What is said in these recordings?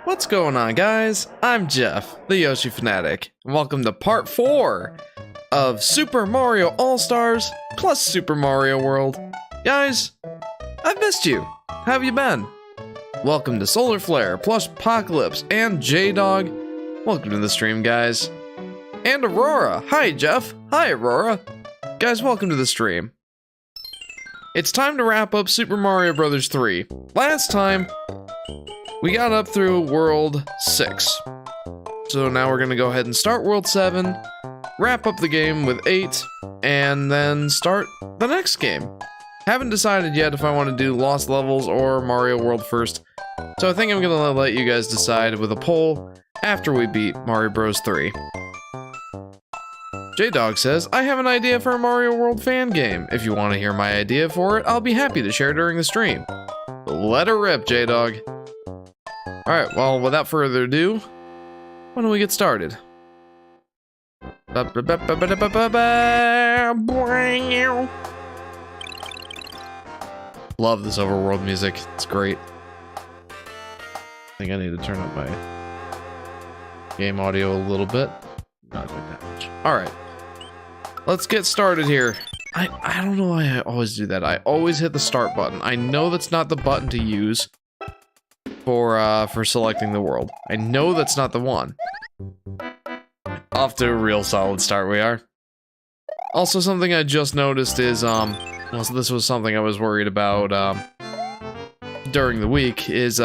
What's going on, guys? I'm Jeff, the Yoshi Fanatic, and welcome to part 4 of Super Mario All-Stars plus Super Mario World. Guys, I've missed you. How have you been? Welcome to Solar Flare plus Apocalypse and J-Dog. Welcome to the stream, guys. And Aurora. Hi, Jeff. Hi, Aurora. Guys, welcome to the stream. It's time to wrap up Super Mario Bros. 3. Last time, we got up through World 6. So now we're gonna go ahead and start World 7, wrap up the game with 8, and then start the next game. Haven't decided yet if I want to do Lost Levels or Mario World first, so I think I'm gonna let you guys decide with a poll after we beat Mario Bros. 3. J-Dog says, I have an idea for a Mario World fan game. If you want to hear my idea for it, I'll be happy to share during the stream. Let her rip, J-Dog. Alright, well, without further ado, why don't we get started? Love this overworld music, it's great. I think I need to turn up my game audio a little bit. Not quite that much. Alright, let's get started here. I don't know why I always do that. I always hit the start button. I know that's not the button to use for selecting the world. I know that's not the one. Off to a real solid start we are. Also, something I just noticed is, well, so this was something I was worried about, during the week, is,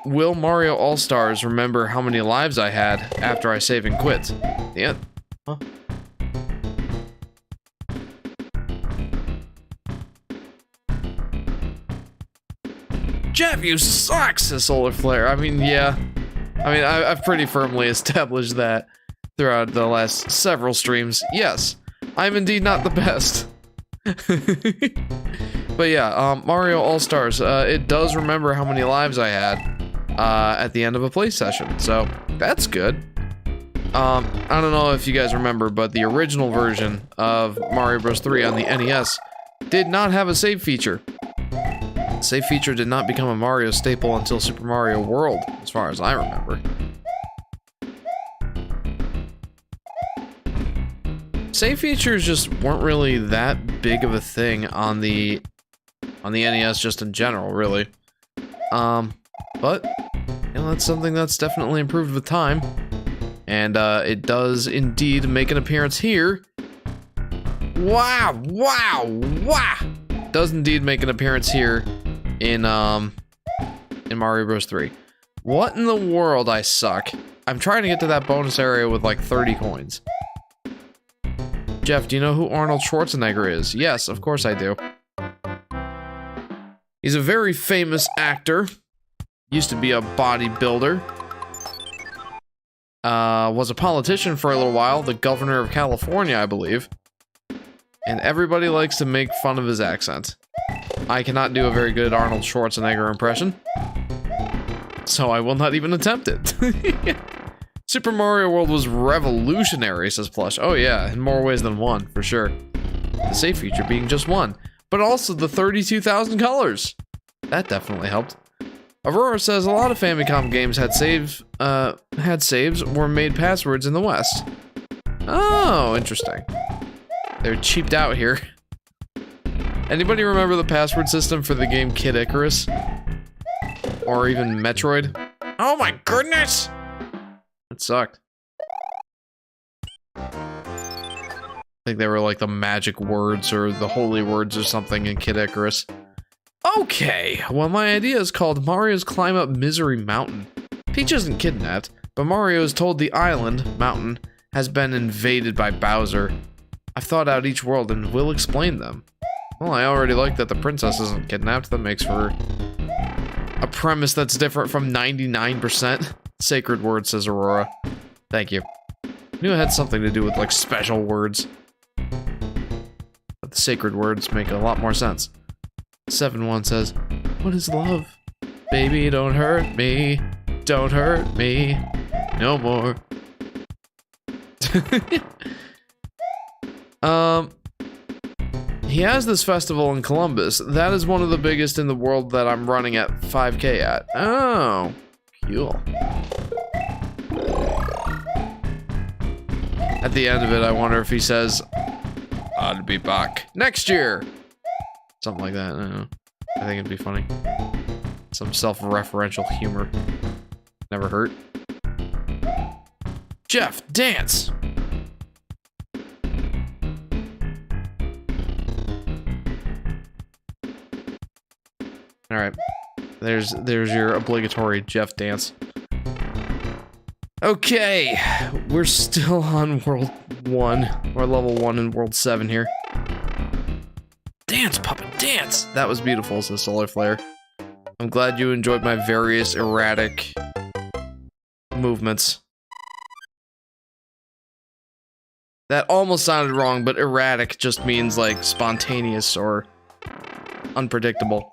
will Mario All-Stars remember how many lives I had after I save and quit? Yeah. Huh? Jeff, you suck, says Solar Flare. I mean, yeah. I mean, I've pretty firmly established that throughout the last several streams. Yes, I'm indeed not the best. But yeah, Mario All-Stars, it does remember how many lives I had at the end of a play session, so that's good. I don't know if you guys remember, but the original version of Mario Bros. 3 on the NES did not have a save feature. Save feature did not become a Mario staple until Super Mario World, as far as I remember. Save features just weren't really that big of a thing on the On the NES, just in general, really. But, you know, that's something that's definitely improved with time. And, it does indeed make an appearance here. Wow, wow, wow! Does indeed make an appearance here in Mario Bros. 3. What in the world? I suck. I'm trying to get to that bonus area with like 30 coins. Jeff, do you know who Arnold Schwarzenegger is? Yes, of course I do. He's a very famous actor. Used to be a bodybuilder. Was a politician for a little while, the governor of California, I believe. And everybody likes to make fun of his accent. I cannot do a very good Arnold Schwarzenegger impression. So I will not even attempt it. Super Mario World was revolutionary, says Plush. Oh yeah, in more ways than one, for sure. The save feature being just one. But also the 32,000 colors. That definitely helped. Aurora says a lot of Famicom games had saves, were made passwords in the West. Oh, interesting. They're cheaped out here. Anybody remember the password system for the game Kid Icarus? Or even Metroid? Oh my goodness! It sucked. I think they were like the magic words or the holy words or something in Kid Icarus. Okay, well my idea is called Mario's Climb Up Misery Mountain. Peach isn't kidnapped, but Mario is told the island, mountain, has been invaded by Bowser. I've thought out each world and will explain them. Well, I already like that the princess isn't kidnapped. That makes for a premise that's different from 99%. Sacred word, says Aurora. Thank you. Knew it had something to do with, like, special words. But the sacred words make a lot more sense. 7-1 says, what is love? Baby, don't hurt me. Don't hurt me. No more. He has this festival in Columbus. That is one of the biggest in the world that I'm running at 5K at. Oh, cool. At the end of it, I wonder if he says, I'll be back next year. Something like that, I don't know. I think it'd be funny. Some self-referential humor. Never hurt. Jeff, dance! Alright. There's your obligatory Jeff dance. Okay, we're still on World 1, or Level 1 in World 7 here. Dance, puppet, dance! That was beautiful, says Solar Flare. I'm glad you enjoyed my various erratic movements. That almost sounded wrong, but erratic just means, like, spontaneous or unpredictable.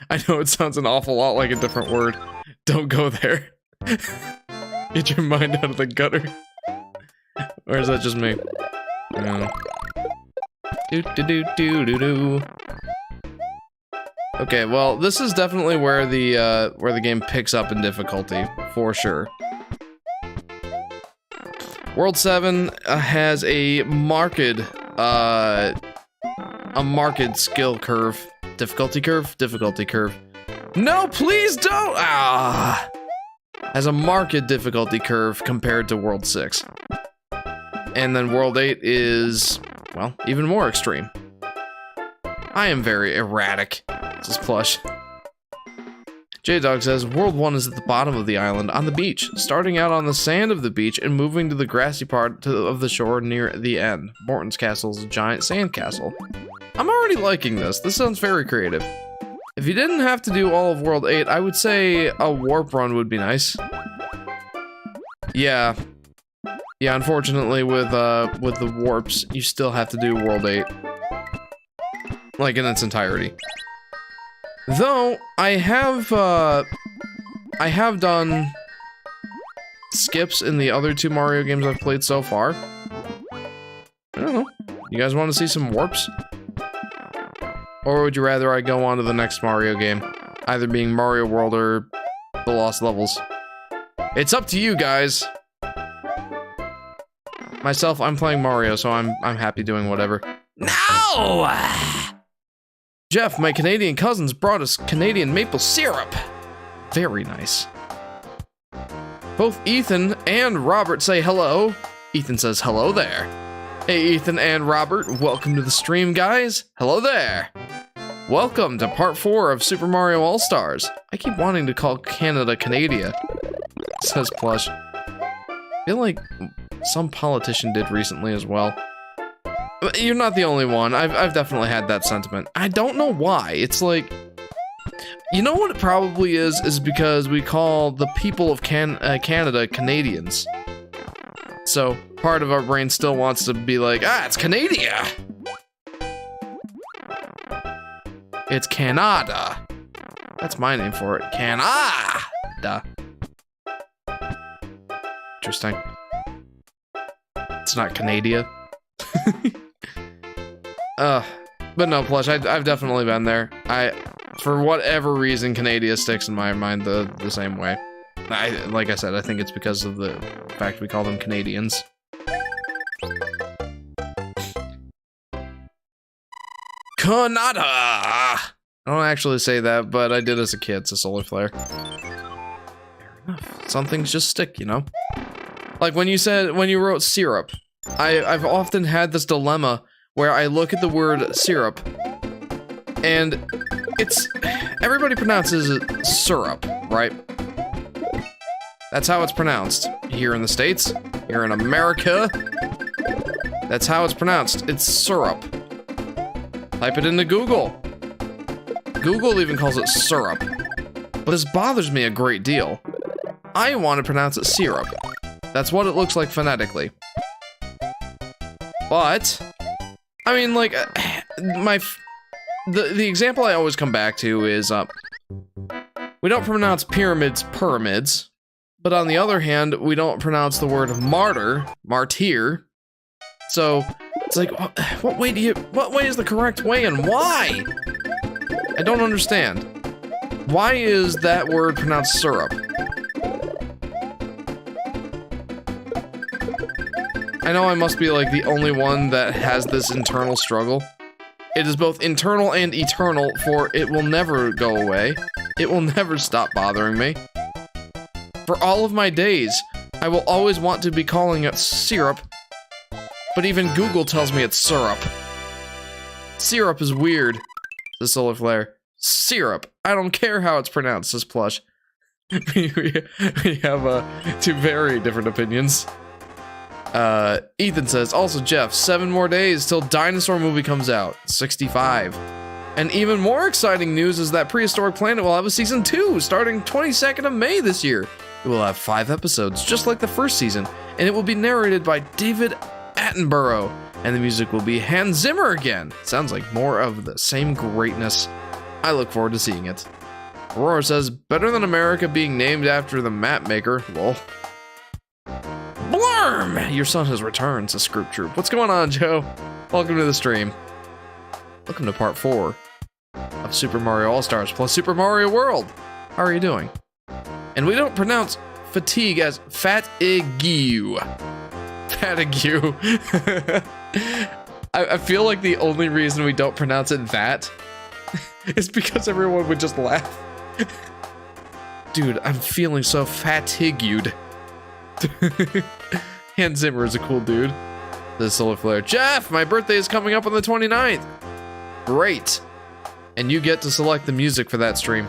I know it sounds an awful lot like a different word. Don't go there. Get your mind out of the gutter. Or is that just me? I don't know. Do-do-do-do-do-do. Okay, well, this is definitely where the game picks up in difficulty, for sure. World 7 has a marked skill curve. Difficulty curve? Difficulty curve. No, please don't! Ah! Has a marked difficulty curve compared to World 6. And then World 8 is, well, even more extreme. I am very erratic. This is Plush. J-Dog says, World 1 is at the bottom of the island, on the beach, starting out on the sand of the beach and moving to the grassy part of the shore near the end. Morton's castle is a giant sand castle. I'm already liking this. This sounds very creative. If you didn't have to do all of World 8, I would say a warp run would be nice. Yeah. Yeah, unfortunately with the warps, you still have to do World 8. Like in its entirety. Though, I have done skips in the other two Mario games I've played so far. I don't know. You guys want to see some warps? Or would you rather I go on to the next Mario game? Either being Mario World or The Lost Levels. It's up to you guys. Myself, I'm playing Mario, so I'm happy doing whatever. No! Jeff, my Canadian cousins brought us Canadian maple syrup. Very nice. Both Ethan and Robert say hello. Ethan says hello there. Hey, Ethan and Robert, welcome to the stream, guys. Hello there. Welcome to part 4 of Super Mario All-Stars. I keep wanting to call Canada Canada, says Plush. I feel like some politician did recently as well. You're not the only one. I've definitely had that sentiment. I don't know why. It's like, you know what it probably is because we call the people of Canada Canadians. So part of our brain still wants to be like, it's Canada. It's Canada. That's my name for it. Canada. Interesting. It's not Canada. But no, Plush, I've definitely been there. For whatever reason, Canada sticks in my mind the same way. Like I said, I think it's because of the fact we call them Canadians. Canada! I don't actually say that, but I did as a kid, so solar flare. Fair enough. Some things just stick, you know? Like when you wrote syrup, I've often had this dilemma where I look at the word syrup, and everybody pronounces it syrup, right? That's how it's pronounced. Here in the States, here in America, that's how it's pronounced. It's syrup. Type it into Google. Google even calls it syrup. But this bothers me a great deal. I want to pronounce it syrup. That's what it looks like phonetically. But I mean, like, the example I always come back to is, we don't pronounce pyramids, but on the other hand, we don't pronounce the word martyr. So, it's like, what way is the correct way and why? I don't understand. Why is that word pronounced syrup? I know I must be like the only one that has this internal struggle. It is both internal and eternal, for it will never go away. It will never stop bothering me. For all of my days, I will always want to be calling it syrup, but even Google tells me it's syrup. Syrup is weird, says Solar Flare. Syrup. I don't care how it's pronounced, says Plush. we have two very different opinions. Ethan says, also Jeff, 7 more days till Dinosaur movie comes out. 65. And even more exciting news is that Prehistoric Planet will have a season 2 starting 22nd of May this year. It will have 5 episodes, just like the first season, and it will be narrated by David Attenborough, and the music will be Hans Zimmer again. Sounds like more of the same greatness. I look forward to seeing it. Aurora says, better than America being named after the map maker. Lol. Blarm! Your son has returned, says Scroop Troop. What's going on, Joe? Welcome to the stream. Welcome to part 4 of Super Mario All-Stars plus Super Mario World. How are you doing? And we don't pronounce fatigue as fatigue. Fatigue. I feel like the only reason we don't pronounce it that is because everyone would just laugh. Dude, I'm feeling so fatigued. Hans Zimmer is a cool dude. The Solar Flare. Jeff, my birthday is coming up on the 29th. Great. And you get to select the music for that stream,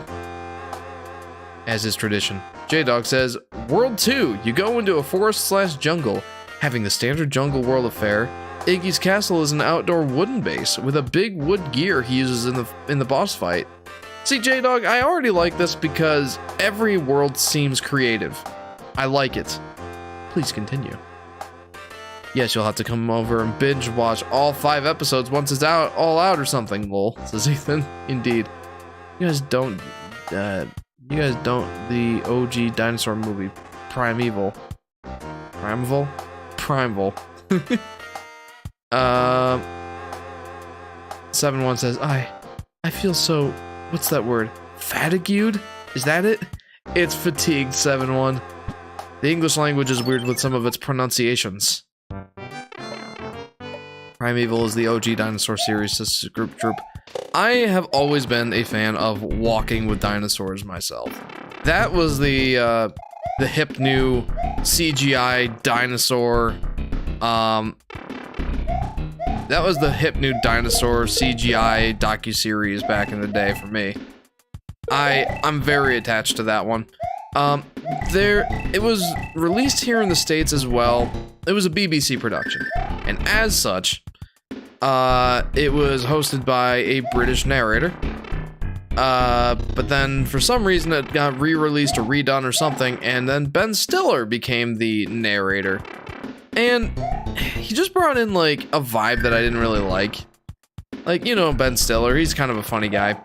as is tradition. J-Dog says, World 2, you go into a forest/jungle. Having the standard jungle world affair, Iggy's castle is an outdoor wooden base with a big wood gear he uses in the boss fight. See, J-Dog, I already like this because every world seems creative. I like it. Please continue. Yes, you'll have to come over and binge watch all 5 episodes once it's all out or something, lol, says Ethan. Indeed. You guys don't the OG dinosaur movie, Primeval. 7-1 says, I feel so, what's that word? Fatigued? Is that it? It's fatigued, 7-1. The English language is weird with some of its pronunciations. Primeval is the OG dinosaur series, says Group Troop. I have always been a fan of Walking with Dinosaurs myself. That was the hip new CGI dinosaur, that was the hip new dinosaur CGI docuseries back in the day for me. I'm very attached to that one. It was released here in the States as well. It was a BBC production, and as such, it was hosted by a British narrator. But then for some reason it got re-released or redone or something, and then Ben Stiller became the narrator. And he just brought in like a vibe that I didn't really like. Like, you know, Ben Stiller, he's kind of a funny guy.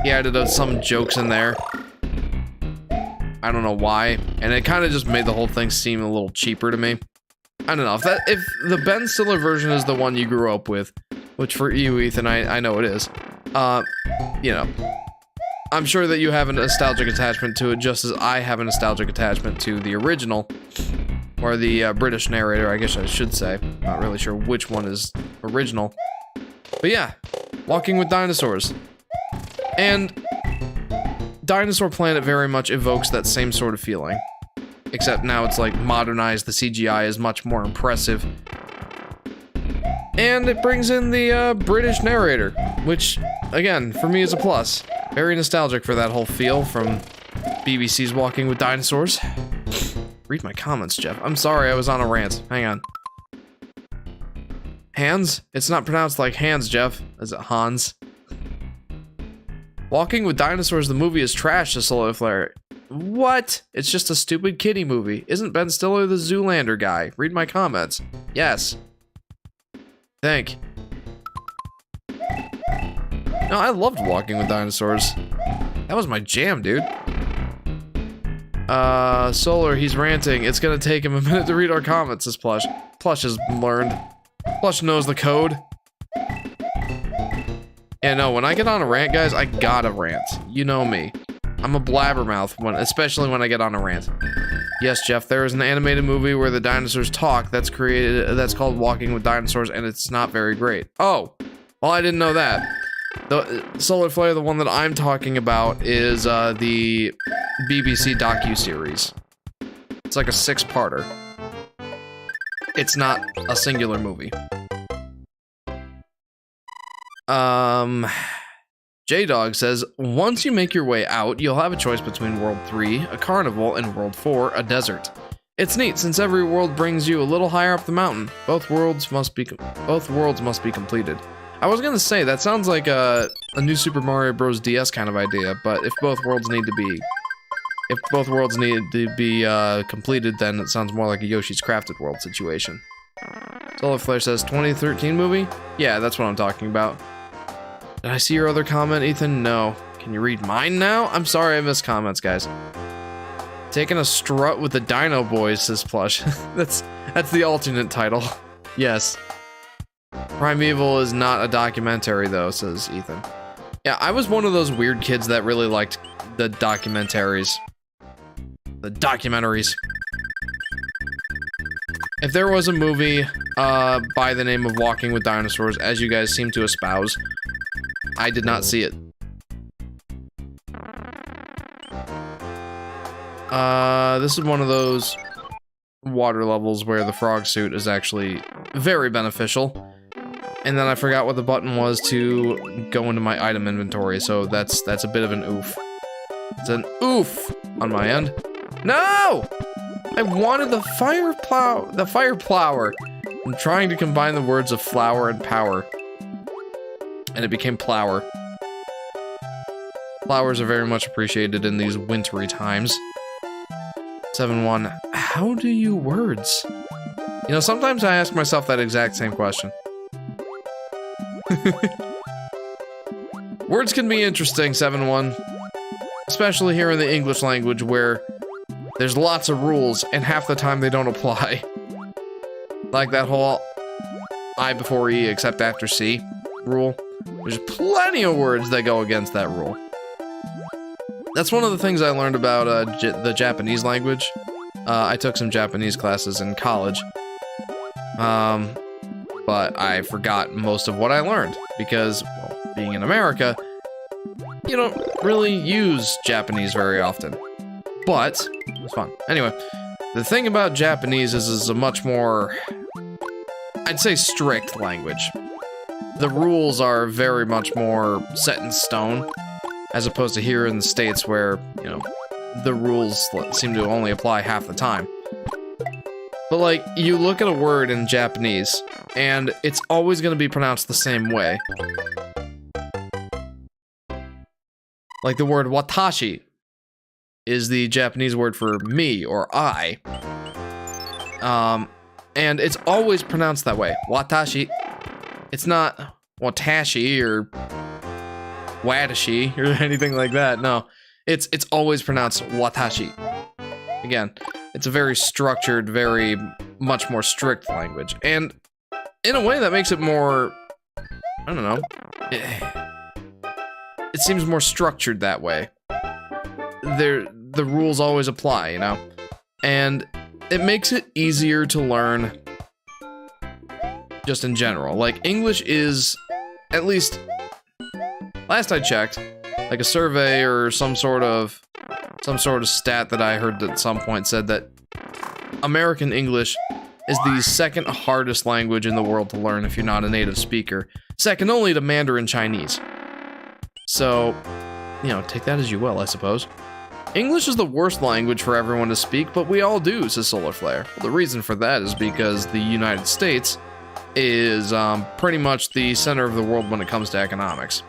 He added some jokes in there. I don't know why, and it kind of just made the whole thing seem a little cheaper to me. I don't know, if the Ben Stiller version is the one you grew up with, which for you, Ethan, I know it is, you know, I'm sure that you have a nostalgic attachment to it, just as I have a nostalgic attachment to the original, or the British narrator, I guess I should say. Not really sure which one is original. But yeah, Walking with Dinosaurs. And Dinosaur Planet very much evokes that same sort of feeling. Except now it's like modernized, the CGI is much more impressive. And it brings in the British narrator, which, again, for me is a plus. Very nostalgic for that whole feel from BBC's Walking with Dinosaurs. Read my comments, Jeff. I'm sorry, I was on a rant. Hang on. Hans? It's not pronounced like hands, Jeff. Is it Hans? Walking with Dinosaurs, the movie is trash, to Solar Flare. What? It's just a stupid kiddie movie. Isn't Ben Stiller the Zoolander guy? Read my comments. Yes. Think. No, I loved Walking with Dinosaurs. That was my jam, dude. Solar, he's ranting. It's gonna take him a minute to read our comments, says Plush. Plush has learned. Plush knows the code. Yeah, no, when I get on a rant, guys, I gotta rant. You know me. I'm a blabbermouth, especially when I get on a rant. Yes, Jeff, there is an animated movie where the dinosaurs talk that's called Walking with Dinosaurs, and it's not very great. Oh, well, I didn't know that. The Solar Flare, the one that I'm talking about, is the BBC docuseries. It's like a 6-parter. It's not a singular movie. J-Dog says, once you make your way out, you'll have a choice between World 3, a carnival, and World 4, a desert. It's neat, since every world brings you a little higher up the mountain. Both worlds must be completed. I was gonna say, that sounds like a new Super Mario Bros. DS kind of idea, but if both worlds need to be completed, then it sounds more like a Yoshi's Crafted World situation. Solar Flare says, 2013 movie? Yeah, that's what I'm talking about. Did I see your other comment, Ethan? No. Can you read mine now? I'm sorry I missed comments, guys. Taking a strut with the Dino Boys, says Plush. That's the alternate title. Yes. Primeval is not a documentary, though, says Ethan. Yeah, I was one of those weird kids that really liked the documentaries. The documentaries. If there was a movie by the name of Walking with Dinosaurs, as you guys seem to espouse, I did not see it. This is one of those water levels where the frog suit is actually very beneficial. And then I forgot what the button was to go into my item inventory, so that's a bit of an oof. It's an oof on my end. No! I wanted the fire plower. I'm trying to combine the words of flower and power. And it became plower. Flowers are very much appreciated in these wintry times. 7-1, how do you words? You know, sometimes I ask myself that exact same question. Words can be interesting, 7-1. Especially here in the English language where there's lots of rules and half the time they don't apply. Like that whole I before E except after C rule. There's plenty of words that go against that rule. That's one of the things I learned about the Japanese language. I took some Japanese classes in college. But I forgot most of what I learned because, well, being in America, you don't really use Japanese very often. But it's fun. Anyway, the thing about Japanese is it's a much more, I'd say, strict language. The rules are very much more set in stone, as opposed to here in the States where, you know, the rules seem to only apply half the time. But like, you look at a word in Japanese, and it's always going to be pronounced the same way. Like the word watashi is the Japanese word for me or I. And it's always pronounced that way. Watashi. It's not watashi or watashi or anything like that. No, it's always pronounced watashi. Again, it's a very structured, very much more strict language. And in a way that makes it more, I don't know, it seems more structured that way. The rules always apply, you know? And it makes it easier to learn just in general. Like, English is, at least last I checked, like a survey or some sort of stat that I heard at some point said that American English is the second hardest language in the world to learn if you're not a native speaker. Second only to Mandarin Chinese. So, you know, take that as you will, I suppose. English is the worst language for everyone to speak, but we all do, says Solar Flare. Well, the reason for that is because the United States is pretty much the center of the world when it comes to economics.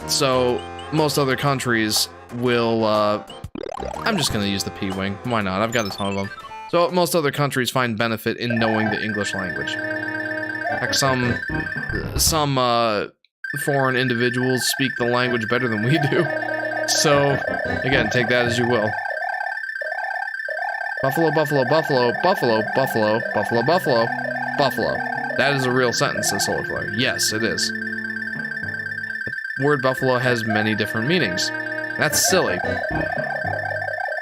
So most other countries will, I'm just gonna use the P-Wing, why not? I've got a ton of them. So most other countries find benefit in knowing the English language. Like some foreign individuals speak the language better than we do. So, again, take that as you will. Buffalo, buffalo, buffalo, buffalo, buffalo, buffalo, buffalo, buffalo. That is a real sentence, says Solar Flare. Yes, it is. The word buffalo has many different meanings. That's silly.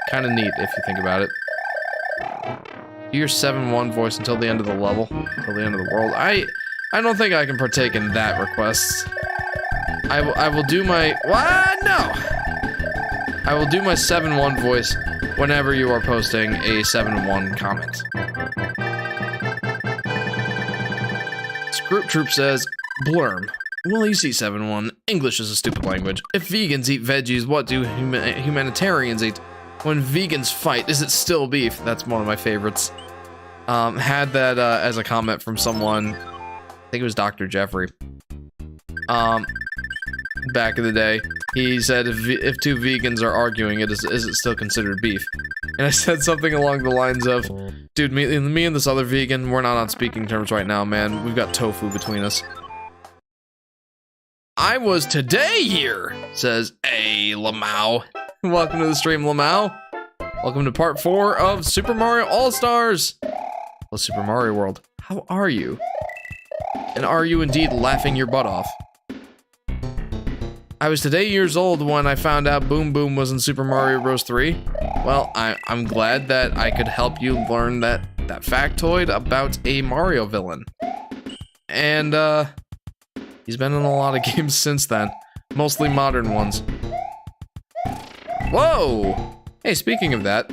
Kind of neat, if you think about it. Do your 7-1 voice until the end of the level, until the end of the world. I don't think I can partake in that request. I will do my... What? No! I will do my 7-1 voice whenever you are posting a 7-1 comment. Group Troop says, Blurm. Well, you see 7-1. English is a stupid language. If vegans eat veggies, what do humanitarians eat? When vegans fight, is it still beef? That's one of my favorites. Had that as a comment from someone, I think it was Dr. Jeffrey. Back in the day, he said if two vegans are arguing, is it still considered beef? And I said something along the lines of, dude, me and this other vegan, we're not on speaking terms right now, man. We've got tofu between us. I was today here, says A. Lamau. Welcome to the stream, Lamau. Welcome to part 4 of Super Mario All-Stars. Well, Super Mario World, how are you? And are you indeed laughing your butt off? I was today years old when I found out Boom Boom was in Super Mario Bros. 3. Well, I'm glad that I could help you learn that factoid about a Mario villain. And, he's been in a lot of games since then. Mostly modern ones. Whoa! Hey, speaking of that,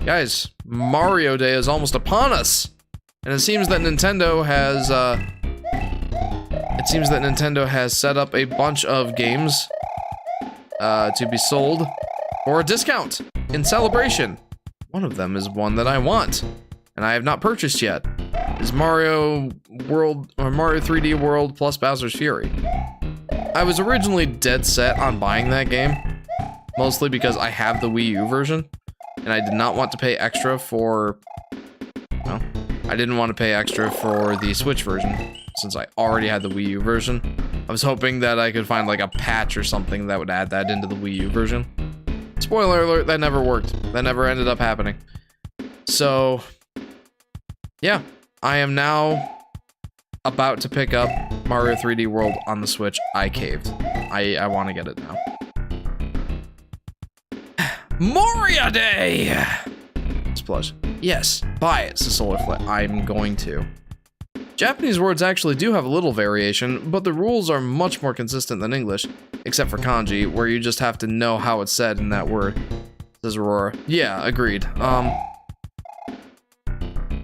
guys, Mario Day is almost upon us! And it seems that Nintendo has set up a bunch of games to be sold for a discount in celebration. One of them is one that I want, and I have not purchased yet. Is Mario World, or Mario 3D World plus Bowser's Fury. I was originally dead set on buying that game, mostly because I have the Wii U version, and I did not want to pay extra for, well, I didn't want to pay extra for the Switch version, since I already had the Wii U version. I was hoping that I could find like a patch or something that would add that into the Wii U version. Spoiler alert, that never worked. That never ended up happening. So, yeah, I am now about to pick up Mario 3D World on the Switch. I caved. I want to get it now. Mario Day! Splash. Yes, buy it, says Solar Flare. I'm going to. Japanese words actually do have a little variation, but the rules are much more consistent than English, except for kanji, where you just have to know how it's said in that word. Says Aurora. Yeah, agreed.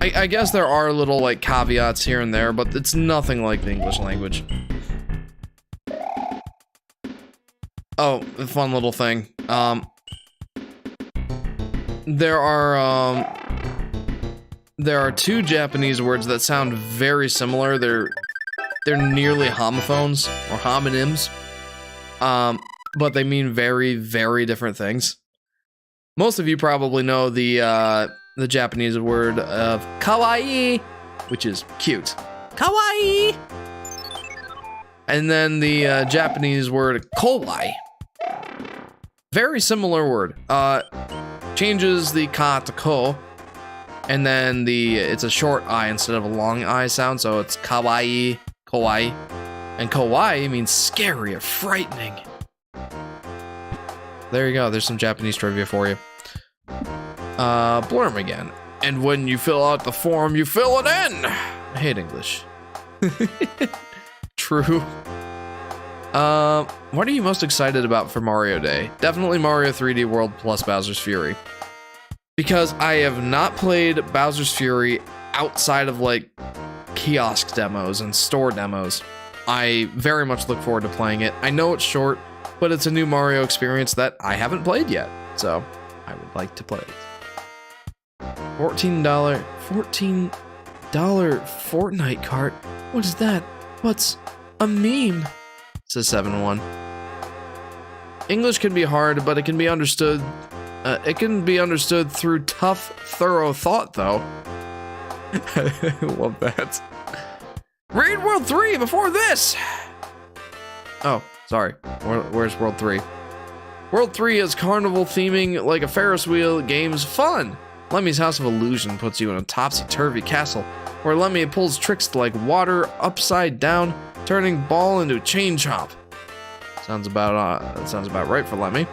I guess there are little, like, caveats here and there, but it's nothing like the English language. Oh, a fun little thing. There are two Japanese words that sound very similar. They're nearly homophones or homonyms, but they mean very, very different things. Most of you probably know the Japanese word of kawaii, which is cute. Kawaii! And then the Japanese word kowai. Very similar word. Changes the ka to ko. And then it's a short I instead of a long I sound, so it's kawaii, kowai. And kowai means scary or frightening. There you go, there's some Japanese trivia for you. Blurm again. And when you fill out the form, you fill it in! I hate English. True. What are you most excited about for Mario Day? Definitely Mario 3D World plus Bowser's Fury. Because I have not played Bowser's Fury outside of, like, kiosk demos and store demos. I very much look forward to playing it. I know it's short, but it's a new Mario experience that I haven't played yet, so I would like to play it. $14 Fortnite cart? What is that? What's a meme? Says 7-1. English can be hard, but it can be understood. It can be understood through tough, thorough thought, though. I love that. Read World 3 before this! Oh, sorry. Where's World 3? World 3 is carnival theming like a Ferris wheel. Game's fun. Lemmy's House of Illusion puts you in a topsy-turvy castle, where Lemmy pulls tricks like water upside down, turning ball into a chain chomp. Sounds about right for Lemmy.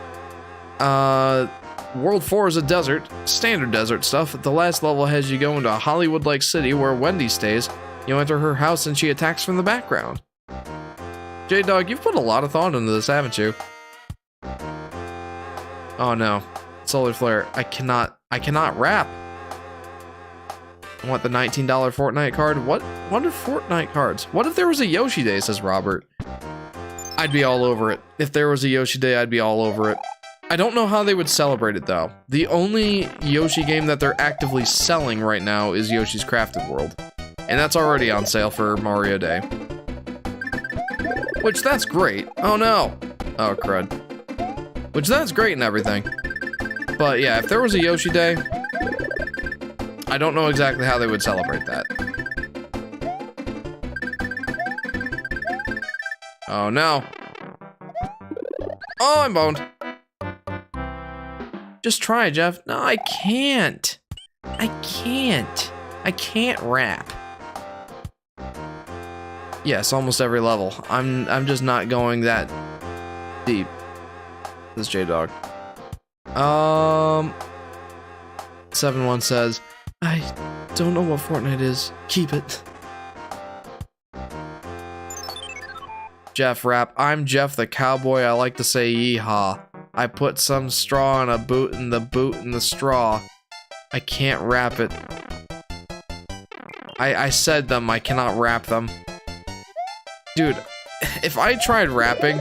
World 4 is a desert, standard desert stuff. The last level has you go into a Hollywood-like city where Wendy stays. You enter her house and she attacks from the background. J-Dog, you've put a lot of thought into this, haven't you? Oh no, Solar Flare, I cannot rap. I want the $19 Fortnite card. What are Fortnite cards? What if there was a Yoshi Day, says Robert. I'd be all over it. If there was a Yoshi Day, I'd be all over it. I don't know how they would celebrate it, though. The only Yoshi game that they're actively selling right now is Yoshi's Crafted World. And that's already on sale for Mario Day. Which, that's great. Oh, no. Oh, crud. Which, that's great and everything. But, yeah, if there was a Yoshi Day, I don't know exactly how they would celebrate that. Oh, no. Oh, I'm boned. Just try, Jeff. No, I can't. I can't rap. Yes, almost every level. I'm just not going that deep. This J-Dog. 7-1 says, I don't know what Fortnite is. Keep it. Jeff rap. I'm Jeff the cowboy. I like to say yeehaw. I put some straw in a boot and the boot in the straw. I can't rap it. I said them. I cannot rap them. Dude, if I tried rapping,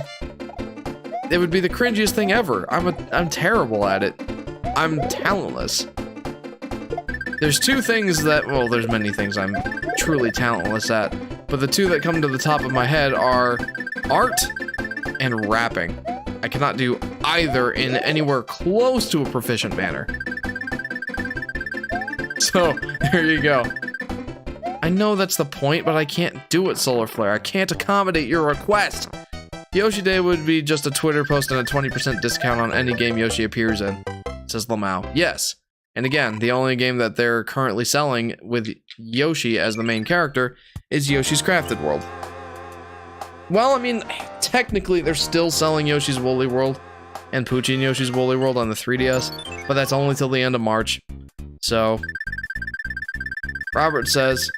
it would be the cringiest thing ever. I'm terrible at it. I'm talentless. There's two things that, well, there's many things I'm truly talentless at, but the two that come to the top of my head are art and rapping. I cannot do either in anywhere close to a proficient manner. So, there you go. I know that's the point, but I can't do it, Solar Flare. I can't accommodate your request. Yoshi Day would be just a Twitter post and a 20% discount on any game Yoshi appears in, says Lamau. Yes. And again, the only game that they're currently selling with Yoshi as the main character is Yoshi's Crafted World. Well, I mean, technically they're still selling Yoshi's Woolly World and Poochie and Yoshi's Woolly World on the 3DS, but that's only till the end of March. So, Robert says,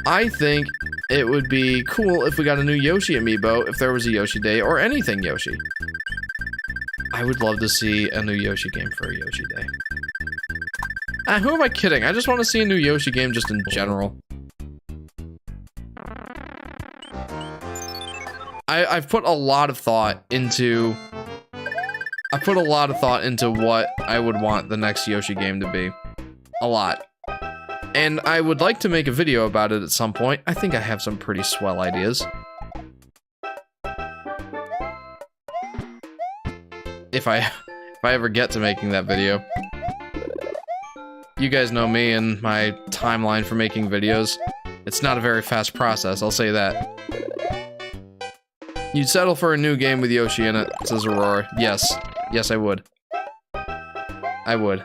I think it would be cool if we got a new Yoshi amiibo, if there was a Yoshi Day, or anything Yoshi. I would love to see a new Yoshi game for a Yoshi Day. Who am I kidding? I just want to see a new Yoshi game just in general. I've put a lot of thought into... what I would want the next Yoshi game to be. A lot. And I would like to make a video about it at some point. I think I have some pretty swell ideas. If I ever get to making that video. You guys know me and my timeline for making videos. It's not a very fast process, I'll say that. You'd settle for a new game with Yoshi in it, says Aurora. Yes. Yes, I would. I would.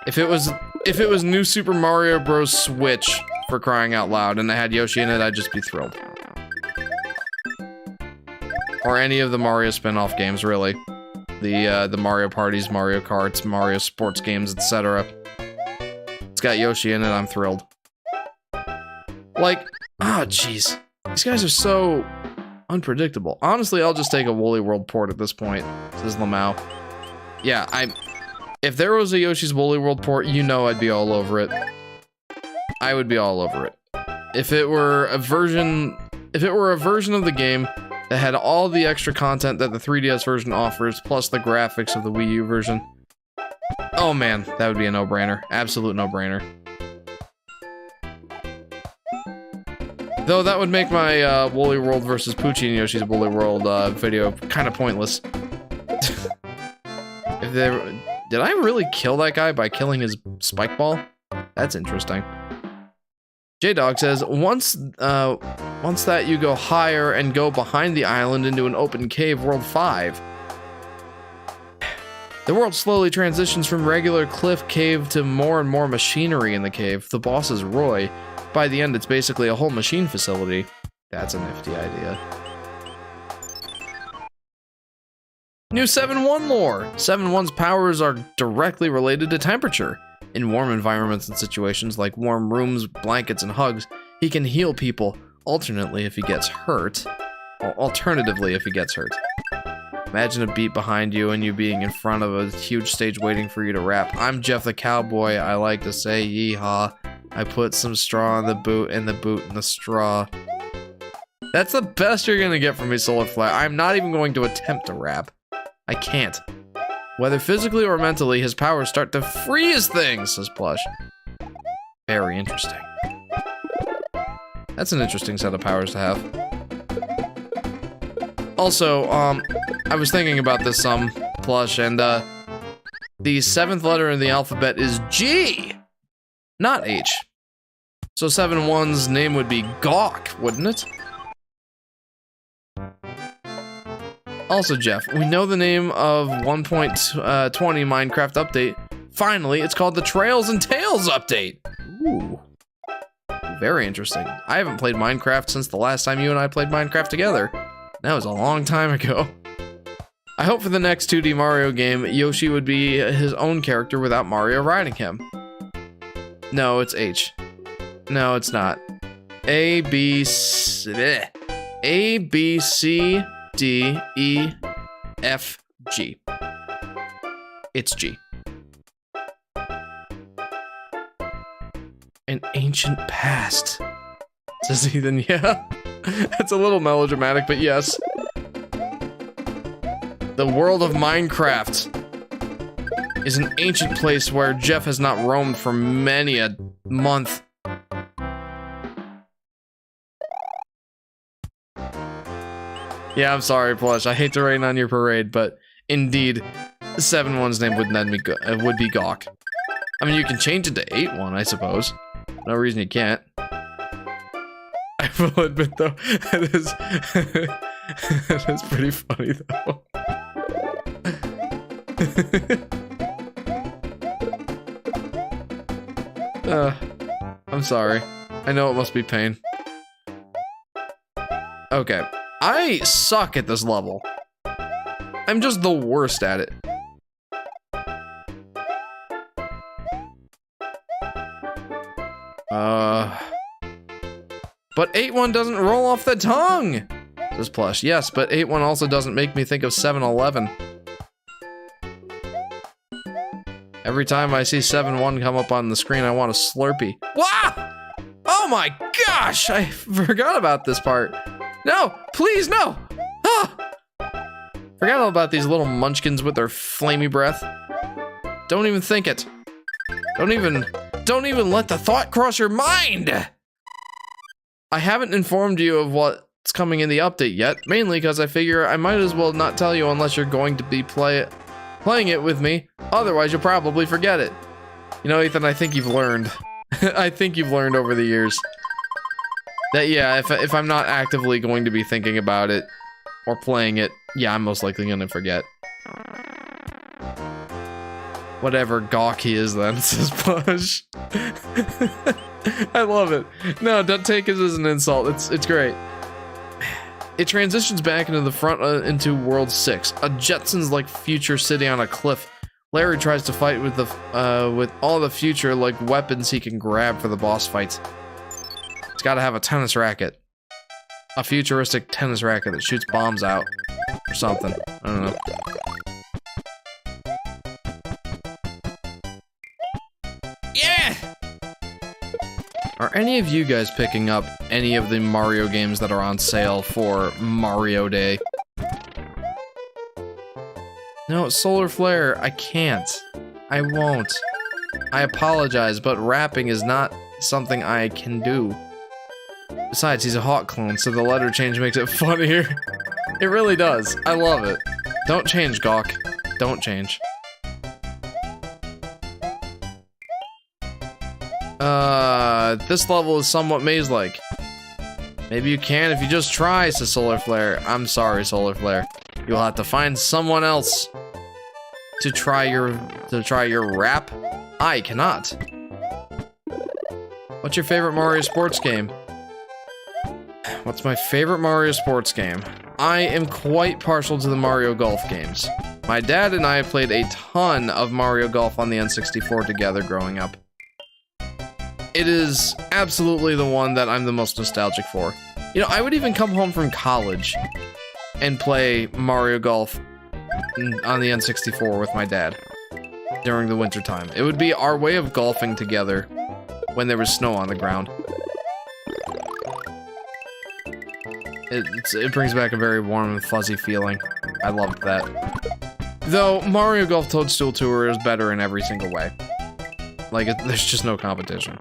If it was New Super Mario Bros. Switch, for crying out loud, and I had Yoshi in it, I'd just be thrilled. Or any of the Mario spin-off games, really. The Mario Parties, Mario Karts, Mario Sports games, etc. It's got Yoshi in it, I'm thrilled. Like, jeez. These guys are so unpredictable. Honestly, I'll just take a Woolly World port at this point, says Lamau. Yeah, if there was a Yoshi's Woolly World port, you know I'd be all over it. I would be all over it. If it were a version of the game that had all the extra content that the 3DS version offers, plus the graphics of the Wii U version, oh man, that would be a no-brainer. Absolute no-brainer. Though that would make my Woolly World versus Poochie and Yoshi's Woolly World video kind of pointless. Did I really kill that guy by killing his spike ball? That's interesting. J-Dog says, once that you go higher and go behind the island into an open cave, World 5. The world slowly transitions from regular cliff cave to more and more machinery in the cave. The boss is Roy. By the end, it's basically a whole machine facility. That's a nifty idea. New 7-1 lore! 7-1's powers are directly related to temperature. In warm environments and situations like warm rooms, blankets, and hugs, he can heal people, alternatively if he gets hurt. Imagine a beat behind you and you being in front of a huge stage waiting for you to rap. I'm Jeff the Cowboy, I like to say yeehaw. I put some straw in the boot and the boot in the straw. That's the best you're gonna get from me, Solarfly. I'm not even going to attempt to rap. I can't. Whether physically or mentally, his powers start to freeze things, says Plush. Very interesting. That's an interesting set of powers to have. Also, I was thinking about this some, Plush, and the 7th letter in the alphabet is G, not H. So 7-1's name would be Gawk, wouldn't it? Also, Jeff, we know the name of 1.20 Minecraft update. Finally, it's called the Trails and Tales update. Ooh. Very interesting. I haven't played Minecraft since the last time you and I played Minecraft together. That was a long time ago. I hope for the next 2D Mario game, Yoshi would be his own character without Mario riding him. No, it's H. No, it's not. A, B, C, D, E, F, G. It's G. An ancient past. Says Ethan, yeah. It's a little melodramatic, but yes. The world of Minecraft is an ancient place where Jeff has not roamed for many a month. Yeah, I'm sorry, Plush. I hate to rain on your parade, but indeed, 7-1's name would be Gawk. I mean, you can change it to 8-1, I suppose. No reason you can't. I will admit, though, that is pretty funny, though. I'm sorry. I know it must be pain. Okay. I suck at this level. I'm just the worst at it. But 8-1 doesn't roll off the tongue! Says Plush. Yes, but 8-1 also doesn't make me think of 7-Eleven. Every time I see 7-1 come up on the screen, I want a Slurpee. Wow! Oh my gosh! I forgot about this part. No! Please, no! Ah! Forgot all about these little munchkins with their flamey breath. Don't even think it. Don't even let the thought cross your mind! I haven't informed you of what's coming in the update yet, mainly because I figure I might as well not tell you unless you're going to be playing it with me, otherwise you'll probably forget it. You know, Ethan, I think you've learned. I think you've learned over the years that, yeah, if I'm not actively going to be thinking about it or playing it, yeah, I'm most likely gonna forget. Whatever gawk he is then, says Push. I love it. No, don't take it as an insult. It's great. It transitions back into the front into World 6, a Jetsons-like future city on a cliff. Larry tries to fight with all the future-like weapons he can grab for the boss fights. He's got to have a tennis racket, a futuristic tennis racket that shoots bombs out or something. I don't know. Yeah! Are any of you guys picking up any of the Mario games that are on sale for Mario Day? No, Solar Flare, I can't. I won't. I apologize, but rapping is not something I can do. Besides, he's a Hawk clone, so the letter change makes it funnier. It really does. I love it. Don't change, Gawk. Don't change. This level is somewhat maze-like. Maybe you can if you just try, says Solar Flare. I'm sorry, Solar Flare. You'll have to find someone else to try your rap. I cannot. What's your favorite Mario sports game? What's my favorite Mario sports game? I am quite partial to the Mario Golf games. My dad and I played a ton of Mario Golf on the N64 together growing up. It is absolutely the one that I'm the most nostalgic for. You know, I would even come home from college and play Mario Golf on the N64 with my dad during the winter time. It would be our way of golfing together when there was snow on the ground. It brings back a very warm and fuzzy feeling. I loved that. Though Mario Golf Toadstool Tour is better in every single way. Like, there's just no competition.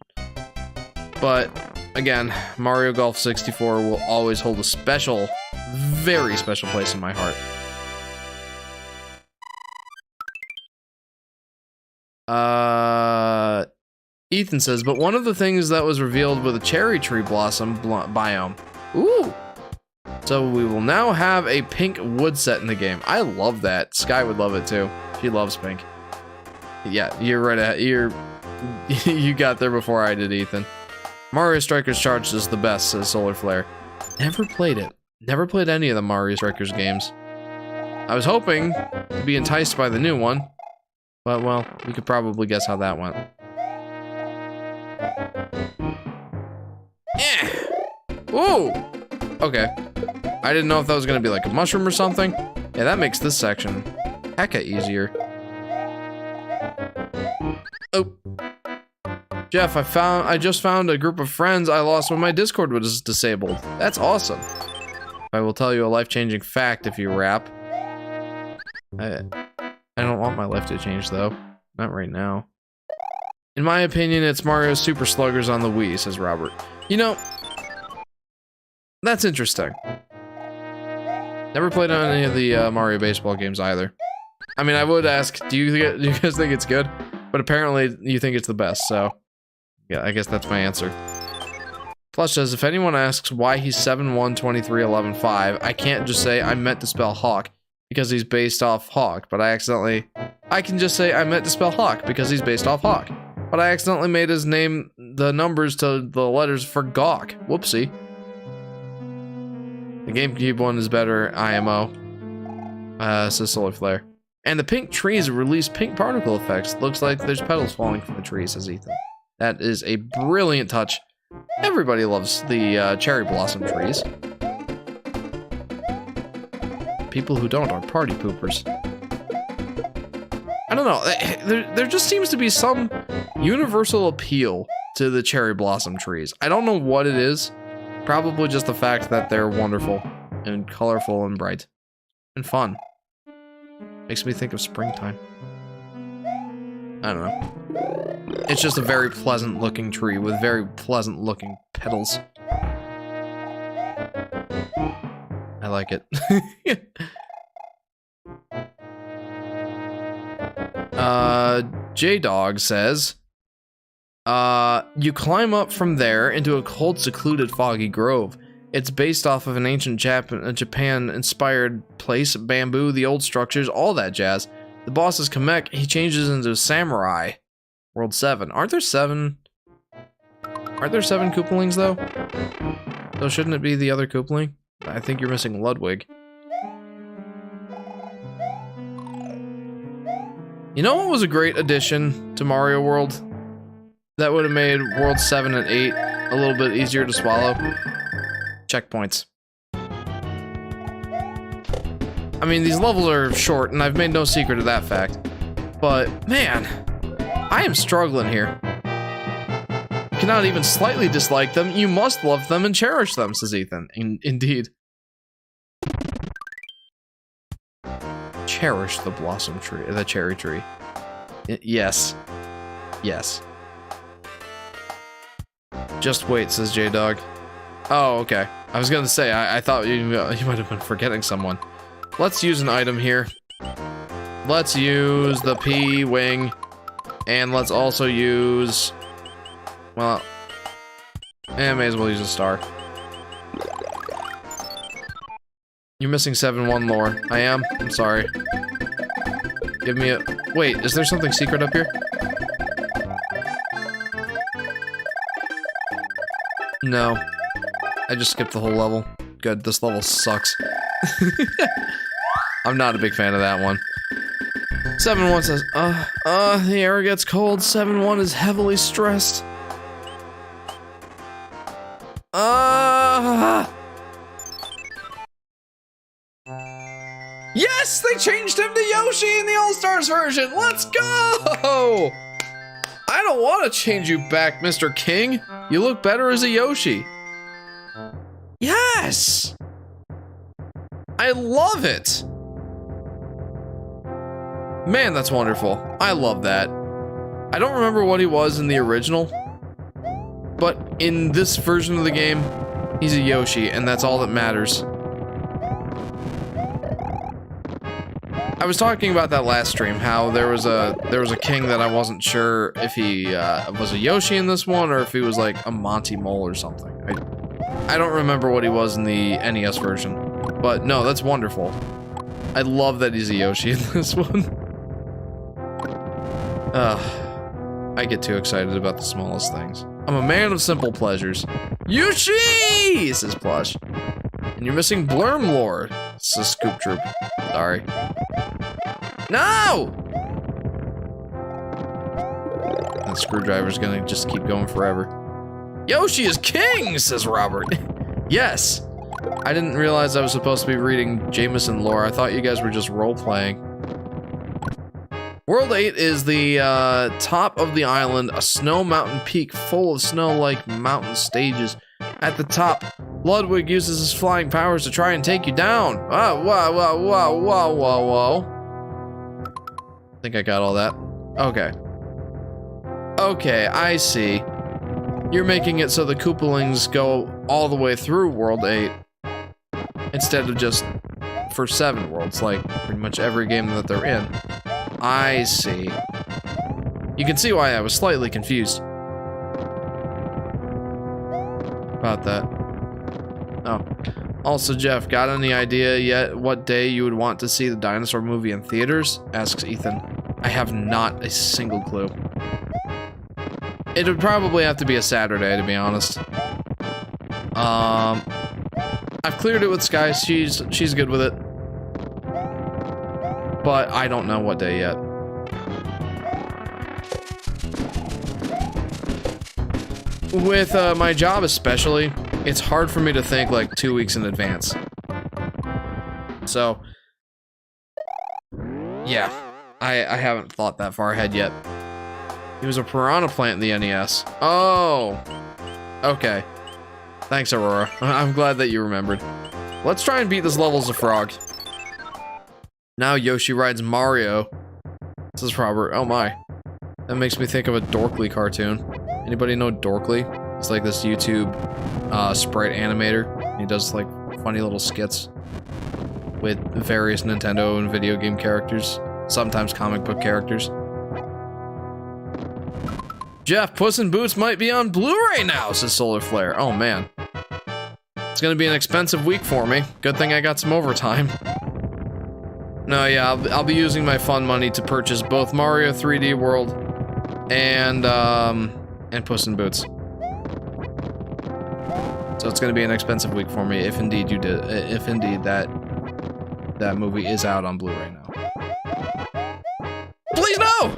But, again, Mario Golf 64 will always hold a special, very special place in my heart. Ethan says, but one of the things that was revealed with a cherry tree blossom biome. Ooh! So we will now have a pink wood set in the game. I love that. Sky would love it too. She loves pink. Yeah, you're right. You got there before I did, Ethan. Mario Strikers Charged is the best, says Solar Flare. Never played it. Never played any of the Mario Strikers games. I was hoping to be enticed by the new one, but well, we could probably guess how that went. Yeah. Ooh. Okay. I didn't know if that was gonna be like a mushroom or something. Yeah, that makes this section hecka easier. Oh. Jeff, I just found a group of friends I lost when my Discord was disabled. That's awesome. I will tell you a life-changing fact if you rap. I don't want my life to change though. Not right now. In my opinion, it's Mario Super Sluggers on the Wii, says Robert. You know, that's interesting. Never played on any of the Mario baseball games either. I mean, I would ask, do you guys think it's good? But apparently you think it's the best, so yeah, I guess that's my answer. Plus says, if anyone asks why he's 7'1", 23, 11, 5, I can't just say I meant to spell Hawk because he's based off Hawk, but I can just say I meant to spell Hawk because he's based off Hawk, but I accidentally made his name the numbers to the letters for Gawk. Whoopsie. The GameCube one is better, IMO, says Solar Flare. And the pink trees release pink particle effects. Looks like there's petals falling from the tree, says Ethan. That is a brilliant touch. Everybody loves the cherry blossom trees. People who don't are party poopers. I don't know. There just seems to be some universal appeal to the cherry blossom trees. I don't know what it is. Probably just the fact that they're wonderful and colorful and bright and fun. Makes me think of springtime. I don't know. It's just a very pleasant looking tree with very pleasant looking petals. I like it. J-Dog says, you climb up from there into a cold, secluded, foggy grove. It's based off of an ancient Japan-inspired place, bamboo, the old structures, all that jazz. The boss is Kamek. He changes into a samurai. World 7. Aren't there 7 Koopalings, though? So shouldn't it be the other Koopaling? I think you're missing Ludwig. You know what was a great addition to Mario World? That would have made World 7 and 8 a little bit easier to swallow. Checkpoints. I mean, these levels are short, and I've made no secret of that fact. But, man, I am struggling here. You cannot even slightly dislike them. You must love them and cherish them, says Ethan. Indeed. Cherish the blossom tree, the cherry tree. Yes. Yes. Just wait, says J-Dog. Oh, okay. I was gonna say, I thought you might have been forgetting someone. Let's use an item here. Let's use the P-Wing. And let's also use... Well... may as well use a star. You're missing 7-1 lore. I am? I'm sorry. Give me a... Wait, is there something secret up here? No. I just skipped the whole level. Good, this level sucks. I'm not a big fan of that one. 7-1 says, the air gets cold. 7-1 is heavily stressed. Yes, they changed him to Yoshi in the All-Stars version. Let's go! I don't want to change you back, Mr. King. You look better as a Yoshi. Yes! I love it! Man, that's wonderful. I love that. I don't remember what he was in the original, but in this version of the game, he's a Yoshi, and that's all that matters. I was talking about that last stream, how there was a king that I wasn't sure if he was a Yoshi in this one, or if he was like a Monty Mole or something. I don't remember what he was in the NES version, but no, that's wonderful. I love that he's a Yoshi in this one. I get too excited about the smallest things. I'm a man of simple pleasures. Yoshi! Says Plush. And you're missing Blurm lore, says Scoop Troop. Sorry. No! That screwdriver's gonna just keep going forever. Yoshi is king, says Robert. Yes. I didn't realize I was supposed to be reading Jameson lore. I thought you guys were just role-playing. World 8 is the top of the island, a snow mountain peak full of snow-like mountain stages. At the top, Ludwig uses his flying powers to try and take you down. Oh, whoa, whoa, whoa, whoa, whoa, whoa. I think I got all that. Okay. Okay, I see. You're making it so the Koopalings go all the way through World 8. Instead of just for 7 worlds, like pretty much every game that they're in. I see. You can see why I was slightly confused about that. Oh. Also, Jeff, got any idea yet what day you would want to see the dinosaur movie in theaters? Asks Ethan. I have not a single clue. It would probably have to be a Saturday, to be honest. I've cleared it with Sky. She's good with it. But I don't know what day yet. with my job especially, it's hard for me to think like 2 weeks in advance. So, yeah, I haven't thought that far ahead yet. He was a piranha plant in the NES. Oh, okay. Thanks, Aurora. I'm glad that you remembered. Let's try and beat this level as a frog. Now Yoshi rides Mario. This is Robert. Oh my. That makes me think of a Dorkly cartoon. Anybody know Dorkly? It's like this YouTube sprite animator. He does like funny little skits with various Nintendo and video game characters, sometimes comic book characters. Jeff, Puss in Boots might be on Blu-ray now, says Solar Flare. Oh man. It's gonna be an expensive week for me. Good thing I got some overtime. No, yeah, I'll be using my fun money to purchase both Mario 3D World and Puss in Boots. So it's gonna be an expensive week for me if indeed that movie is out on Blu-ray now. Please no!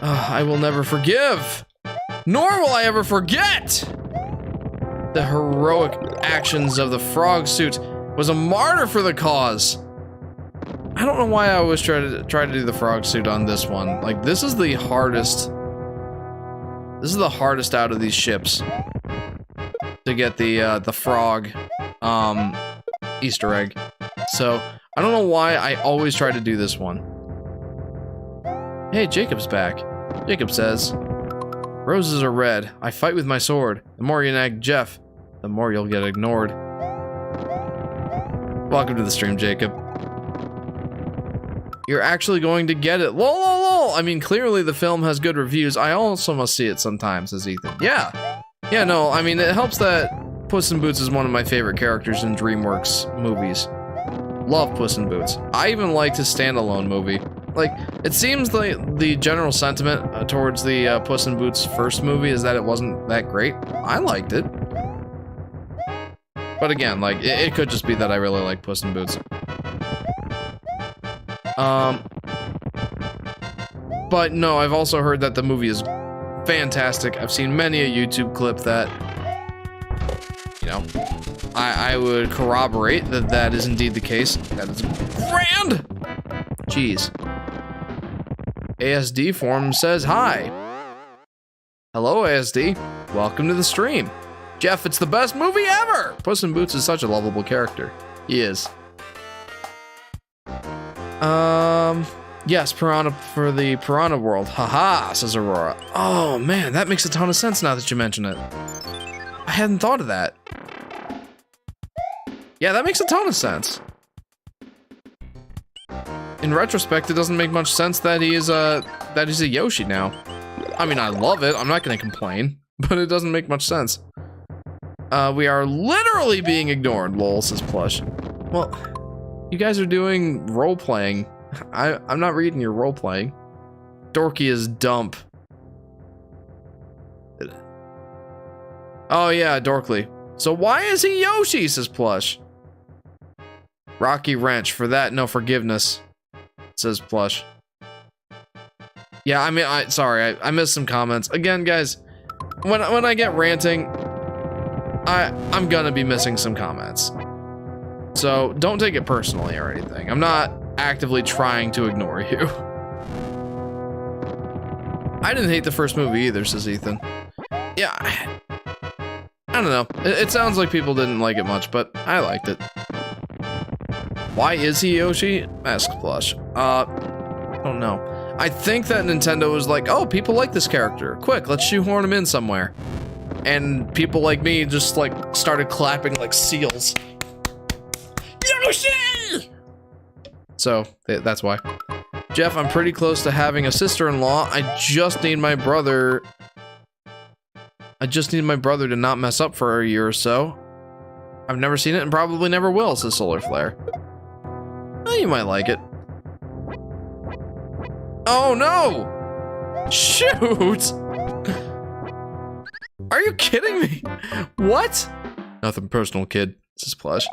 I will never forgive, nor will I ever forget the heroic actions of the frog suit. Was a martyr for the cause. I don't know why I always try to do the frog suit on this one. Like, this is the hardest. This is the hardest out of these ships to get the frog Easter egg. So I don't know why I always try to do this one. Hey, Jacob's back. Jacob says, "Roses are red. I fight with my sword. The more you nag Jeff, the more you'll get ignored." Welcome to the stream, Jacob. You're actually going to get it. Lol, lol, lol. I mean, clearly the film has good reviews. I also must see it sometime, says Ethan. Yeah. Yeah, no, I mean, it helps that Puss in Boots is one of my favorite characters in DreamWorks movies. Love Puss in Boots. I even liked his standalone movie. Like, it seems like the general sentiment towards the Puss in Boots first movie is that it wasn't that great. I liked it. But again, like, it could just be that I really like Puss in Boots. But no, I've also heard that the movie is fantastic. I've seen many a YouTube clip that, you know, I would corroborate that that is indeed the case. That is grand! Jeez. ASD Forum says hi. Hello, ASD. Welcome to the stream. Jeff, it's the best movie ever! Puss in Boots is such a lovable character. He is. Yes, Piranha for the Piranha World. Haha, says Aurora. Oh man, that makes a ton of sense now that you mention it. I hadn't thought of that. Yeah, that makes a ton of sense. In retrospect, it doesn't make much sense that he's a Yoshi now. I mean, I love it. I'm not gonna complain, but it doesn't make much sense. We are literally being ignored, lol, says Plush. Well, you guys are doing role-playing. I'm not reading your role-playing. Dorky is dump. Oh yeah, Dorkly. So why is he Yoshi, says Plush. Rocky Wrench, for that no forgiveness, says Plush. Yeah, I mean, sorry, I missed some comments. Again, guys, when I get ranting, I'm gonna be missing some comments. So don't take it personally or anything. I'm not actively trying to ignore you. I didn't hate the first movie either, says Ethan. Yeah, I don't know. It sounds like people didn't like it much, but I liked it. Why is he Yoshi? Asks Plush. I don't know. I think that Nintendo was like, oh, people like this character. Quick, let's shoehorn him in somewhere. And people like me just like started clapping like seals. Yoshi! So that's why. Jeff, I'm pretty close to having a sister-in-law. I just need my brother to not mess up for a year or so. I've never seen it and probably never will, says Solar Flare. Well, you might like it. Oh no! Shoot! Are you kidding me? What? Nothing personal, kid, says Plush.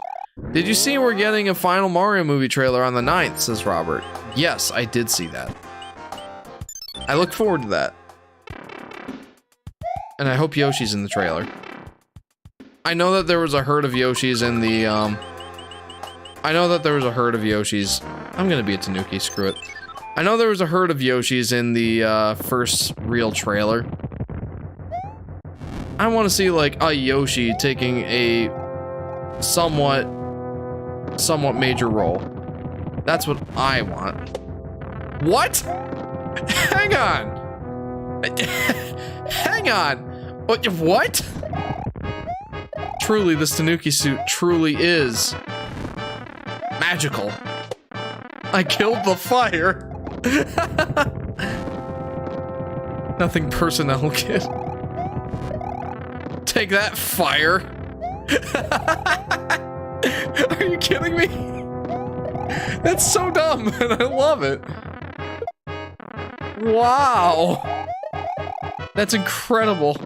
Did you see we're getting a final Mario movie trailer on the 9th, says Robert. Yes, I did see that. I look forward to that. And I hope Yoshi's in the trailer. I know that there was a herd of Yoshis in the, I know that there was a herd of Yoshis. I'm gonna be a Tanuki, screw it. I know there was a herd of Yoshis in the, first real trailer. I want to see, like, a Yoshi taking a somewhat major role. That's what I want. What? Hang on. Hang on. What? Truly, this Tanuki suit truly is magical. I killed the fire. Nothing personnel, kid. Take that, fire. Are you kidding me? That's so dumb, and I love it. Wow. That's incredible.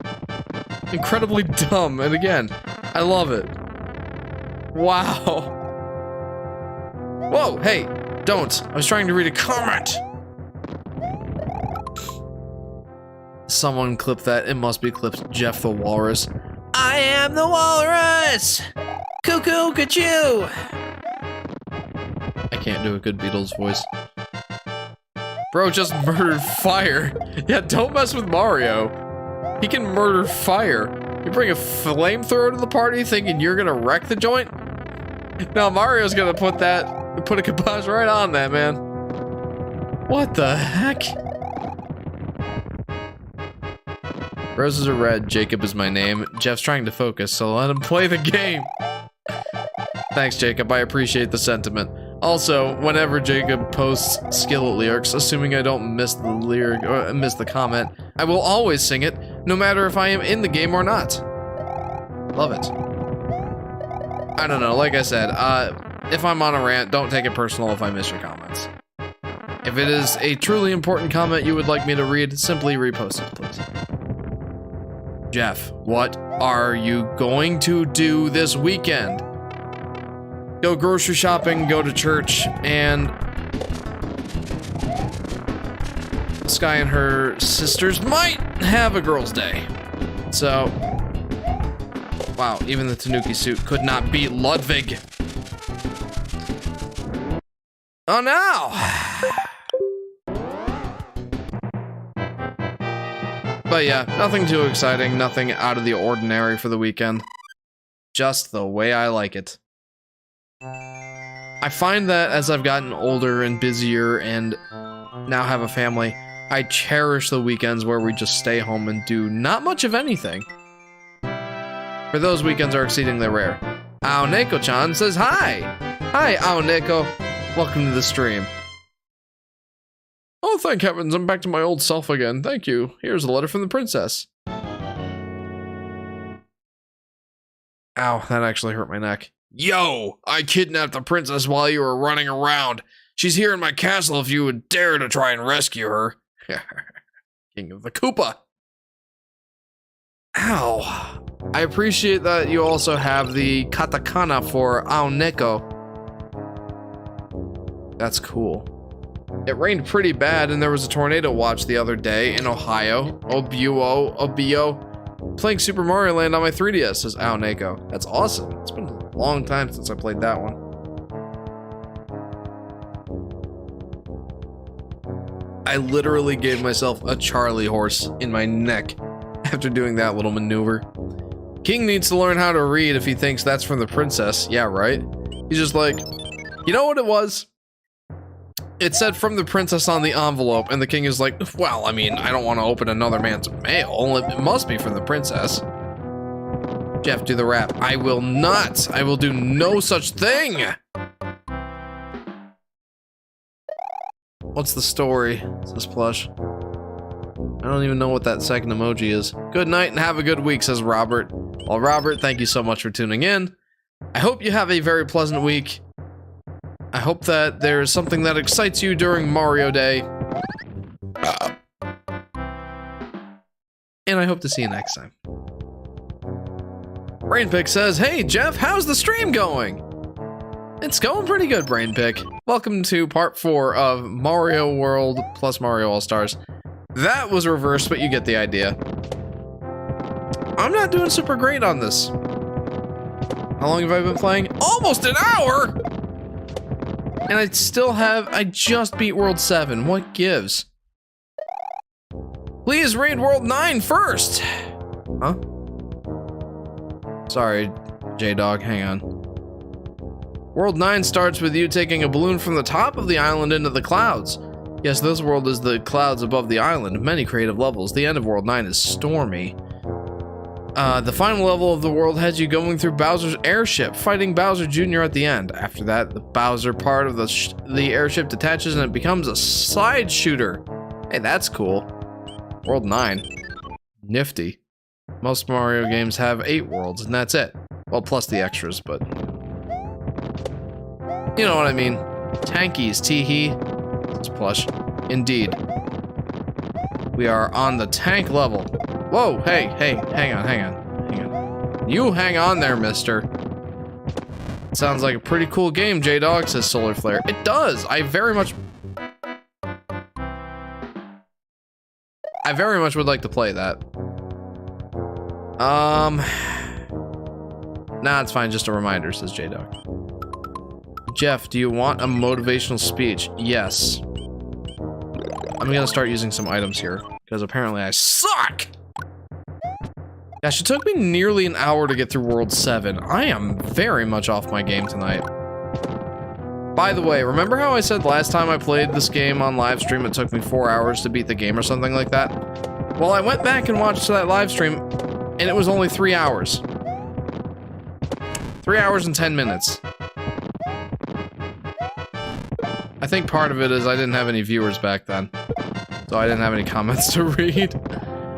Incredibly dumb, and again, I love it. Wow. Whoa, hey, don't. I was trying to read a comment. Someone clip that. It must be clipped. Jeff the Walrus. I am the Walrus! Cuckoo, cuckoo! I can't do a good Beatles voice. Bro just murdered fire. Yeah, don't mess with Mario. He can murder fire. You bring a flamethrower to the party thinking you're gonna wreck the joint? No, Mario's gonna put a kibosh right on that, man. What the heck? Roses are red, Jacob is my name. Jeff's trying to focus, so let him play the game. Thanks, Jacob, I appreciate the sentiment. Also, whenever Jacob posts Skillet lyrics, assuming I don't miss the lyric or miss the comment, I will always sing it, no matter if I am in the game or not. Love it. I don't know, like I said, if I'm on a rant, don't take it personal if I miss your comments. If it is a truly important comment you would like me to read, simply repost it, please. Jeff, what are you going to do this weekend? Go grocery shopping, go to church, and Sky and her sisters might have a girls' day. So, wow, even the Tanuki suit could not beat Ludwig. Oh no! But yeah, nothing too exciting, nothing out of the ordinary for the weekend. Just the way I like it. I find that as I've gotten older and busier and now have a family, I cherish the weekends where we just stay home and do not much of anything. For those weekends are exceedingly rare. Aoneko-chan says hi! Hi, Aoneko. Welcome to the stream. Oh, thank heavens, I'm back to my old self again. Thank you. Here's a letter from the princess. Ow, that actually hurt my neck. Yo, I kidnapped the princess while you were running around. She's here in my castle if you would dare to try and rescue her. King of the Koopa. Ow. I appreciate that you also have the katakana for Aoneko. That's cool. It rained pretty bad and there was a tornado watch the other day in Ohio. Obio. Playing Super Mario Land on my 3DS, says Aoneko. That's awesome. It's been a long time since I played that one. I literally gave myself a Charlie horse in my neck after doing that little maneuver. King needs to learn how to read if he thinks that's from the princess. Yeah, right? He's just like, you know what it was? It said from the princess on the envelope, and the king is like, well, I mean, I don't want to open another man's mail. It must be from the princess. Jeff, do the rap. I will not. I will do no such thing. What's the story? Says Plush. I don't even know what that second emoji is. Good night and have a good week, says Robert. Well, Robert, thank you so much for tuning in. I hope you have a very pleasant week. I hope that there is something that excites you during Mario Day. And I hope to see you next time. Brainpick says, hey Jeff, how's the stream going? It's going pretty good, Brainpick. Welcome to part 4 of Mario World plus Mario All-Stars. That was reversed, but you get the idea. I'm not doing super great on this. How long have I been playing? Almost an hour! And I just beat World 7. What gives? Please raid World 9 first! Huh? Sorry, J-Dog, hang on. World 9 starts with you taking a balloon from the top of the island into the clouds. Yes, this world is the clouds above the island. Many creative levels. The end of World 9 is stormy. The final level of the world has you going through Bowser's airship, fighting Bowser Jr. at the end. After that, the Bowser part of the airship detaches and it becomes a side shooter. Hey, that's cool. World 9. Nifty. Most Mario games have 8 worlds, and that's it. Well, plus the extras, but... you know what I mean. Tankies, tee-hee. It's plush. Indeed. We are on the tank level. Whoa, hey, hang on. You hang on there, mister. Sounds like a pretty cool game, J-Dog, says Solar Flare. It does! I very much would like to play that. Nah, it's fine, just a reminder, says J-Dog. Jeff, do you want a motivational speech? Yes. I'm gonna start using some items here, because apparently I suck! Gosh, it took me nearly an hour to get through World 7. I am very much off my game tonight. By the way, remember how I said last time I played this game on live stream it took me 4 hours to beat the game or something like that? Well, I went back and watched that live stream, and it was only 3 hours. 3 hours and 10 minutes. I think part of it is I didn't have any viewers back then, so I didn't have any comments to read.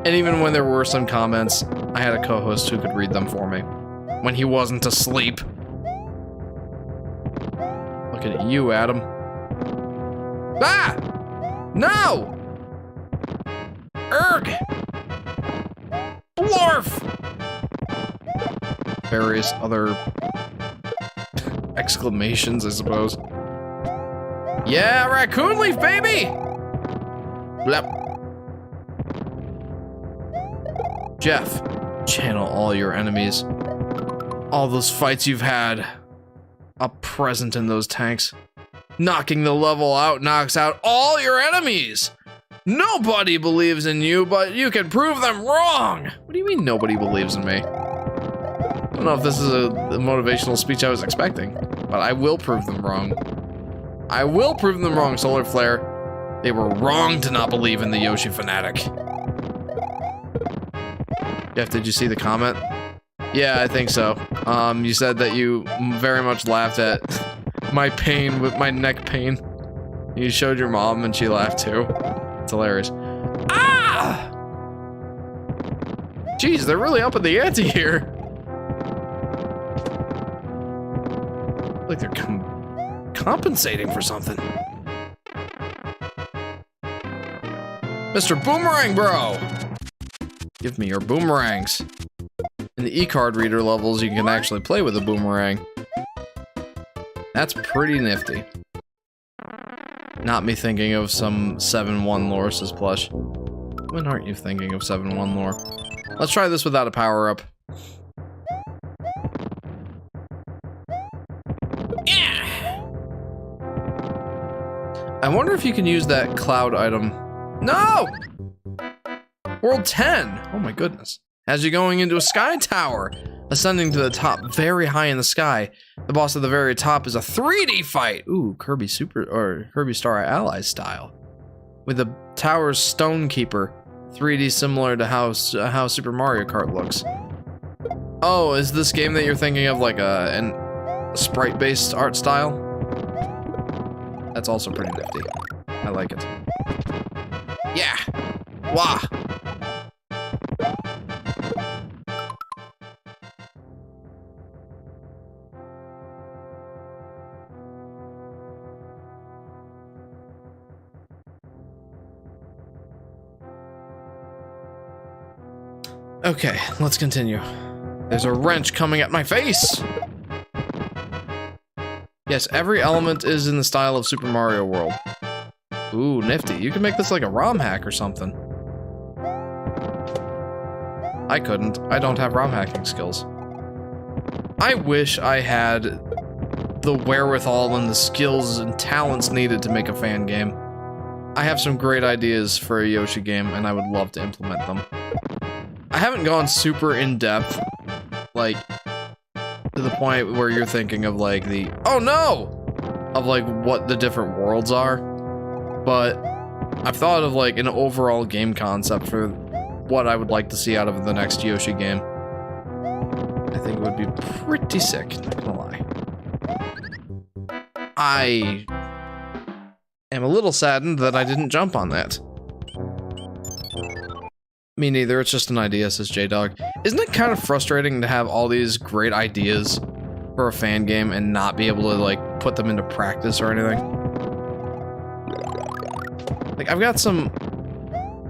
And even when there were some comments, I had a co-host who could read them for me. When he wasn't asleep. Look at you, Adam. Ah! No! Erg! Blorf! Various other exclamations, I suppose. Yeah, raccoon leaf, baby! Blep. Jeff, channel all your enemies. All those fights you've had are present in those tanks. Knocking the level out knocks out all your enemies. Nobody believes in you, but you can prove them wrong. What do you mean nobody believes in me? I don't know if this is the motivational speech I was expecting, but I will prove them wrong. I will prove them wrong, Solar Flare. They were wrong to not believe in the Yoshi Fanatic. Jeff, did you see the comment? Yeah, I think so. You said that you very much laughed at my pain with my neck pain. You showed your mom and she laughed too. It's hilarious. Ah! Jeez, they're really up in the ante here. Like they're compensating for something. Mr. Boomerang Bro! Give me your boomerangs. In the e-card reader levels, you can actually play with a boomerang. That's pretty nifty. Not me thinking of some 7-1 lore, says Plush. When aren't you thinking of 7-1 lore? Let's try this without a power-up. Yeah! I wonder if you can use that cloud item. No! World 10! Oh my goodness. Has you going into a sky tower. Ascending to the top, very high in the sky. The boss at the very top is a 3D fight! Ooh, Kirby Star Allies style. With the tower's Stone Keeper. 3D similar to how Super Mario Kart looks. Oh, is this game that you're thinking of like a sprite-based art style? That's also pretty nifty. I like it. Yeah! Wah! Okay, let's continue. There's a wrench coming at my face! Yes, every element is in the style of Super Mario World. Ooh, nifty. You can make this like a ROM hack or something. I couldn't. I don't have ROM hacking skills. I wish I had the wherewithal and the skills and talents needed to make a fan game. I have some great ideas for a Yoshi game, and I would love to implement them. I haven't gone super in-depth, like, to the point where you're thinking of, like, the, oh no! Of, like, what the different worlds are. But I've thought of, like, an overall game concept for what I would like to see out of the next Yoshi game. I think it would be pretty sick, not gonna lie. I am a little saddened that I didn't jump on that. Me neither, it's just an idea, says J-Dog. Isn't it kind of frustrating to have all these great ideas for a fan game and not be able to, like, put them into practice or anything? Like, I've got some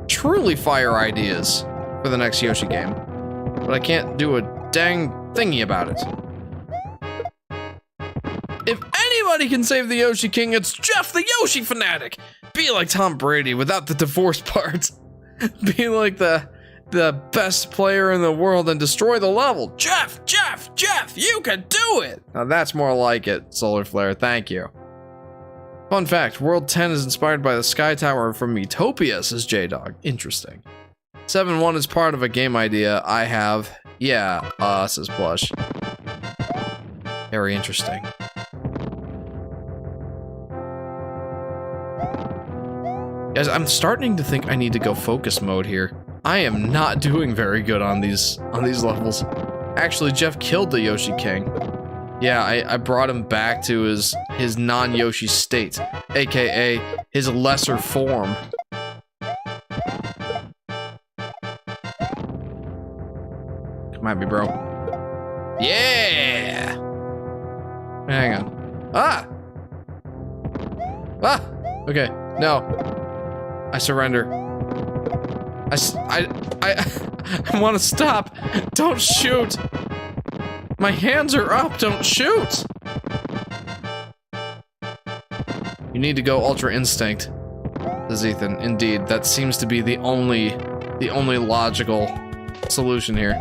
truly fire ideas for the next Yoshi game, but I can't do a dang thingy about it. If anybody can save the Yoshi King, it's Jeff the Yoshi Fanatic! Be like Tom Brady without the divorce part. Be like the best player in the world and destroy the level. Jeff, you can do it! Now that's more like it, Solar Flare, thank you. Fun fact, World 10 is inspired by the Sky Tower from Utopia, says J-Dog. Interesting. 7-1 is part of a game idea I have. Yeah, says Plush. Very interesting. Guys, I'm starting to think I need to go focus mode here. I am not doing very good on these levels. Actually, Jeff killed the Yoshi King. Yeah, I brought him back to his non-Yoshi state, aka his lesser form. Come at me, bro. Yeah! Hang on. Ah! Ah! Okay, no. I surrender. I want to stop. Don't shoot. My hands are up. Don't shoot. You need to go Ultra Instinct, says Ethan. Indeed, that seems to be the only logical solution here.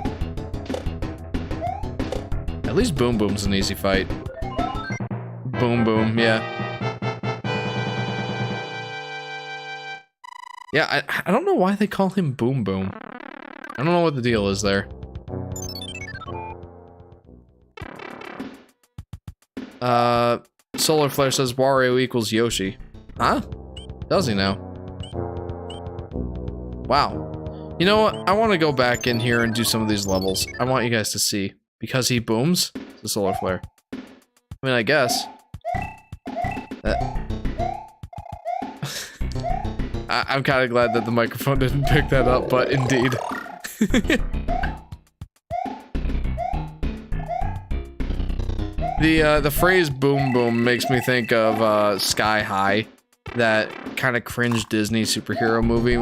At least Boom Boom's an easy fight. Boom Boom, yeah. Yeah, I don't know why they call him Boom Boom. I don't know what the deal is there. Solar Flare says Wario equals Yoshi. Huh? Does he now? Wow. You know what? I want to go back in here and do some of these levels. I want you guys to see. Because he booms? The Solar Flare. I mean, I guess. I'm kind of glad that the microphone didn't pick that up, but indeed. The phrase boom boom makes me think of Sky High, that kind of cringe Disney superhero movie.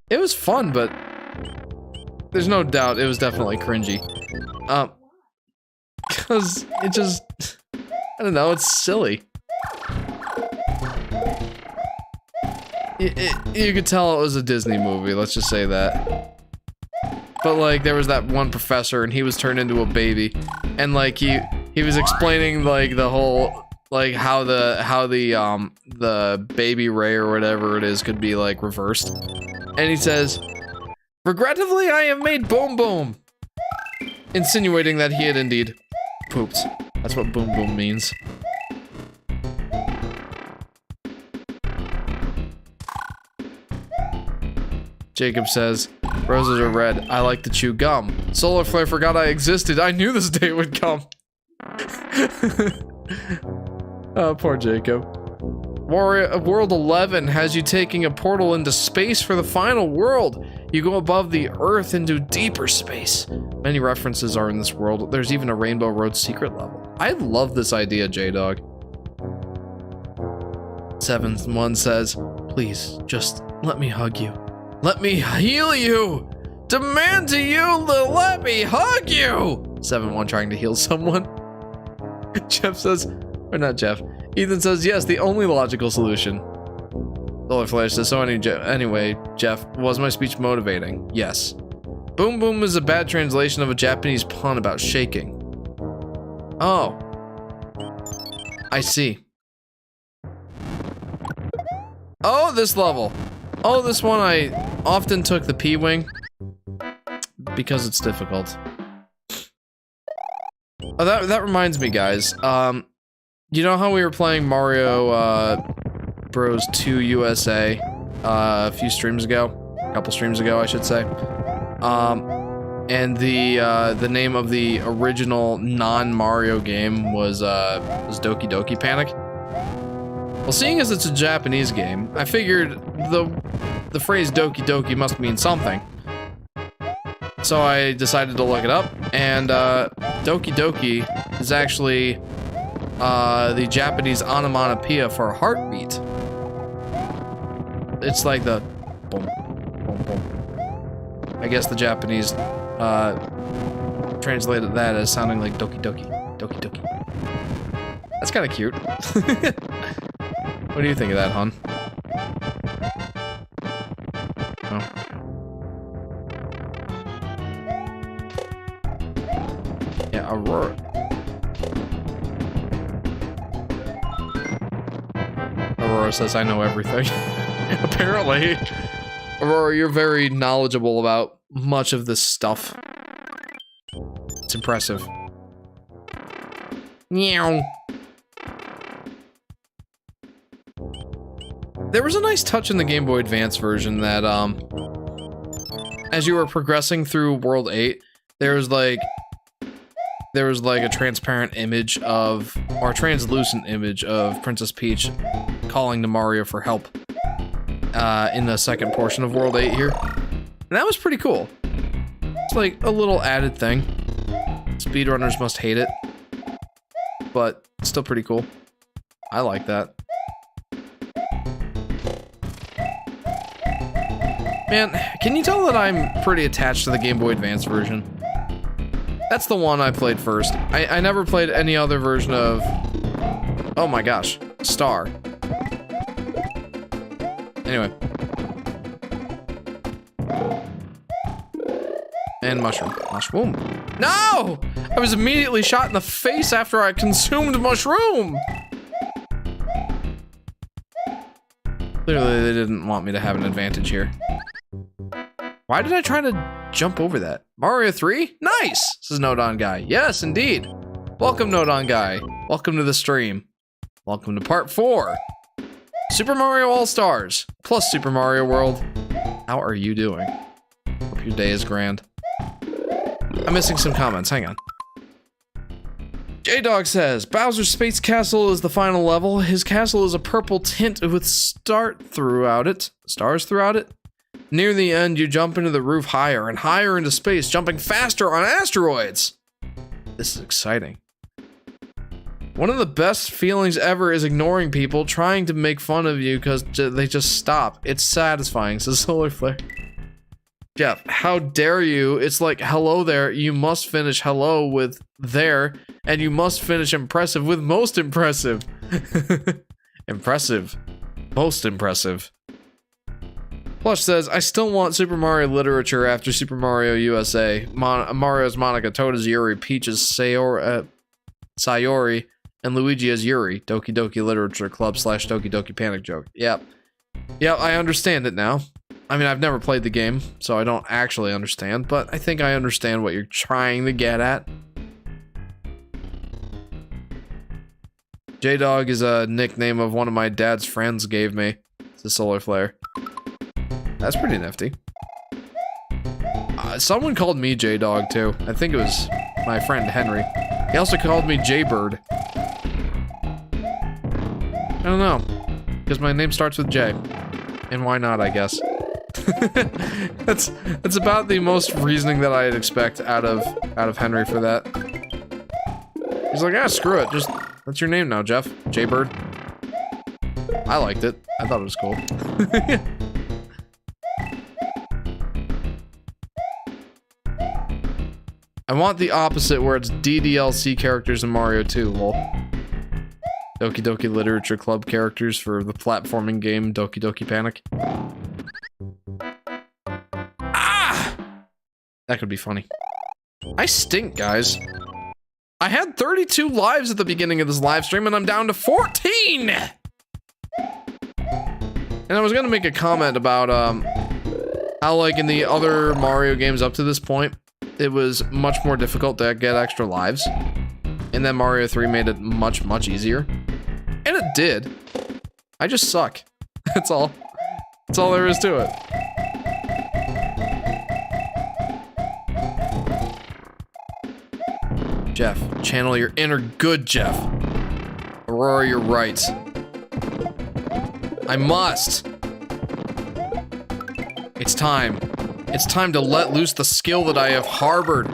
It was fun, but there's no doubt it was definitely cringy. Because it just, I don't know, it's silly. You could tell it was a Disney movie, let's just say that. But like, there was that one professor and he was turned into a baby. And like, he was explaining like the whole, like how the baby ray or whatever it is could be like reversed. And he says, regrettably I have made Boom Boom. Insinuating that he had indeed pooped. That's what Boom Boom means. Jacob says, roses are red. I like to chew gum. Solar Flare forgot I existed. I knew this day would come. Oh, poor Jacob. World 11 has you taking a portal into space for the final world. You go above the Earth into deeper space. Many references are in this world. There's even a Rainbow Road secret level. I love this idea, J-Dog. 7-1 says, please, just let me hug you. Let me heal you! Demand to you to let me hug you! 7-1 trying to heal someone. Jeff says, or not Jeff. Ethan says, yes, the only logical solution. Solar Flare says, so anyway, Jeff, was my speech motivating? Yes. Boom boom is a bad translation of a Japanese pun about shaking. Oh. I see. Oh, this level. Oh, this one I often took the P-Wing. Because it's difficult. Oh, that reminds me, guys. You know how we were playing Mario, Bros 2 USA, a few streams ago? A couple streams ago, I should say. And the name of the original non-Mario game was Doki Doki Panic. Well, seeing as it's a Japanese game, I figured the phrase Doki Doki must mean something. So I decided to look it up, and Doki Doki is actually the Japanese onomatopoeia for heartbeat. It's like the boom, boom, boom. I guess the Japanese translated that as sounding like Doki Doki, Doki Doki. That's kind of cute. What do you think of that, hon? Oh. Yeah, Aurora. Aurora says, I know everything. Apparently. Aurora, you're very knowledgeable about much of this stuff. It's impressive. Meow. There was a nice touch in the Game Boy Advance version that, as you were progressing through World 8, there was like a transparent image of, or a translucent image of Princess Peach calling to Mario for help, in the second portion of World 8 here. And that was pretty cool. It's like a little added thing. Speedrunners must hate it. But it's still pretty cool. I like that. Man, can you tell that I'm pretty attached to the Game Boy Advance version? That's the one I played first. I never played any other version of... Oh my gosh. Star. Anyway. And Mushroom. Mushroom. No! I was immediately shot in the face after I consumed Mushroom! Clearly they didn't want me to have an advantage here. Why did I try to jump over that? Mario 3? Nice! Says Nodon Guy. Yes, indeed. Welcome, Nodon Guy. Welcome to the stream. Welcome to part 4. Super Mario All-Stars, plus Super Mario World. How are you doing? Hope your day is grand. I'm missing some comments, hang on. J-Dog says, Bowser's Space Castle is the final level. His castle is a purple tint with stars throughout it. Near the end, you jump into the roof higher and higher into space, jumping faster on asteroids. This is exciting. One of the best feelings ever is ignoring people trying to make fun of you because they just stop. It's satisfying, says Solar Flare. Jeff, how dare you? It's like, hello there, you must finish hello with there, and you must finish impressive with most impressive. Impressive. Most impressive. Plush says, I still want Super Mario literature after Super Mario USA. Mario's Monica, Toad is Yuri, Peach is Sayori, and Luigi as Yuri. Doki Doki Literature Club / Doki Doki Panic Joke. Yep. Yep, I understand it now. I mean, I've never played the game, so I don't actually understand, but I think I understand what you're trying to get at. J-Dog is a nickname of one of my dad's friends gave me. It's a Solar Flare. That's pretty nifty. Someone called me J-Dog, too. I think it was my friend Henry. He also called me J-Bird. I don't know. Because my name starts with J. And why not, I guess. That's about the most reasoning that I'd expect out of Henry for that. He's like, ah, screw it. Just, that's your name now, Jeff. J-Bird. I liked it. I thought it was cool. I want the opposite where it's DDLC characters in Mario 2, lol. Doki Doki Literature Club characters for the platforming game Doki Doki Panic. Ah! That could be funny. I stink, guys. I had 32 lives at the beginning of this live stream, and I'm down to 14! And I was gonna make a comment about, how, like, in the other Mario games up to this point, it was much more difficult to get extra lives. And then Mario 3 made it much, much easier. And it did. I just suck. That's all. That's all there is to it. Jeff, channel your inner good, Jeff. Aurora, you're right. I must. It's time. It's time to let loose the skill that I have harbored.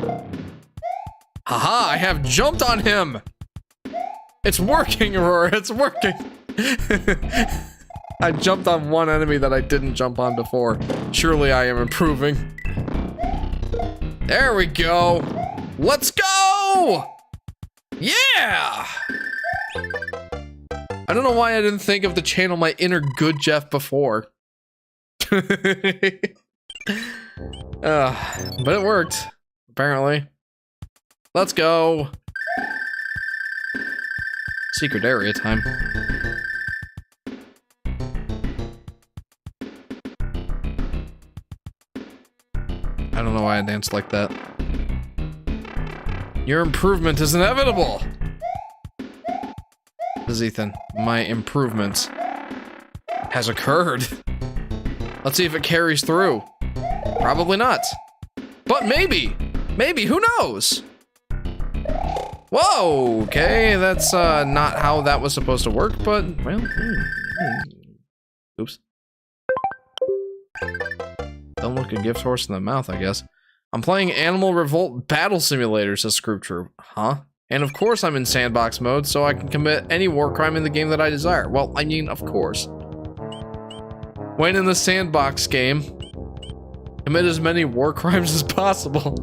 Haha, I have jumped on him. It's working, Aurora, it's working. I jumped on one enemy that I didn't jump on before. Surely I am improving. There we go. Let's go! Yeah! I don't know why I didn't think of to channel my inner good Jeff before. But it worked, apparently. Let's go. Secret area time. I don't know why I danced like that. Your improvement is inevitable! This is Ethan. My improvement has occurred. Let's see if it carries through. Probably not. But maybe! Maybe, who knows? Whoa, okay, that's not how that was supposed to work, but, well, oops. Don't look a gift horse in the mouth, I guess. I'm playing Animal Revolt Battle Simulator, says Scroop Troop. Huh? And of course I'm in sandbox mode, so I can commit any war crime in the game that I desire. Well, I mean, of course. When in the sandbox game, commit as many war crimes as possible.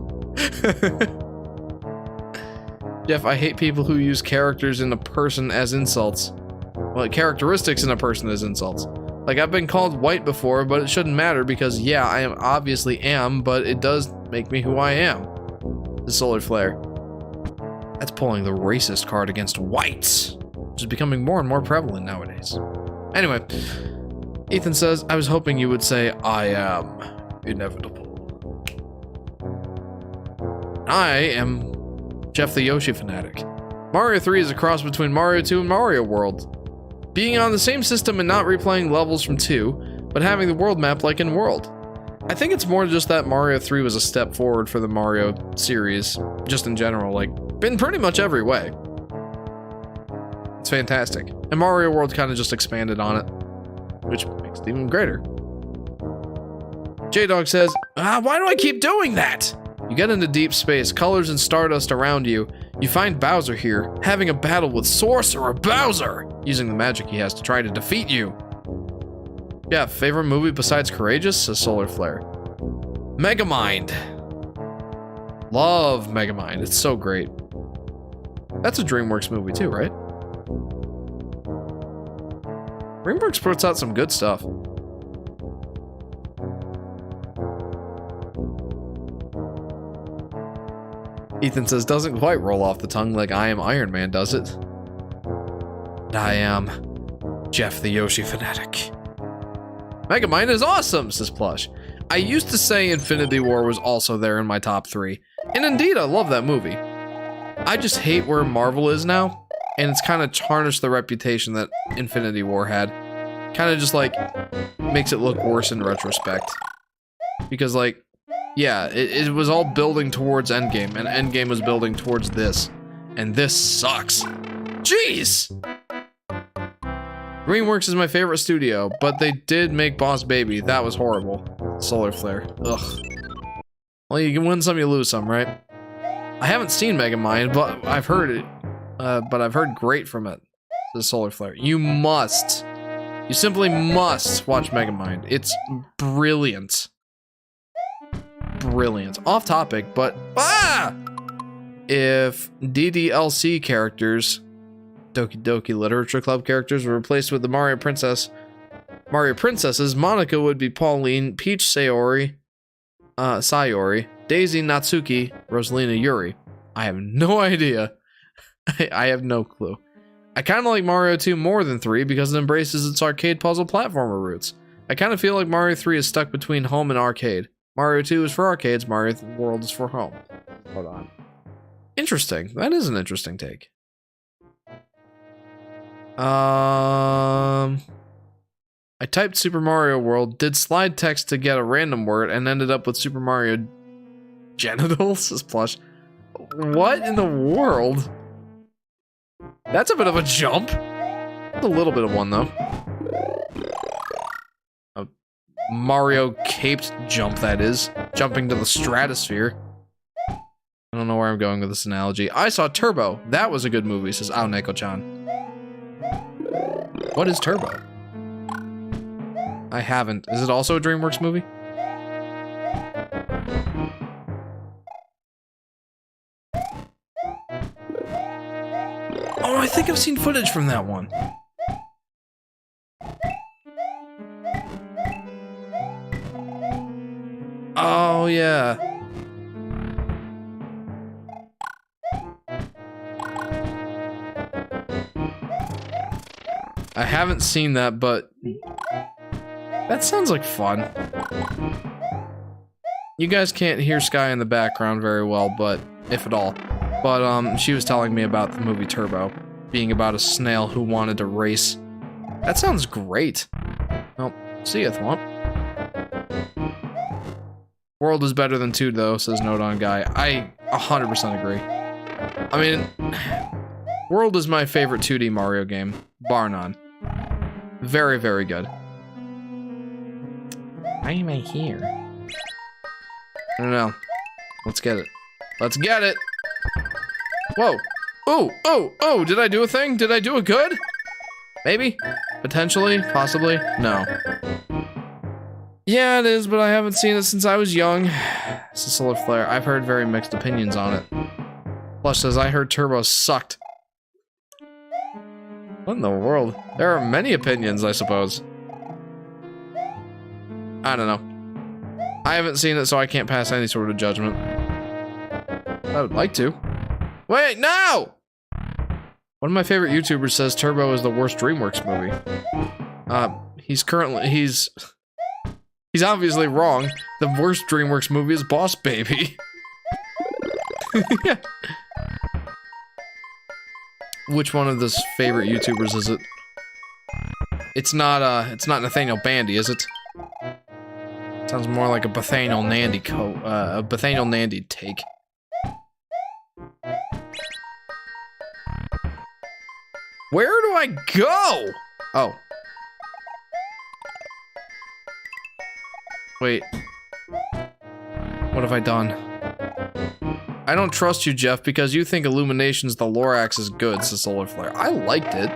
Jeff, I hate people who use characters in a person as insults. Well, characteristics in a person as insults. Like, I've been called white before, but it shouldn't matter because, yeah, I am obviously am, but it does make me who I am. The solar flare. That's pulling the racist card against whites, which is becoming more and more prevalent nowadays. Anyway, Ethan says, I was hoping you would say, I am inevitable. I am Jeff the Yoshi Fanatic. Mario 3 is a cross between Mario 2 and Mario World. Being on the same system and not replaying levels from 2, but having the world map like in World. I think it's more just that Mario 3 was a step forward for the Mario series, just in general, like, in pretty much every way. It's fantastic. And Mario World kind of just expanded on it, which makes it even greater. J-Dog says, why do I keep doing that? You get into deep space, colors and stardust around you. You find Bowser here, having a battle with Sorcerer Bowser, using the magic he has to try to defeat you. Yeah, favorite movie besides Courageous? Says Solar Flare. Megamind. Love Megamind, it's so great. That's a DreamWorks movie too, right? DreamWorks puts out some good stuff. Ethan says, doesn't quite roll off the tongue like I am Iron Man, does it? I am Jeff the Yoshi Fanatic. Megamind is awesome, says Plush. I used to say Infinity War was also there in my top 3. And indeed, I love that movie. I just hate where Marvel is now, and it's kind of tarnished the reputation that Infinity War had. Kind of just, like, makes it look worse in retrospect. Because, like, yeah, it was all building towards Endgame, and Endgame was building towards this. And this sucks. Jeez! DreamWorks is my favorite studio, but they did make Boss Baby. That was horrible. Solar Flare. Ugh. Well, you can win some, you lose some, right? I haven't seen Megamind, but I've heard it. But I've heard great from it. The Solar Flare. You must. You simply must watch Megamind. It's brilliant. Brilliant. Off topic, but if DDLC characters Doki Doki Literature Club characters were replaced with the Mario Princess. Mario Princesses, Monica would be Pauline, Peach Sayori, Daisy Natsuki, Rosalina Yuri. I have no idea. I have no clue. I kind of like Mario 2 more than 3 because it embraces its arcade puzzle platformer roots. I kind of feel like Mario 3 is stuck between home and arcade. Mario 2 is for arcades, Mario World is for home. Hold on. Interesting. That is an interesting take. I typed Super Mario World, did slide text to get a random word, and ended up with Super Mario Genitals as plush. What in the world? That's a bit of a jump. A little bit of one, though. A Mario caped jump, that is. Jumping to the stratosphere. I don't know where I'm going with this analogy. I saw Turbo. That was a good movie, says Ao Neko-chan. What is Turbo? I haven't. Is it also a DreamWorks movie? Oh, I think I've seen footage from that one. Oh, yeah. I haven't seen that, but that sounds like fun. You guys can't hear Sky in the background very well, but if at all. But she was telling me about the movie Turbo, being about a snail who wanted to race. That sounds great. Well, see ya, Thwomp. World is better than 2 though, says Nodon Guy. I 100% agree. I mean, World is my favorite 2D Mario game, bar none. Very, very good. Why am I here? I don't know. Let's get it. Let's get it! Whoa. Oh, oh, oh, did I do a thing? Did I do a good? Maybe? Potentially? Possibly? No. Yeah, it is, but I haven't seen it since I was young. It's a Solar Flare. I've heard very mixed opinions on it. Plush says, I heard Turbo sucked. What in the world? There are many opinions, I suppose. I don't know. I haven't seen it, so I can't pass any sort of judgment. I would like to. Wait, no! One of my favorite YouTubers says Turbo is the worst DreamWorks movie. He's obviously wrong. The worst DreamWorks movie is Boss Baby. Which one of his favorite YouTubers is it? It's not Nathaniel Bandy, is it? Sounds more like a Nathaniel Nandy take. Where do I go? Oh. Wait. What have I done? I don't trust you, Jeff, because you think Illumination's The Lorax is good, says Solar Flare. I liked it.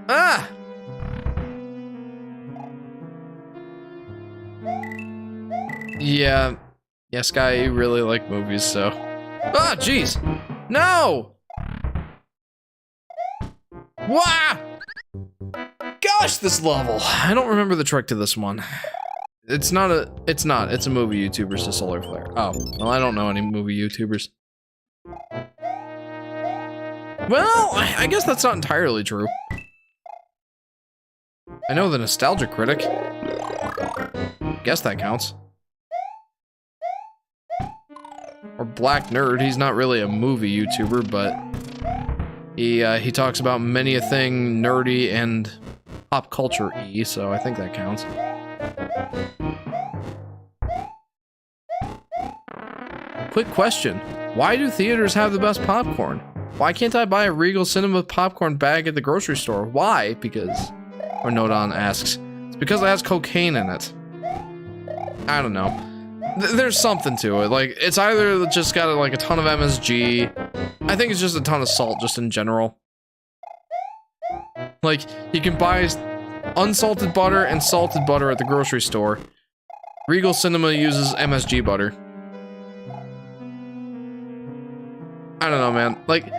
Ah! Yeah. Yeah, Sky, you really like movies, so... Ah, jeez! No! Wah! Gosh, this level! I don't remember the trick to this one. It's a movie YouTuber, says Solar Flare. Oh, well, I don't know any movie YouTubers. Well, I guess that's not entirely true. I know the Nostalgia Critic. Guess that counts. Or Black Nerd, he's not really a movie YouTuber, but he talks about many a thing nerdy and pop culture-y, so I think that counts. Quick question. Why do theaters have the best popcorn? Why can't I buy a Regal Cinema popcorn bag at the grocery store? Why? Because... Or Nodon asks. It's because it has cocaine in it. I don't know. There's something to it. Like, it's either just got like a ton of MSG. I think it's just a ton of salt just in general. Like, you can buy unsalted butter and salted butter at the grocery store. Regal Cinema uses MSG butter. I don't know, man. Like,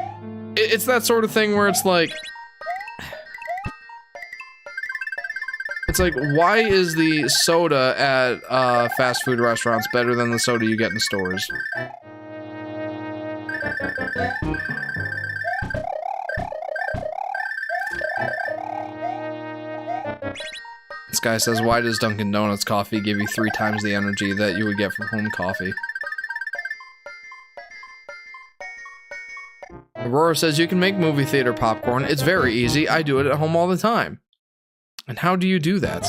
it's that sort of thing where it's like, why is the soda at fast food restaurants better than the soda you get in stores? This guy says, why does Dunkin' Donuts coffee give you 3 times the energy that you would get from home coffee? Aurora says, you can make movie theater popcorn. It's very easy. I do it at home all the time. And how do you do that?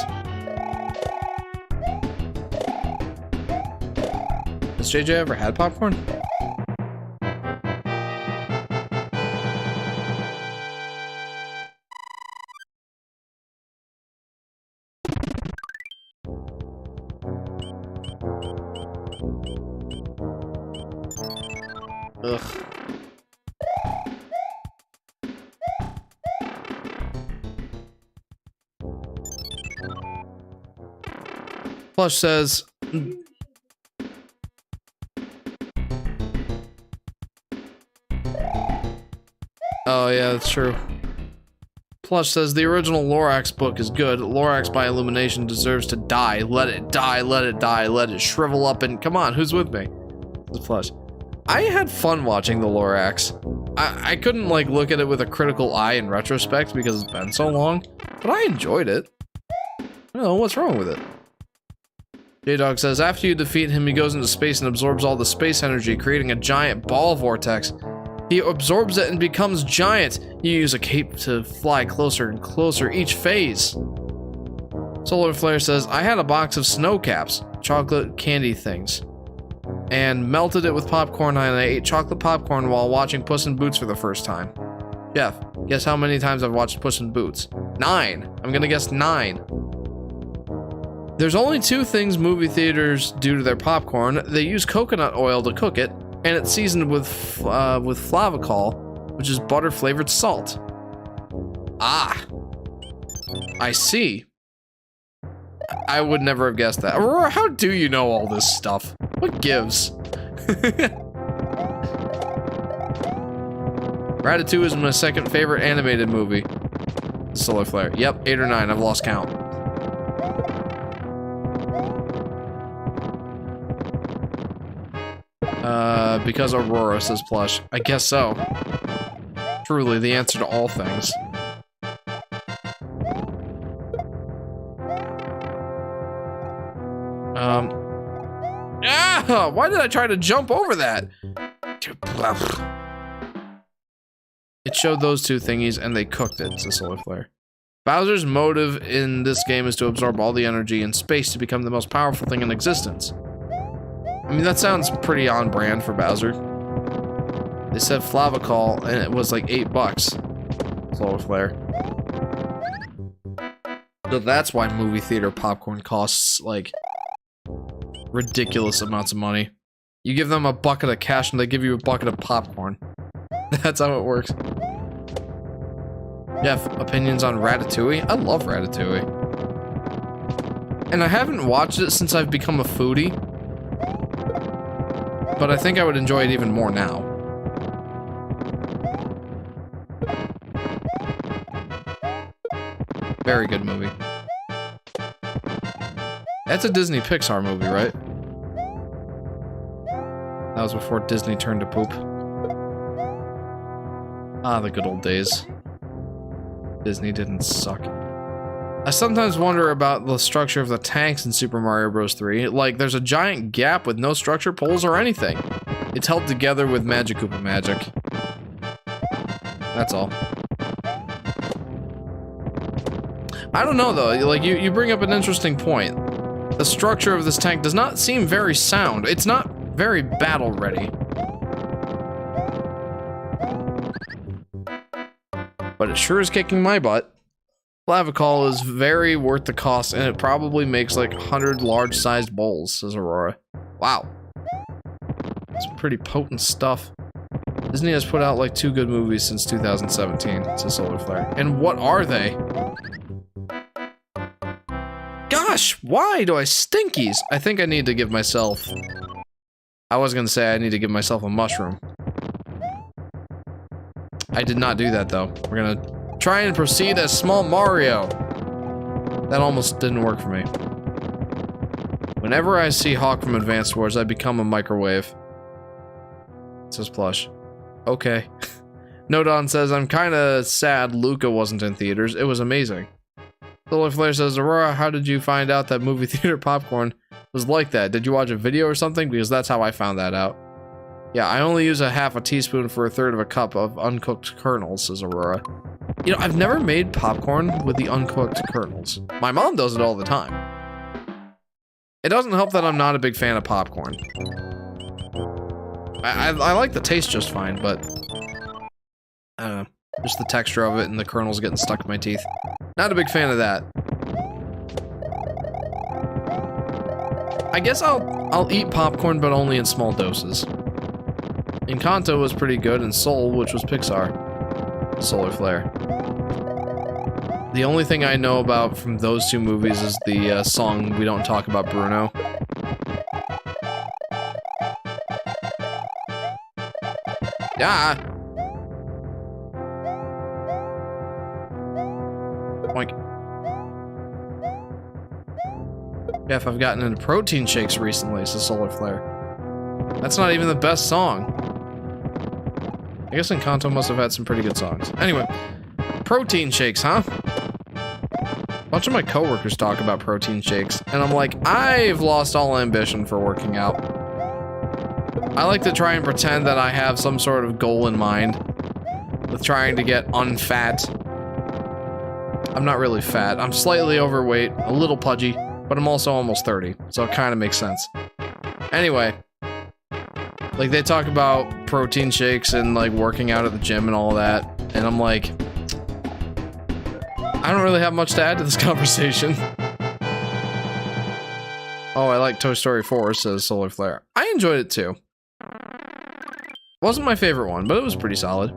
Has JJ ever had popcorn? Ugh. Plush says, oh yeah, that's true. Plush says, the original Lorax book is good. Lorax by Illumination deserves to die. Let it die, let it die, let it shrivel up and... Come on, who's with me? It's Plush. I had fun watching the Lorax. I couldn't, like, look at it with a critical eye in retrospect because it's been so long, but I enjoyed it. I don't know, what's wrong with it? J-Dog says, after you defeat him, he goes into space and absorbs all the space energy, creating a giant ball vortex. He absorbs it and becomes giant. You use a cape to fly closer and closer each phase. Solar Flare says, I had a box of snow caps, chocolate candy things, and melted it with popcorn, and I ate chocolate popcorn while watching Puss in Boots for the first time. Jeff, guess how many times I've watched Puss in Boots? 9. I'm gonna guess 9. There's only 2 things movie theaters do to their popcorn. They use coconut oil to cook it, and it's seasoned with flavacol, which is butter-flavored salt. Ah, I see. I would never have guessed that. Aurora, how do you know all this stuff? What gives? Ratatouille is my second favorite animated movie. Solar Flare. Yep, 8 or 9. I've lost count. Because Aurora says Plush. I guess so. Truly, the answer to all things. Why did I try to jump over that? It showed those 2 thingies and they cooked it, says Solar Flare. Bowser's motive in this game is to absorb all the energy in space to become the most powerful thing in existence. I mean, that sounds pretty on brand for Bowser. They said flavacol and it was like $8. Solar Flare. So that's why movie theater popcorn costs like ridiculous amounts of money. You give them a bucket of cash and they give you a bucket of popcorn. That's how it works. Jeff, opinions on Ratatouille? I love Ratatouille. And I haven't watched it since I've become a foodie. But I think I would enjoy it even more now. Very good movie. That's a Disney Pixar movie, right? That was before Disney turned to poop. Ah, the good old days. Disney didn't suck. I sometimes wonder about the structure of the tanks in Super Mario Bros. 3. Like, there's a giant gap with no structure, poles, or anything. It's held together with Magic Koopa magic. That's all. I don't know, though. Like, you bring up an interesting point. The structure of this tank does not seem very sound. It's not very battle-ready. But it sure is kicking my butt. Flavacol is very worth the cost, and it probably makes like 100 large-sized bowls, says Aurora. Wow. It's pretty potent stuff. Disney has put out like 2 good movies since 2017, says Solar Flare. And what are they? Gosh, why do I stinkies? I think I need to give myself... I was gonna say I need to give myself a mushroom. I did not do that though. We're gonna try and proceed as Small Mario. That almost didn't work for me. Whenever I see Hawk from Advanced Wars, I become a microwave. It says plush. Okay. Nodon says, I'm kinda sad Luca wasn't in theaters. It was amazing. Solar Flare says, Aurora, how did you find out that movie theater popcorn was like that? Did you watch a video or something? Because that's how I found that out. Yeah, I only use a half a teaspoon for a third of a cup of uncooked kernels, says Aurora. You know, I've never made popcorn with the uncooked kernels. My mom does it all the time. It doesn't help that I'm not a big fan of popcorn. I like the taste just fine, but I don't know. Just the texture of it and the kernels getting stuck in my teeth. Not a big fan of that. I guess I'll eat popcorn, but only in small doses. Encanto was pretty good, and Soul, which was Pixar. Solar Flare. The only thing I know about from those two movies is the song We Don't Talk About Bruno. Yeah. Like, Jeff, I've gotten into protein shakes recently, says Solar Flare. That's not even the best song. I guess Encanto must have had some pretty good songs. Anyway, protein shakes, huh? A bunch of my coworkers talk about protein shakes, and I'm like, I've lost all ambition for working out. I like to try and pretend that I have some sort of goal in mind with trying to get unfat. I'm not really fat. I'm slightly overweight, a little pudgy, but I'm also almost 30, so it kind of makes sense. Anyway, like they talk about protein shakes and like working out at the gym and all that, and I'm like, I don't really have much to add to this conversation. Oh, I like Toy Story 4, says Solar Flare. I enjoyed it too. Wasn't my favorite one, but it was pretty solid.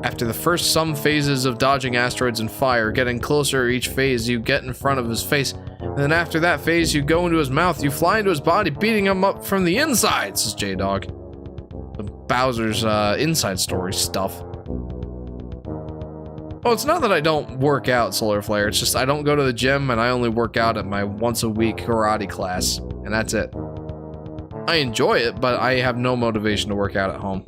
After the first some phases of dodging asteroids and fire, getting closer each phase, you get in front of his face. And then after that phase, you go into his mouth, you fly into his body, beating him up from the inside, says J-Dog. The Bowser's inside story stuff. Oh, it's not that I don't work out, Solar Flare. It's just I don't go to the gym and I only work out at my once-a-week karate class. And that's it. I enjoy it, but I have no motivation to work out at home.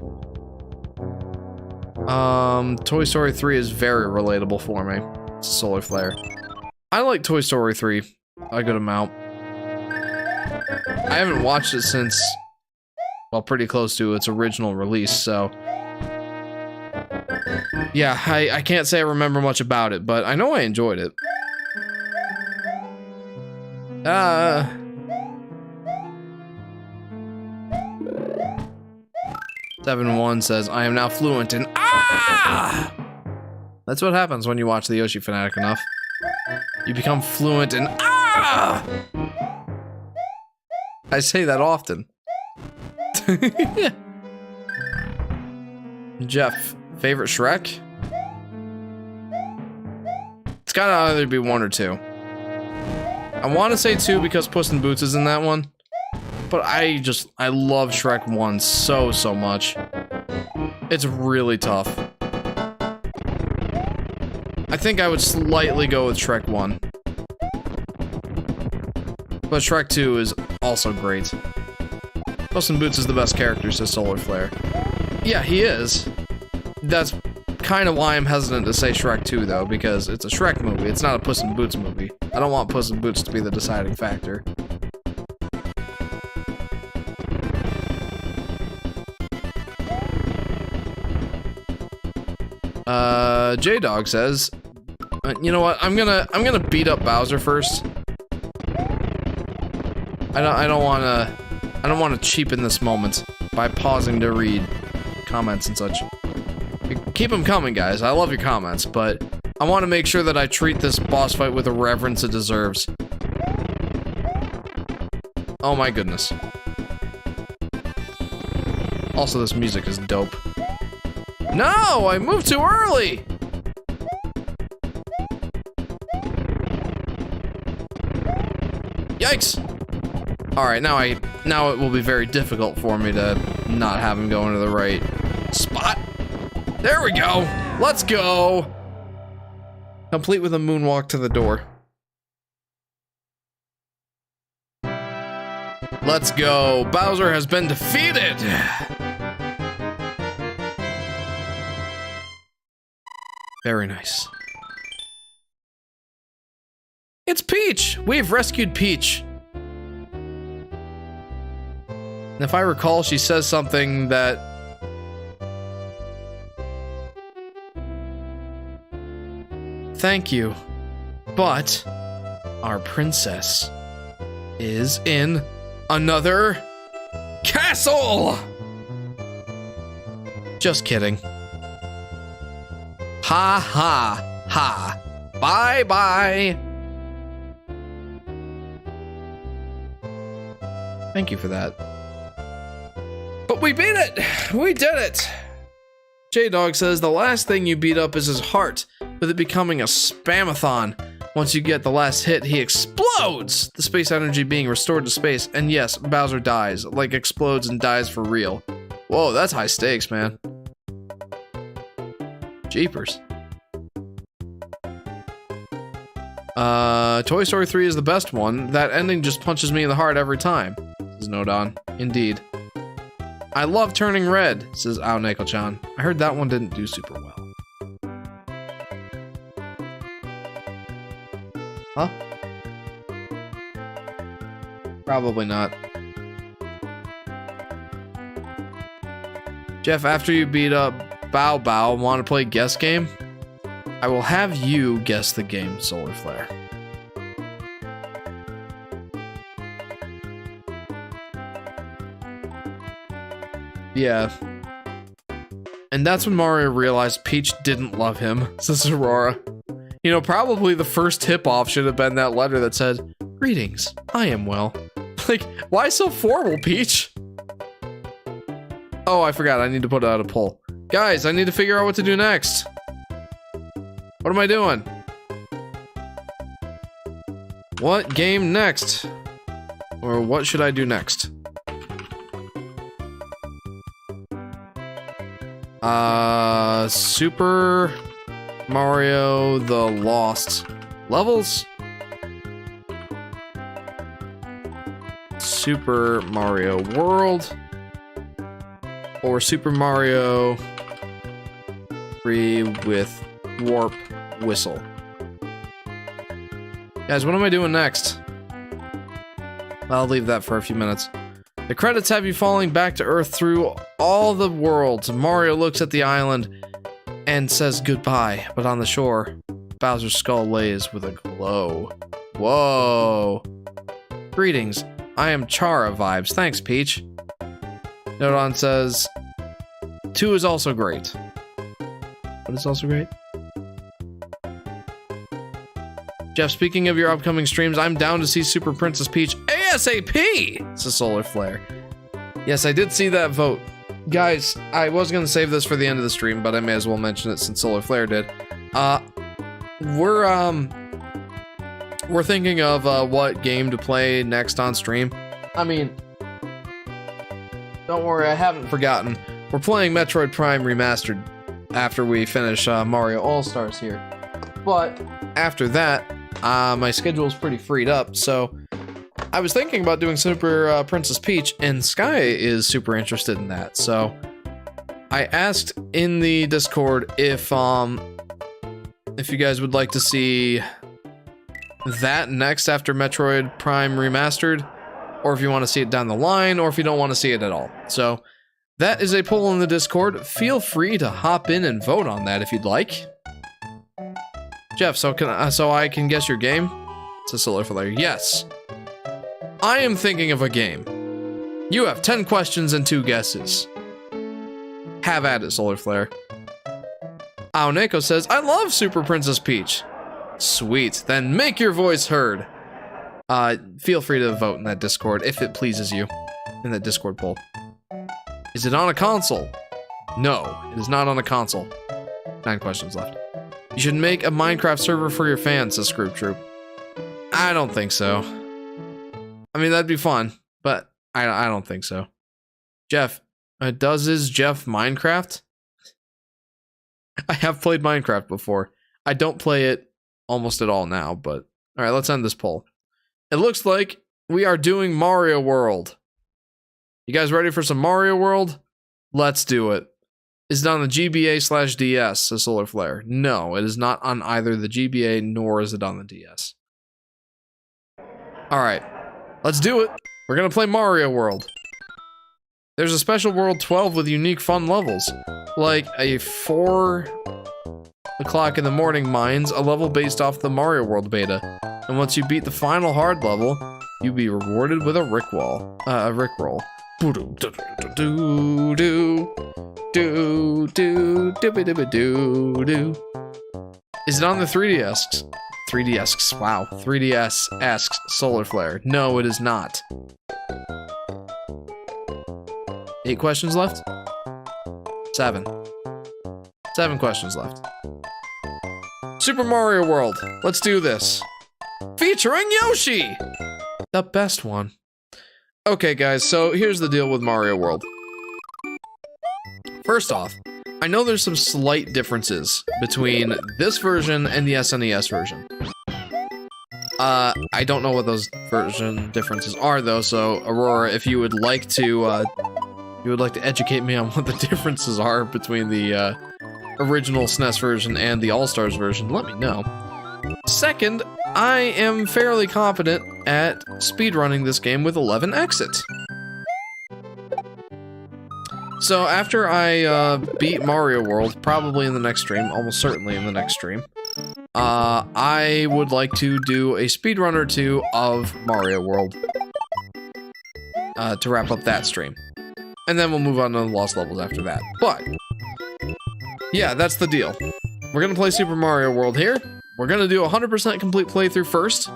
Toy Story 3 is very relatable for me. It's Solar Flare. I like Toy Story 3 a good amount. I haven't watched it since, well, pretty close to its original release, so... yeah, I can't say I remember much about it, but I know I enjoyed it. 7-1 says, I am now fluent in ah! That's what happens when you watch the Yoshi Fanatic enough. You become fluent in ah! I say that often. Jeff, favorite Shrek? It's gotta either be 1 or 2. I want to say 2 because Puss in Boots is in that one. But I love Shrek 1 so much. It's really tough. I think I would slightly go with Shrek 1. But Shrek 2 is also great. Puss in Boots is the best character, says Solar Flare. Yeah, he is. That's kind of why I'm hesitant to say Shrek 2, though, because it's a Shrek movie, it's not a Puss in Boots movie. I don't want Puss in Boots to be the deciding factor. J-Dog says, you know what, I'm gonna beat up Bowser first. I don't wanna cheapen this moment by pausing to read comments and such. Keep them coming, guys. I love your comments, but I want to make sure that I treat this boss fight with the reverence it deserves. Oh my goodness. Also, this music is dope. No, I moved too early! Yikes! Alright, now it will be very difficult for me to not have him go into the right spot. There we go. Let's go. Complete with a moonwalk to the door. Let's go. Bowser has been defeated. Very nice. It's Peach. We've rescued Peach. And if I recall, she says something that... Thank you, but our princess is in another castle! Just kidding. Ha ha ha. Bye bye. Thank you for that. But we beat it! We did it! J-Dog says the last thing you beat up is his heart, with it becoming a spamathon. Once you get the last hit, he explodes! The space energy being restored to space, and yes, Bowser dies. Like, explodes and dies for real. Whoa, that's high stakes, man. Jeepers. Toy Story 3 is the best one. That ending just punches me in the heart every time, says Nodon. Indeed. I love Turning Red, says Aoneko-chan. I heard that one didn't do super well. Huh? Probably not. Jeff, after you beat up Bow Bow, want to play guess game? I will have you guess the game, Solar Flare. Yeah. And that's when Mario realized Peach didn't love him, says Aurora. You know, probably the first tip-off should have been that letter that said, "Greetings, I am well." Like, why so formal, Peach? Oh, I forgot, I need to put out a poll. Guys, I need to figure out what to do next. What am I doing? What game next? Or what should I do next? Super Mario the Lost Levels? Super Mario World? Or Super Mario 3 with Warp Whistle? Guys, what am I doing next? I'll leave that for a few minutes. The credits have you falling back to Earth through all the worlds. Mario looks at the island and says goodbye, but on the shore, Bowser's skull lays with a glow. Whoa. Greetings, I am Chara vibes. Thanks, Peach. Nodon says, 2 is also great. What is also great? Jeff, speaking of your upcoming streams, I'm down to see Super Princess Peach ASAP, says Solar Flare. Yes, I did see that vote. Guys, I was going to save this for the end of the stream, but I may as well mention it since Solar Flare did. We're thinking of what game to play next on stream. I mean, don't worry, I haven't forgotten. We're playing Metroid Prime Remastered after we finish Mario All-Stars here. But after that, my schedule is pretty freed up, so I was thinking about doing Super Princess Peach, and Sky is super interested in that. So I asked in the Discord if you guys would like to see that next after Metroid Prime Remastered, or if you want to see it down the line, or if you don't want to see it at all. So that is a poll in the Discord. Feel free to hop in and vote on that if you'd like. Jeff, so I can guess your game? It's a Solar Flare. Yes. I am thinking of a game. You have 10 questions and 2 guesses. Have at it, Solar Flare. Aoneko says, I love Super Princess Peach. Sweet, then make your voice heard. Feel free to vote in that Discord if it pleases you. In that Discord poll. Is it on a console? No, it is not on a console. 9 questions left. You should make a Minecraft server for your fans, says Scroop Troop. I don't think so. I mean, that'd be fun, but I don't think so. Jeff, Does is Jeff Minecraft? I have played Minecraft before. I don't play it almost at all now, but all right, let's end this poll. It looks like we are doing Mario World. You guys ready for some Mario World? Let's do it. Is it on the GBA/DS, says Solar Flare? No, it is not on either the GBA nor is it on the DS. Alright, let's do it. We're gonna play Mario World. There's a special World 12 with unique fun levels, like a 4 o'clock in the morning mines, a level based off the Mario World beta. And once you beat the final hard level, you'll be rewarded with a Rickroll. Is it on the 3DS? 3DS, wow. 3DS asks Solar Flare. No, it is not. 8 questions left? 7. 7 questions left. Super Mario World, let's do this. Featuring Yoshi! The best one. Okay guys, so here's the deal with Mario World. First off, I know there's some slight differences between this version and the SNES version. I don't know what those version differences are though, so Aurora, if you would like to educate me on what the differences are between the original SNES version and the All-Stars version, let me know. Second, I am fairly confident at speedrunning this game with 11 exits. So after I beat Mario World, probably in the next stream, almost certainly in the next stream, I would like to do a speedrun or two of Mario World to wrap up that stream. And then we'll move on to the Lost Levels after that. But, yeah, that's the deal. We're gonna play Super Mario World here. We're gonna do a 100% complete playthrough first.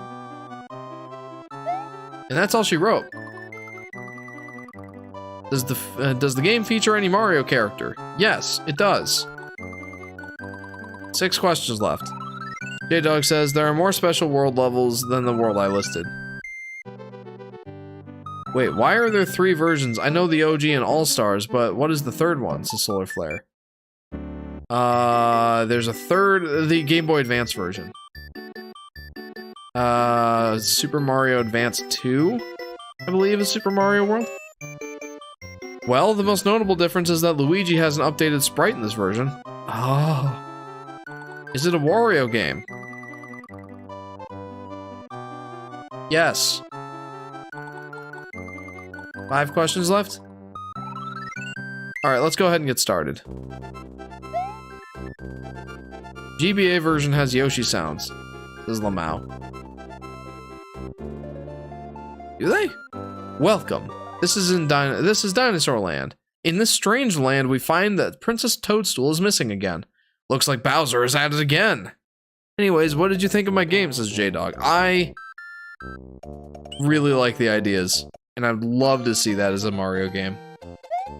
And that's all she wrote. Does the game feature any Mario character? Yes, it does. 6 questions left. J-Dog says, there are more special world levels than the world I listed. Wait, why are there 3 versions? I know the OG and All-Stars, but what is the third one, says Solar Flare? There's a third, the Game Boy Advance version. Super Mario Advance 2, I believe, is Super Mario World. Well, the most notable difference is that Luigi has an updated sprite in this version. Oh. Is it a Wario game? Yes. 5 questions left? Alright, let's go ahead and get started. GBA version has Yoshi sounds, says Lamau. Do they? Welcome. This is Dinosaur Land. In this strange land, we find that Princess Toadstool is missing again. Looks like Bowser is at it again. Anyways, what did you think of my game, says J-Dog. I really like the ideas, and I'd love to see that as a Mario game.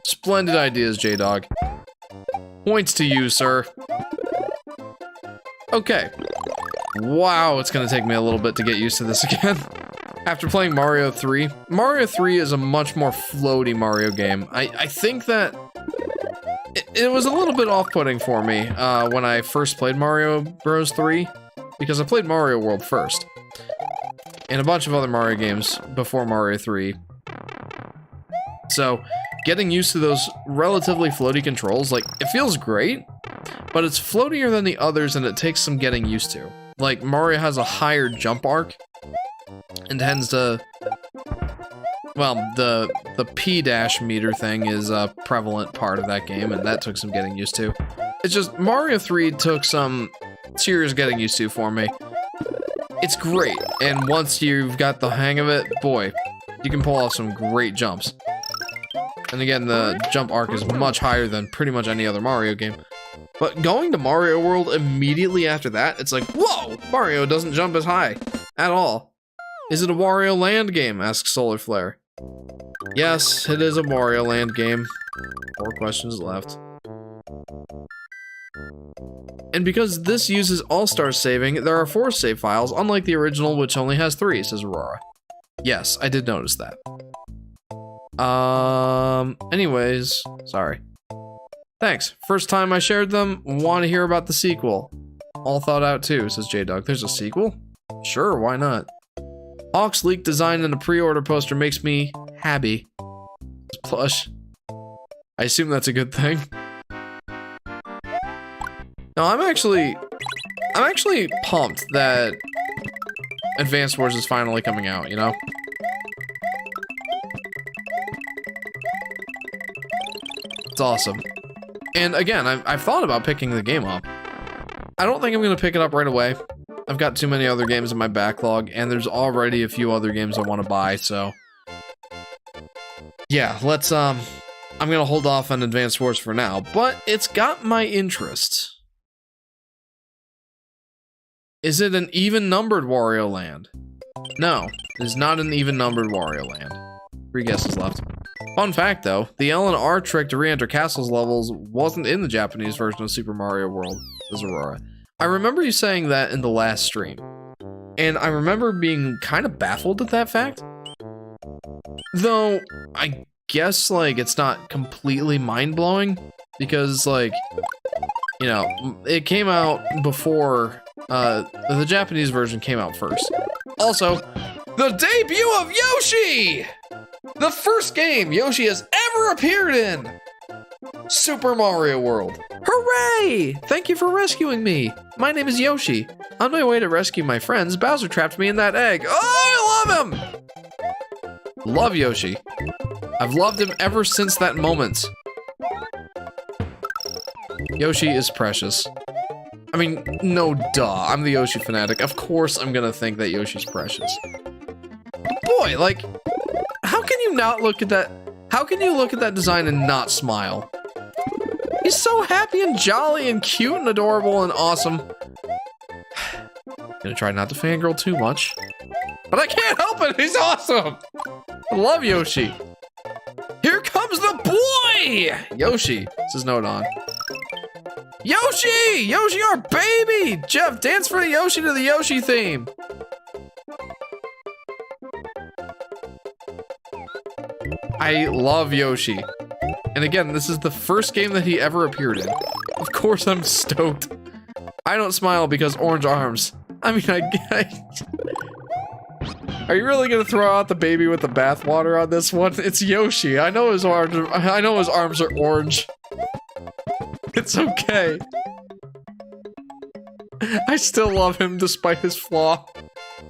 Splendid ideas, J-Dog. Points to you, sir. Okay. Wow, it's gonna take me a little bit to get used to this again. After playing Mario 3, Mario 3 is a much more floaty Mario game. I think that it was a little bit off-putting for me when I first played Mario Bros. 3, because I played Mario World first, and a bunch of other Mario games before Mario 3. So, getting used to those relatively floaty controls, like, it feels great, but it's floatier than the others and it takes some getting used to. Like, Mario has a higher jump arc, and tends to, well, the P-dash meter thing is a prevalent part of that game, and that took some getting used to. It's just, Mario 3 took some serious getting used to for me. It's great, and once you've got the hang of it, boy, you can pull off some great jumps. And again, the jump arc is much higher than pretty much any other Mario game. But going to Mario World immediately after that, it's like, whoa! Mario doesn't jump as high. At all. Is it a Wario Land game? Asks Solar Flare. Yes, it is a Wario Land game. 4 questions left. And because this uses All-Star saving, there are 4 save files, unlike the original, which only has 3, says Aurora. Yes, I did notice that. Anyways, sorry. Thanks. First time I shared them, want to hear about the sequel. All thought out too, says J-Dog. There's a sequel? Sure, why not? Hawk's leaked design in a pre-order poster makes me happy. It's plush. I assume that's a good thing. No, I'm actually pumped that Advanced Wars is finally coming out, you know? It's awesome. And again, I've thought about picking the game up. I don't think I'm gonna pick it up right away. I've got too many other games in my backlog, and there's already a few other games I want to buy, so... Yeah, let's, I'm gonna hold off on Advanced Wars for now, but it's got my interest. Is it an even-numbered Wario Land? No, it is not an even-numbered Wario Land. 3 guesses left. Fun fact, though, the L and R trick to re-enter castles levels wasn't in the Japanese version of Super Mario World, says Aurora. I remember you saying that in the last stream, and I remember being kind of baffled at that fact. Though, I guess, like, it's not completely mind-blowing, because, like, you know, it came out before, the Japanese version came out first. Also, the debut of Yoshi! The first game Yoshi has ever appeared in! Super Mario World. Hooray! Thank you for rescuing me. My name is Yoshi. On my way to rescue my friends, Bowser trapped me in that egg. Oh, I love him! Love Yoshi. I've loved him ever since that moment. Yoshi is precious. I mean, no duh. I'm the Yoshi Fanatic. Of course I'm gonna think that Yoshi's precious. Boy, like, how can you not look at that? How can you look at that design and not smile? He's so happy and jolly and cute and adorable and awesome. Gonna try not to fangirl too much. But I can't help it, he's awesome! I love Yoshi. Here comes the boy! Yoshi, says Nodon. Yoshi! Yoshi, our baby! Jeff, dance for the Yoshi to the Yoshi theme. I love Yoshi. And again, this is the first game that he ever appeared in. Of course I'm stoked. I don't smile because orange arms. I mean, Are you really gonna throw out the baby with the bathwater on this one? It's Yoshi. I know his arms are orange. It's okay. I still love him despite his flaw.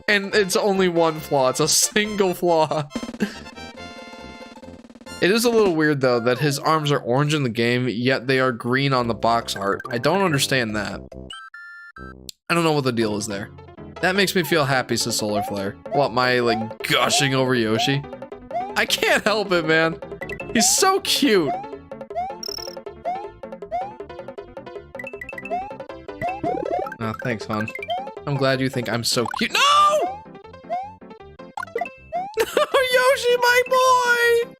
And it's only one flaw. It's a single flaw. It is a little weird, though, that his arms are orange in the game, yet they are green on the box art. I don't understand that. I don't know what the deal is there. That makes me feel happy, says Solar Flare. What, my, like, gushing over Yoshi? I can't help it, man. He's so cute. Oh, thanks, hon. I'm glad you think I'm so cute. No! No, Yoshi, my boy!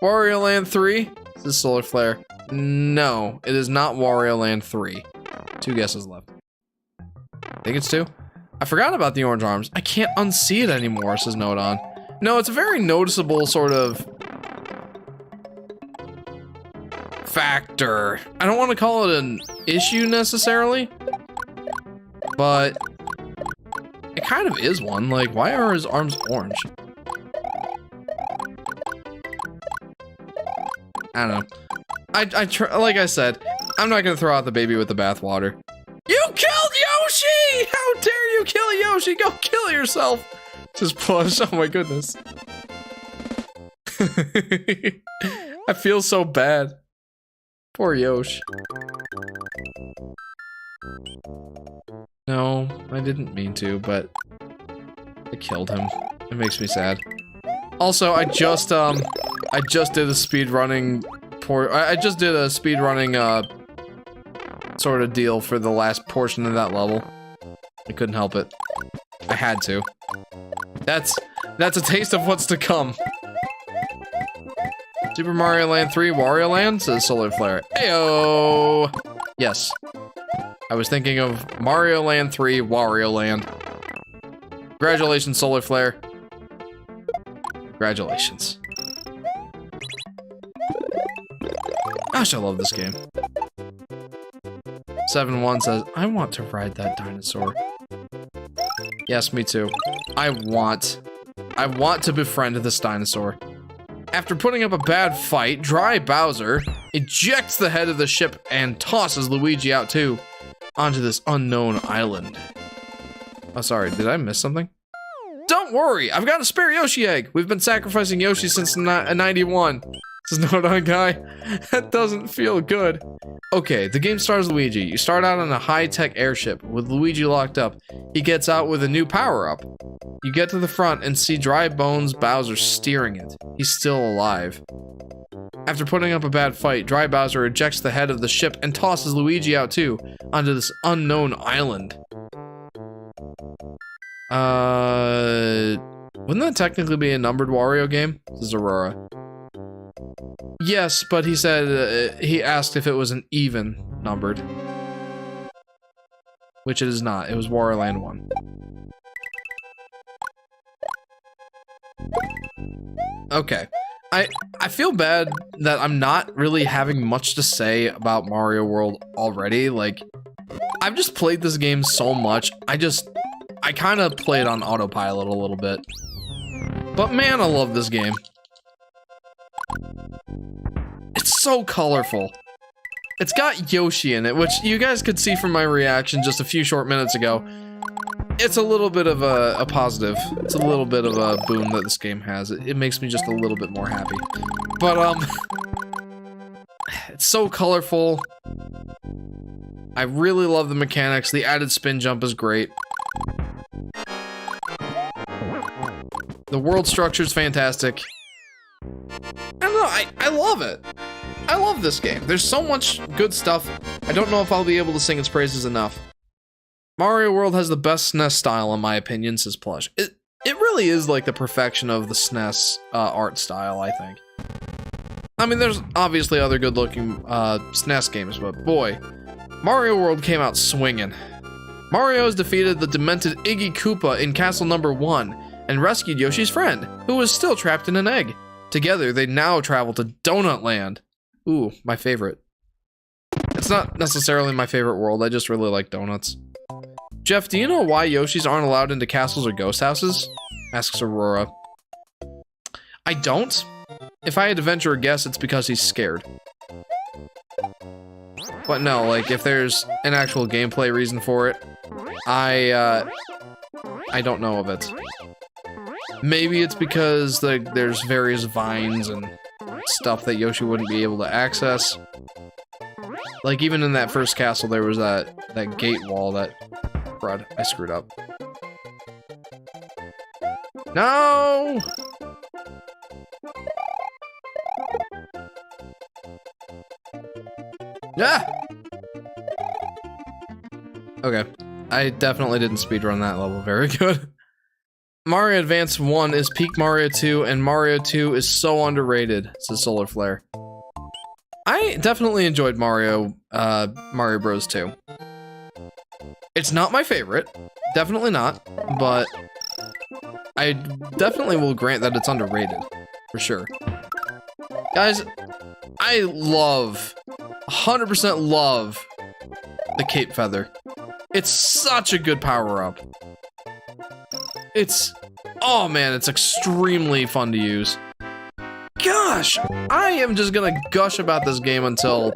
Wario Land 3? This is Solar Flare. No, it is not Wario Land 3. 2 guesses left. I think it's 2. I forgot about the orange arms. I can't unsee it anymore, says Nodon. No, it's a very noticeable sort of factor. I don't want to call it an issue necessarily, but it kind of is one. Like, why are his arms orange? I don't know. Like I said, I'm not gonna throw out the baby with the bathwater. You killed Yoshi! How dare you kill Yoshi? Go kill yourself! Just plush. Oh my goodness. I feel so bad. Poor Yoshi. No, I didn't mean to, but I killed him. It makes me sad. Also, I just did a speedrunning sort of deal for the last portion of that level. I couldn't help it. I had to. That's a taste of what's to come. Super Mario Land 3 Wario Land, says Solar Flare. Ayo! Yes. I was thinking of Mario Land 3 Wario Land. Congratulations, Solar Flare. Congratulations. Gosh, I love this game. 7-1 says, I want to ride that dinosaur. Yes, me too. I want to befriend this dinosaur. After putting up a bad fight, Dry Bowser ejects the head of the ship and tosses Luigi out too, onto this unknown island. Oh, sorry, did I miss something? Don't worry, I've got a spare Yoshi egg. We've been sacrificing Yoshi since 91. Says no done guy. That doesn't feel good. Okay, the game stars Luigi. You start out on a high-tech airship with Luigi locked up. He gets out with a new power-up. You get to the front and see Dry Bones Bowser steering it. He's still alive. After putting up a bad fight, Dry Bowser ejects the head of the ship and tosses Luigi out too, onto this unknown island. Wouldn't that technically be a numbered Wario game? This is Aurora. Yes, but he said, he asked if it was an even numbered. Which it is not. It was Wario Land 1. Okay. I feel bad that I'm not really having much to say about Mario World already. Like, I've just played this game so much. I kind of play it on autopilot a little bit. But man, I love this game. It's so colorful. It's got Yoshi in it, which you guys could see from my reaction just a few short minutes ago. It's a little bit of a positive. It's a little bit of a boon that this game has. It makes me just a little bit more happy. But, it's so colorful. I really love the mechanics. The added spin jump is great. The world structure is fantastic. I don't know, I love it. I love this game. There's so much good stuff. I don't know if I'll be able to sing its praises enough. Mario World has the best SNES style, in my opinion, says Plush. It really is like the perfection of the SNES art style, I think. I mean, there's obviously other good-looking SNES games, but boy, Mario World came out swinging. Mario has defeated the demented Iggy Koopa in Castle Number 1 and rescued Yoshi's friend, who was still trapped in an egg. Together, they now travel to Donut Land. Ooh, my favorite. It's not necessarily my favorite world, I just really like donuts. Jeff, do you know why Yoshis aren't allowed into castles or ghost houses? Asks Aurora. I don't. If I had to venture a guess, it's because he's scared. But no, like, if there's an actual gameplay reason for it, I don't know of it. Maybe it's because there's various vines and stuff that Yoshi wouldn't be able to access. Like, even in that first castle, there was that gate wall that... Crud, I screwed up. No! Ah! Okay. I definitely didn't speedrun that level very good. Mario Advance 1 is peak Mario 2, and Mario 2 is so underrated, says Solar Flare. I definitely enjoyed Mario Bros 2. It's not my favorite, definitely not, but I definitely will grant that it's underrated, for sure. Guys, I love, 100% love the Cape Feather. It's such a good power-up. Oh man, it's extremely fun to use. Gosh, I am just gonna gush about this game until,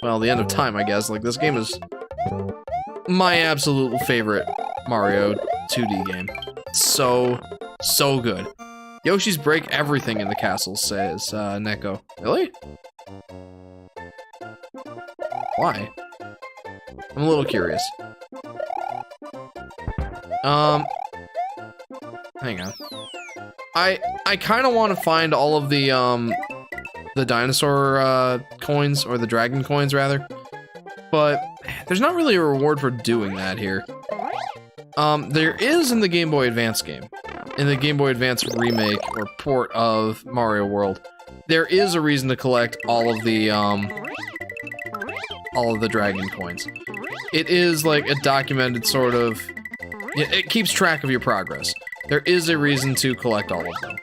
well, the end of time, I guess. Like, this game is my absolute favorite Mario 2D game. So good. Yoshi's break everything in the castle, says Neko. Really? Why? I'm a little curious. Hang on. I kind of want to find all of the dinosaur coins, or the dragon coins rather, but there's not really a reward for doing that here. There is in the Game Boy Advance game, in the Game Boy Advance remake or port of Mario World. There is a reason to collect all of the dragon coins. It is like a documented sort of. It keeps track of your progress. There is a reason to collect all of them.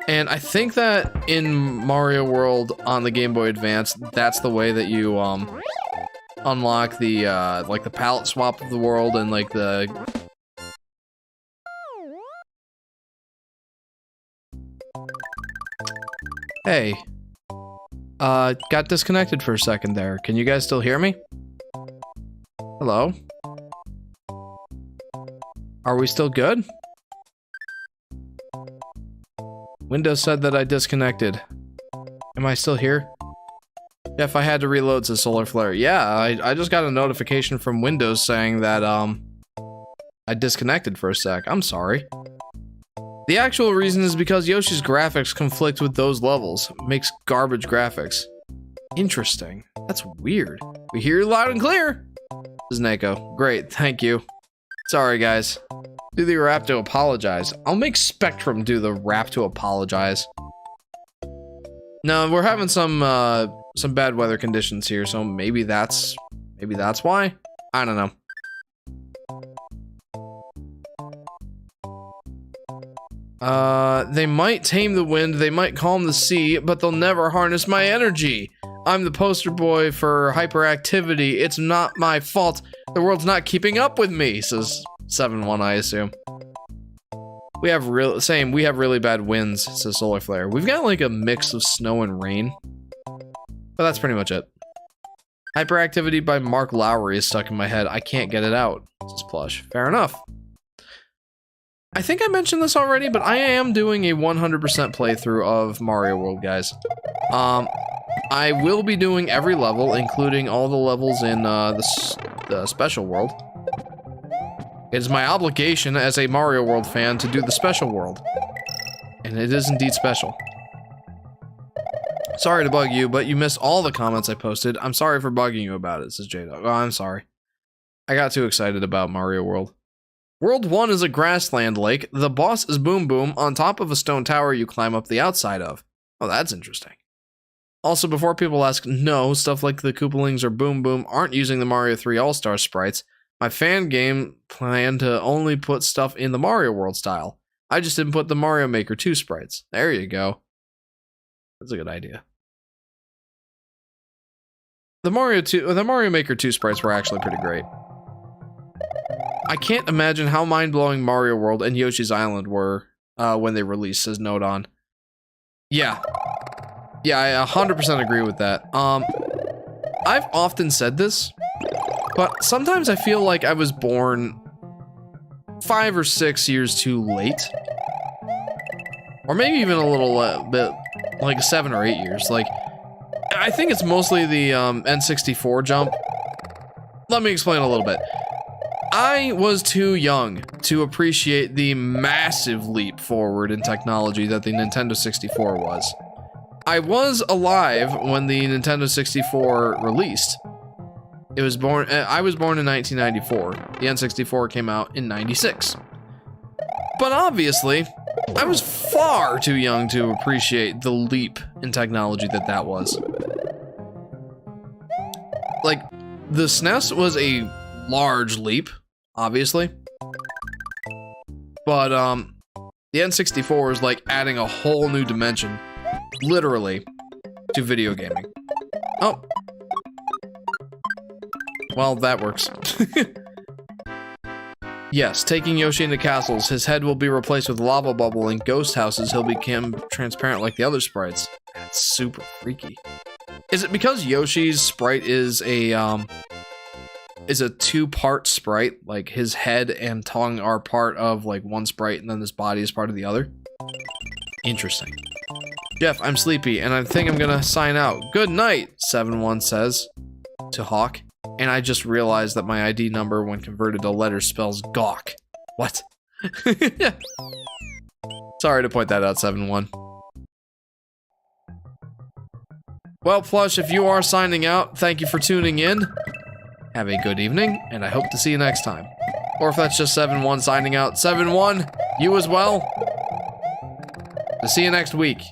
And I think that in Mario World on the Game Boy Advance, that's the way that you unlock the like the palette swap of the world and like the Hey. Got disconnected for a second there. Can you guys still hear me? Hello? Are we still good? Windows said that I disconnected. Am I still here? If I had to reload to Solar Flare. Yeah, I just got a notification from Windows saying that, I disconnected for a sec. I'm sorry. The actual reason is because Yoshi's graphics conflict with those levels. Makes garbage graphics. Interesting. That's weird. We hear you loud and clear! This is Neko. Great, thank you. Sorry, guys. Do the rap to apologize. I'll make Spectrum do the rap to apologize. No, we're having some bad weather conditions here, so maybe that's why? I don't know. They might tame the wind, they might calm the sea, but they'll never harness my energy. I'm the poster boy for hyperactivity. It's not my fault. The world's not keeping up with me, says 7-1, I assume. We have really bad winds, says Solar Flare. We've got like a mix of snow and rain. But that's pretty much it. Hyperactivity by Mark Lowry is stuck in my head. I can't get it out, says Plush. Fair enough. I think I mentioned this already, but I am doing a 100% playthrough of Mario World, guys. I will be doing every level, including all the levels in the special world. It is my obligation as a Mario World fan to do the special world. And it is indeed special. Sorry to bug you, but you missed all the comments I posted. I'm sorry for bugging you about it, says J-Dog. Oh, I'm sorry. I got too excited about Mario World. World 1 is a grassland lake. The boss is Boom Boom on top of a stone tower you climb up the outside of. Oh, that's interesting. Also, before people ask, no, stuff like the Koopalings or Boom Boom aren't using the Mario 3 All-Star sprites. My fan game planned to only put stuff in the Mario World style. I just didn't put the Mario Maker 2 sprites. There you go. That's a good idea. The Mario Maker 2 sprites were actually pretty great. I can't imagine how mind-blowing Mario World and Yoshi's Island were when they released, says Nodon. Yeah. Yeah, I 100% agree with that. I've often said this, but sometimes I feel like I was born 5 or 6 years too late. Or maybe even a little bit, like 7 or 8 years. Like, I think it's mostly the N64 jump. Let me explain a little bit. I was too young to appreciate the massive leap forward in technology that the Nintendo 64 was. I was alive when the Nintendo 64 released. I was born in 1994. The N64 came out in 96. But obviously, I was far too young to appreciate the leap in technology that was. Like, the SNES was a large leap, obviously. But, the N64 is like adding a whole new dimension, literally, to video gaming. Oh. Well, that works. Yes, taking Yoshi into castles, his head will be replaced with lava bubble. In ghost houses, he'll become transparent like the other sprites. That's super freaky. Is it because Yoshi's sprite is a two-part sprite? Like, his head and tongue are part of, like, one sprite, and then his body is part of the other? Interesting. Jeff, I'm sleepy, and I think I'm gonna sign out. Good night, 7-1 says to Hawk. And I just realized that my ID number, when converted to letters, spells gawk. What? Sorry to point that out, 7-1. Well, Plush, if you are signing out, thank you for tuning in. Have a good evening, and I hope to see you next time. Or if that's just 7-1 signing out, 7-1, you as well. I'll see you next week.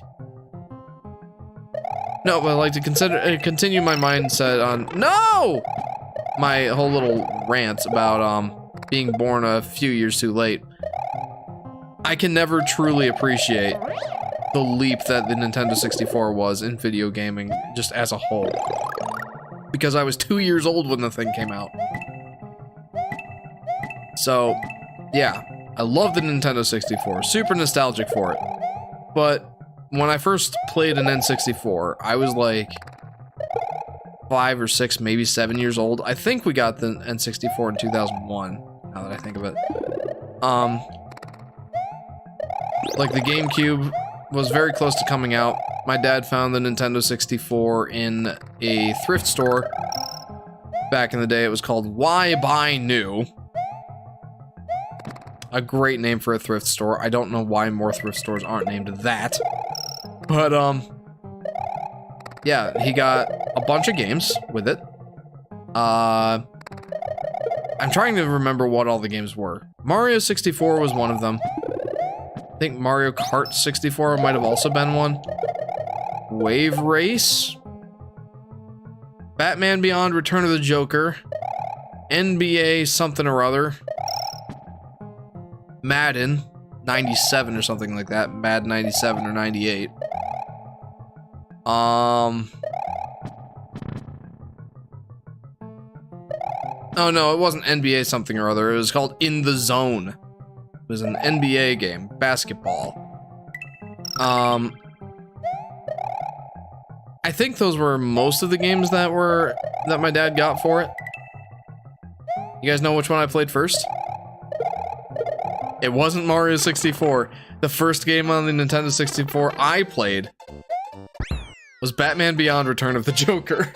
No, but I'd like to continue my mindset on my whole little rant about being born a few years too late. I can never truly appreciate the leap that the Nintendo 64 was in video gaming, just as a whole. Because I was 2 years old when the thing came out. So, yeah, I love the Nintendo 64, super nostalgic for it. But when I first played an N64, I was like 5 or 6, maybe 7 years old. I think we got the N64 in 2001, now that I think of it. Like the GameCube was very close to coming out. My dad found the Nintendo 64 in a thrift store. Back in the day, it was called Why Buy New. A great name for a thrift store. I don't know why more thrift stores aren't named that. But, yeah, he got a bunch of games with it. I'm trying to remember what all the games were. Mario 64 was one of them. I think Mario Kart 64 might have also been one. Wave Race. Batman Beyond Return of the Joker. NBA something or other. Madden 97 or something like that. Madden 97 or 98. Oh no, it wasn't NBA something or other. It was called In the Zone. It was an NBA game, basketball. I think those were most of the games that my dad got for it. You guys know which one I played first? It wasn't Mario 64. The first game on the Nintendo 64 I played was Batman Beyond Return of the Joker.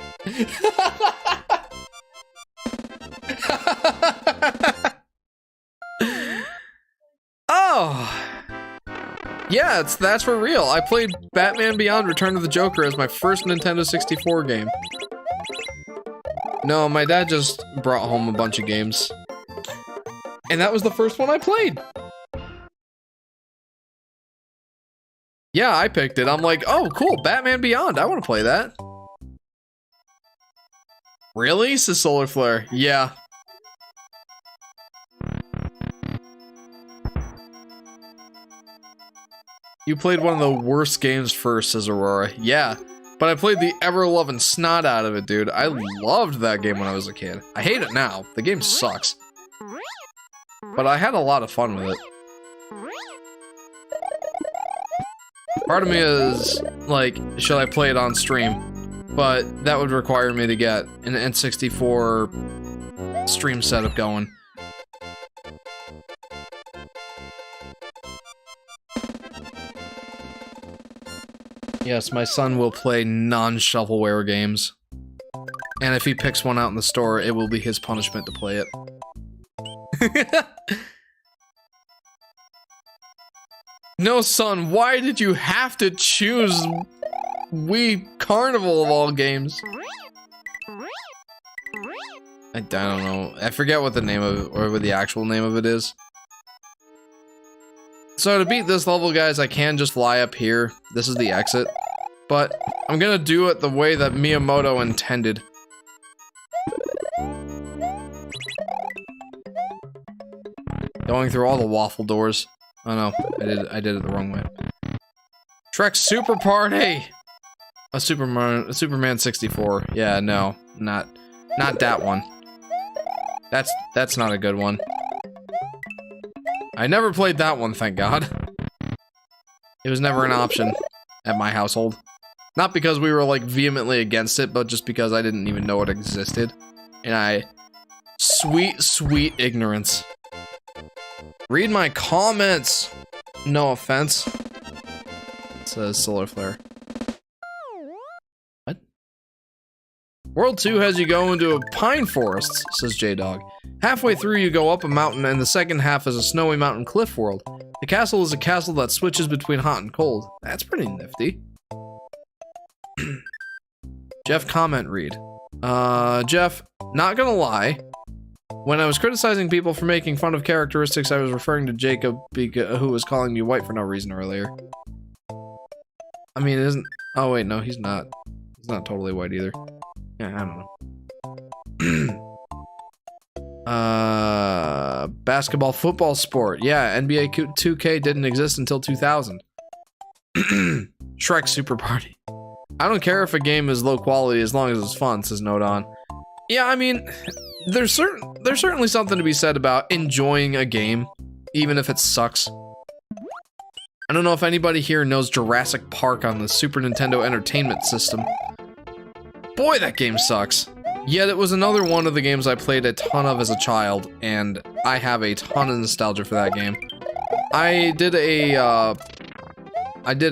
Oh. Yeah, that's for real. I played Batman Beyond Return of the Joker as my first Nintendo 64 game. No, my dad just brought home a bunch of games. And that was the first one I played. Yeah, I picked it. I'm like, oh, cool, Batman Beyond. I want to play that. Really? Says Solar Flare. Yeah. You played one of the worst games first, says Aurora. Yeah, but I played the ever-loving snot out of it, dude. I loved that game when I was a kid. I hate it now. The game sucks. But I had a lot of fun with it. Part of me is, like, should I play it on stream? But that would require me to get an N64 stream setup going. Yes, my son will play non-shovelware games. And if he picks one out in the store, it will be his punishment to play it. No, son, why did you have to choose Wii Carnival of all games? I don't know. I forget what the name of it, or what the actual name of it is. So to beat this level, guys, I can just fly up here. This is the exit. But I'm gonna do it the way that Miyamoto intended. Going through all the waffle doors. Oh no, I did it the wrong way. Trek Super Party! A Superman 64. Yeah, no, not that one. That's not a good one. I never played that one, thank God. It was never an option at my household. Not because we were, like, vehemently against it, but just because I didn't even know it existed. And sweet, sweet ignorance. Read my comments! No offense. Says Solar Flare. What? World 2 has you go into a pine forest, says J-Dog. Halfway through you go up a mountain and the second half is a snowy mountain cliff world. The castle is a castle that switches between hot and cold. That's pretty nifty. Jeff comment read. Jeff, not gonna lie. When I was criticizing people for making fun of characteristics, I was referring to Jacob, who was calling me white for no reason earlier. I mean, it isn't... Oh, wait, no, he's not. He's not totally white either. Yeah, I don't know. Basketball, football sport. Yeah, NBA 2K didn't exist until 2000. Shrek Super Party. I don't care if a game is low quality as long as it's fun, says Nodon. Yeah, I mean, there's certainly something to be said about enjoying a game, even if it sucks. I don't know if anybody here knows Jurassic Park on the Super Nintendo Entertainment System. Boy, that game sucks. Yet it was another one of the games I played a ton of as a child, and I have a ton of nostalgia for that game. I did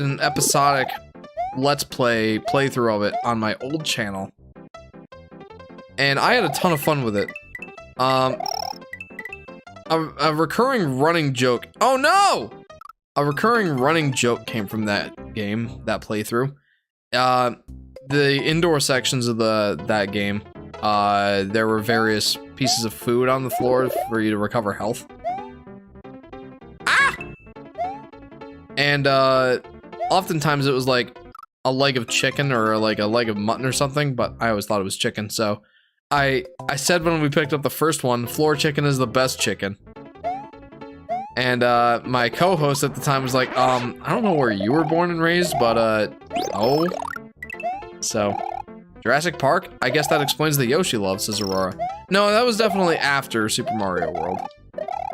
an episodic Let's Play playthrough of it on my old channel, and I had a ton of fun with it. A recurring running joke. Oh no! A recurring running joke came from that game, that playthrough. The indoor sections of that game, there were various pieces of food on the floor for you to recover health. Ah! And oftentimes it was like a leg of chicken or like a leg of mutton or something, but I always thought it was chicken, so I said when we picked up the first one, floor chicken is the best chicken. And my co-host at the time was like, I don't know where you were born and raised, but oh. So, Jurassic Park? I guess that explains the Yoshi love, says Aurora. No, that was definitely after Super Mario World.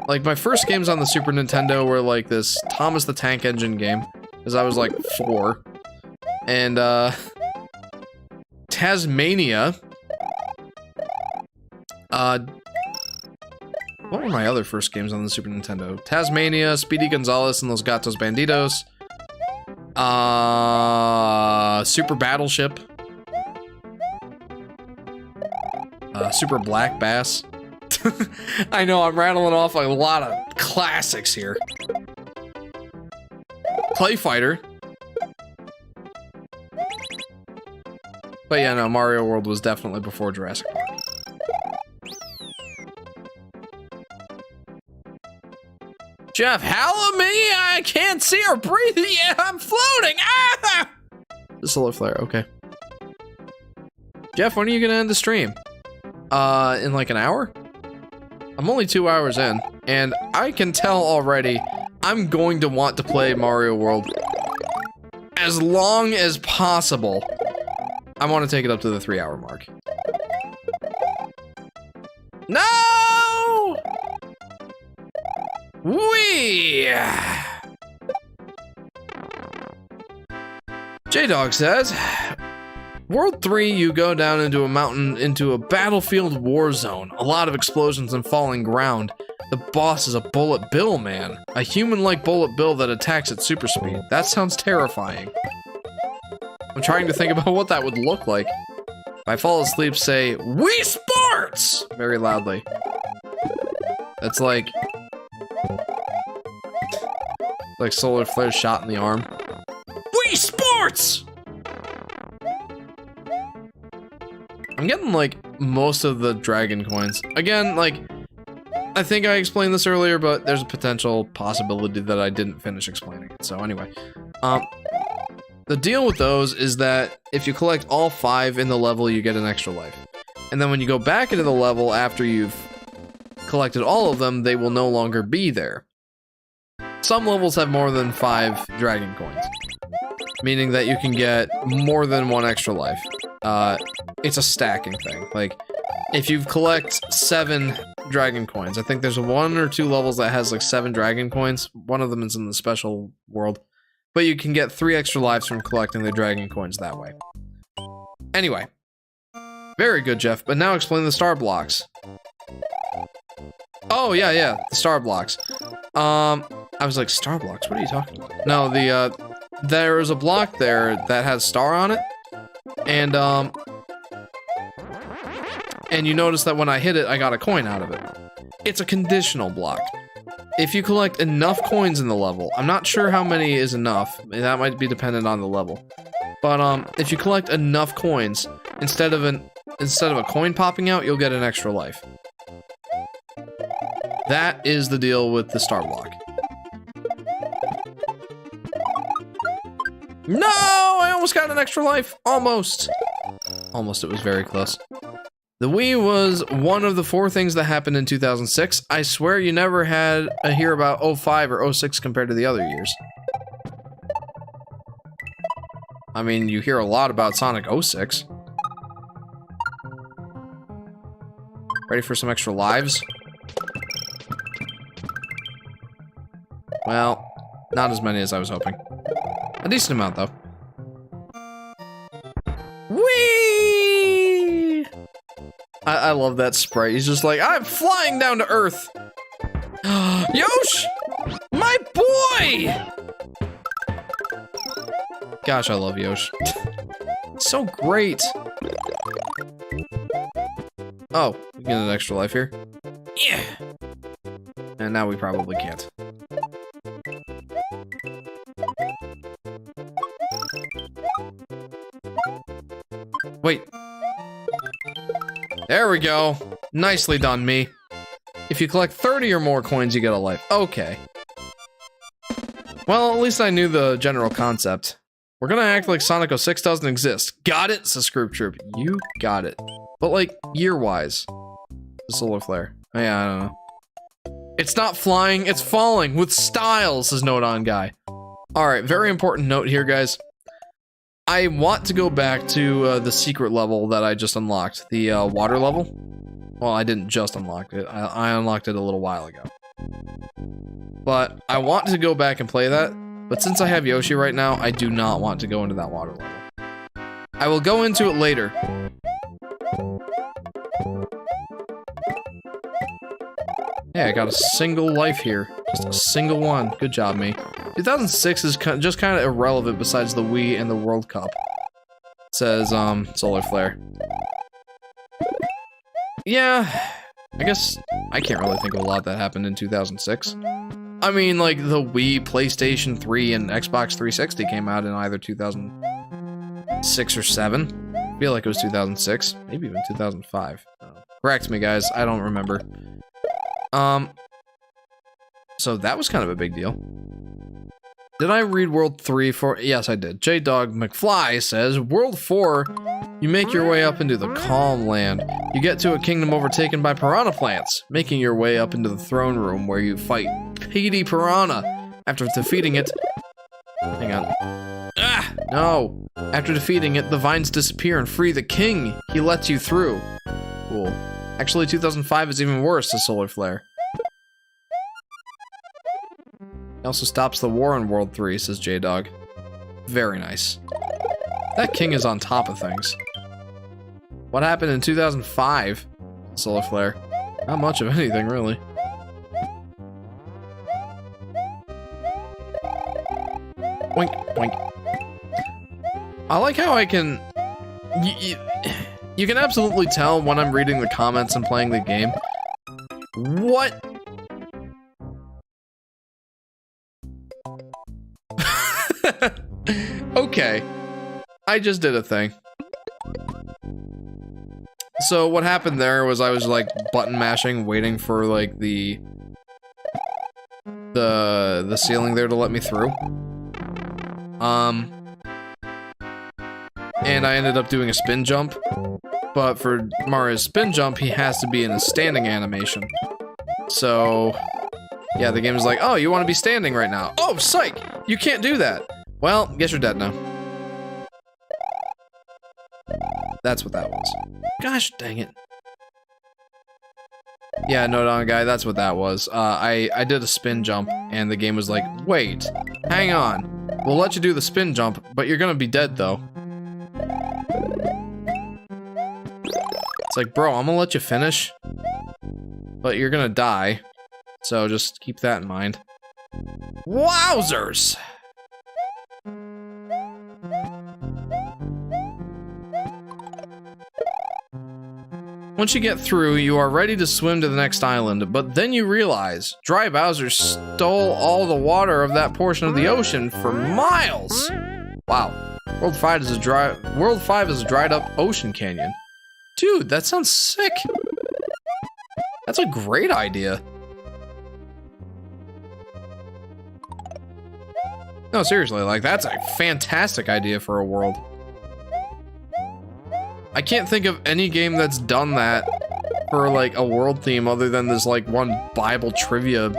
Like, my first games on the Super Nintendo were like this Thomas the Tank Engine game, because I was like 4. And, Tasmania. What were my other first games on the Super Nintendo? Tasmania, Speedy Gonzales and Los Gatos Bandidos. Super Battleship. Super Black Bass. I know, I'm rattling off a lot of classics here. Clay Fighter. But yeah, no, Mario World was definitely before Jurassic Park. Jeff, hello me! I can't see or breathe yet! I'm floating! Ah! The solar flare, okay. Jeff, when are you gonna end the stream? In like an hour? I'm only 2 hours in, and I can tell already I'm going to want to play Mario World as long as possible. I want to take it up to the 3-hour mark. No! Wee! J-Dog says, World 3, you go down into a mountain, into a battlefield war zone. A lot of explosions and falling ground. The boss is a Bullet Bill, man. A human-like Bullet Bill that attacks at super speed. That sounds terrifying. I'm trying to think about what that would look like. If I fall asleep, say, Wii Sports! Very loudly. That's like solar flare shot in the arm. Wii Sports! I'm getting, like, most of the dragon coins. Again, like, I think I explained this earlier, but there's a potential possibility that I didn't finish explaining it. So anyway, the deal with those is that if you collect all 5 in the level, you get an extra life. And then when you go back into the level after you've collected all of them, they will no longer be there. Some levels have more than 5 dragon coins, meaning that you can get more than 1 extra life. It's a stacking thing. Like, if you collect 7 dragon coins, I think there's 1 or 2 levels that has like 7 dragon coins. One of them is in the special world, but you can get 3 extra lives from collecting the dragon coins that way. Anyway, very good, Jeff. But now explain the star blocks. Oh yeah, the star blocks. I was like, star blocks? What are you talking about? No, there was a block there that has star on it, and you notice that when I hit it, I got a coin out of it. It's a conditional block. If you collect enough coins in the level, I'm not sure how many is enough, that might be dependent on the level, but if you collect enough coins, instead of a coin popping out, you'll get an extra life. That is the deal with the star block. No! I almost got an extra life! Almost! Almost, it was very close. The Wii was one of the 4 things that happened in 2006. I swear you never had a hear about 05 or 06 compared to the other years. I mean, you hear a lot about Sonic 06. Ready for some extra lives? Well, not as many as I was hoping. A decent amount, though. Whee! I love that sprite. He's just like, I'm flying down to Earth. Yosh! My boy! Gosh, I love Yosh. So great. Oh, we get an extra life here. Yeah. And now we probably can't. Wait. There we go. Nicely done, me. If you collect 30 or more coins, you get a life. Okay. Well, at least I knew the general concept. We're gonna act like Sonic 06 doesn't exist. Got it? Says Scroop Troop. You got it. But like, year-wise. The solar flare. Oh, yeah, I don't know. It's not flying, it's falling with style, says Note On Guy. Alright, very important note here, guys. I want to go back to the secret level that I just unlocked. The water level. Well, I didn't just unlock it. I unlocked it a little while ago. But I want to go back and play that. But since I have Yoshi right now, I do not want to go into that water level. I will go into it later. Yeah, I got a single life here. Just a single one. Good job, me. 2006 is just kind of irrelevant besides the Wii and the World Cup. It says, solar flare. Yeah, I guess I can't really think of a lot that happened in 2006. I mean, like, the Wii, PlayStation 3, and Xbox 360 came out in either 2006 or 7. I feel like it was 2006. Maybe even 2005. Correct me, guys. I don't remember. So that was kind of a big deal. Did I read World 3 for... Yes, I did. J-Dog McFly says, World 4, you make your way up into the Calm Land. You get to a kingdom overtaken by piranha plants, making your way up into the throne room where you fight Petey Piranha. After defeating it... Hang on. Ah! No! After defeating it, the vines disappear and free the king. He lets you through. Cool. Actually, 2005 is even worse, says Solar Flare. He also stops the war in World 3, says J-Dog. Very nice. That king is on top of things. What happened in 2005? Solar Flare. Not much of anything, really. Boink, boink. I like how I can... You can absolutely tell when I'm reading the comments and playing the game. What? Okay. I just did a thing. So what happened there was I was like button mashing, waiting for like the ceiling there to let me through. And I ended up doing a spin jump. But for Mario's spin jump, he has to be in a standing animation. So, yeah, the game is like, oh, you want to be standing right now. Oh, psych! You can't do that. Well, guess you're dead now. That's what that was. Gosh dang it. Yeah, no, guy, that's what that was. I did a spin jump, and the game was like, wait, hang on. We'll let you do the spin jump, but you're gonna be dead, though. It's like, bro, I'm gonna let you finish, but you're gonna die. So just keep that in mind. Wowzers! Once you get through, you are ready to swim to the next island, but then you realize Dry Bowser stole all the water of that portion of the ocean for miles. Wow. World 5 is a dried up ocean canyon. Dude, that sounds sick. That's a great idea. No, seriously, like, that's a fantastic idea for a world. I can't think of any game that's done that for, like, a world theme other than this, like, one Bible trivia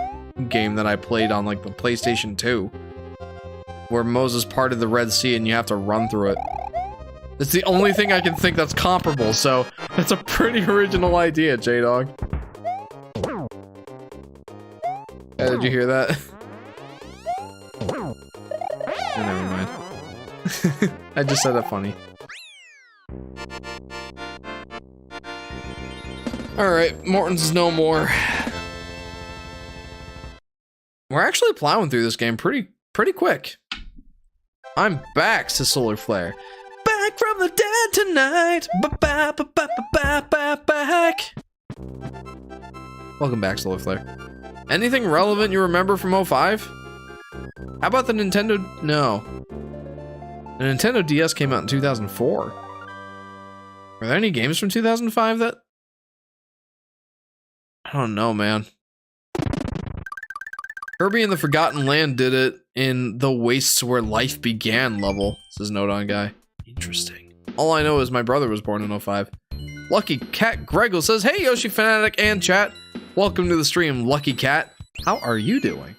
game that I played on, like, the PlayStation 2. where Moses parted the Red Sea and you have to run through it. It's the only thing I can think that's comparable, so that's a pretty original idea, J-Dog. Yeah, did you hear that? Oh, never mind. I just said that funny. Alright, Morton's is no more. We're actually plowing through this game pretty quick. I'm back, says Solar Flare. Back from the dead tonight. Back. Welcome back, Solar Flare. Anything relevant you remember from 05? How about the Nintendo? No. The Nintendo DS came out in 2004. Were there any games from 2005 that? I don't know, man. Kirby and the Forgotten Land did it in the Wastes Where Life Began level, says Nodon Guy. Interesting. All I know is my brother was born in 05. Lucky Cat Greggle says, hey Yoshi Fanatic and chat. Welcome to the stream, Lucky Cat. How are you doing?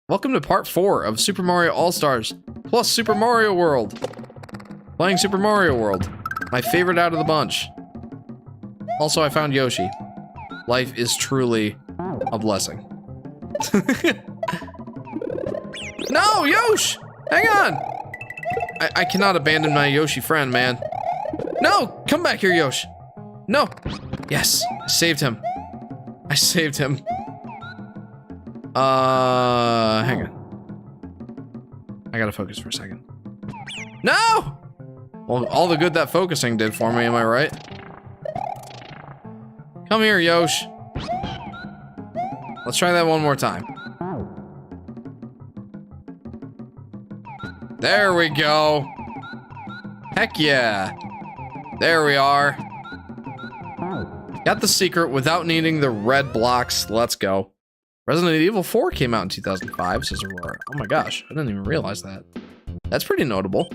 Welcome to part 4 of Super Mario All-Stars plus Super Mario World. Playing Super Mario World. My favorite out of the bunch. Also, I found Yoshi. Life is truly a blessing. No, Yosh! Hang on! I cannot abandon my Yoshi friend, man. No! Come back here, Yosh! No! Yes! I saved him. I saved him. Hang on. I gotta focus for a second. No! Well, all the good that focusing did for me, am I right? Come here, Yosh. Let's try that one more time. There we go. Heck yeah. There we are. Got the secret without needing the red blocks. Let's go. Resident Evil 4 came out in 2005, says Aurora. Oh my gosh, I didn't even realize that. That's pretty notable.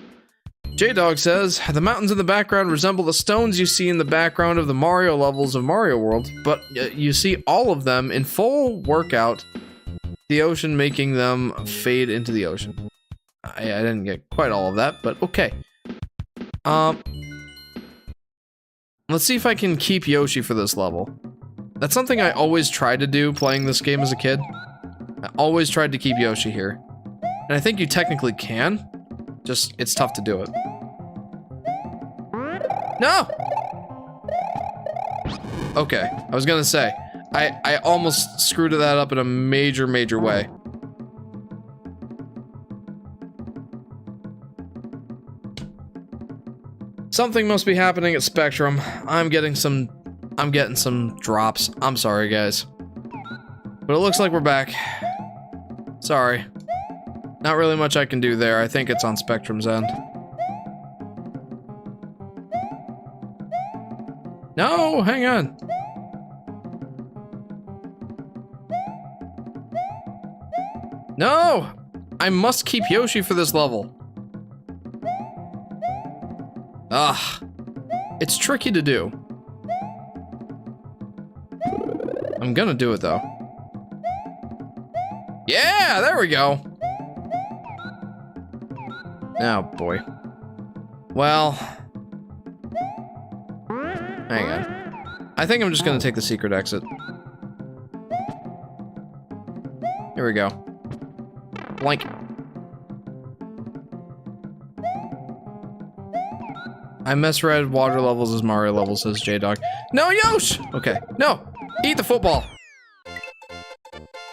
J-Dog says, the mountains in the background resemble the stones you see in the background of the Mario levels of Mario World, but you see all of them in full workout, the ocean making them fade into the ocean. I didn't get quite all of that, but okay. Let's see if I can keep Yoshi for this level. That's something I always tried to do playing this game as a kid. I always tried to keep Yoshi here. And I think you technically can. Just, it's tough to do it. No! Okay, I was gonna say, I almost screwed that up in a major way. Something must be happening at Spectrum. I'm getting some drops. I'm sorry, guys. But it looks like we're back. Sorry. Not really much I can do there. I think it's on Spectrum's end. No, hang on. No! I must keep Yoshi for this level. Ugh. It's tricky to do. I'm gonna do it though. Yeah, there we go. Oh boy. Well. Hang on. I think I'm just gonna take the secret exit. Here we go. Blank. I misread water levels as Mario levels, says J-Dog. No, Yosh! Okay, no! Eat the football!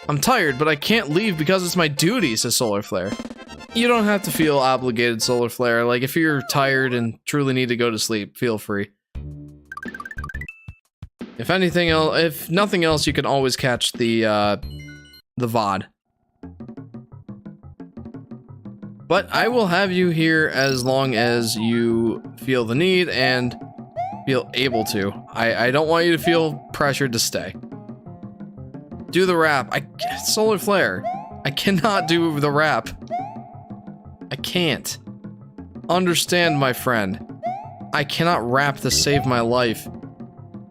I'm tired, but I can't leave because it's my duty, says Solar Flare. You don't have to feel obligated, Solar Flare. Like, if you're tired and truly need to go to sleep, feel free. If anything else, if nothing else, you can always catch the VOD. But I will have you here as long as you feel the need and feel able to. I don't want you to feel pressured to stay. Do the rap. Solar Flare. I cannot do the rap. I can't. Understand, my friend. I cannot rap to save my life.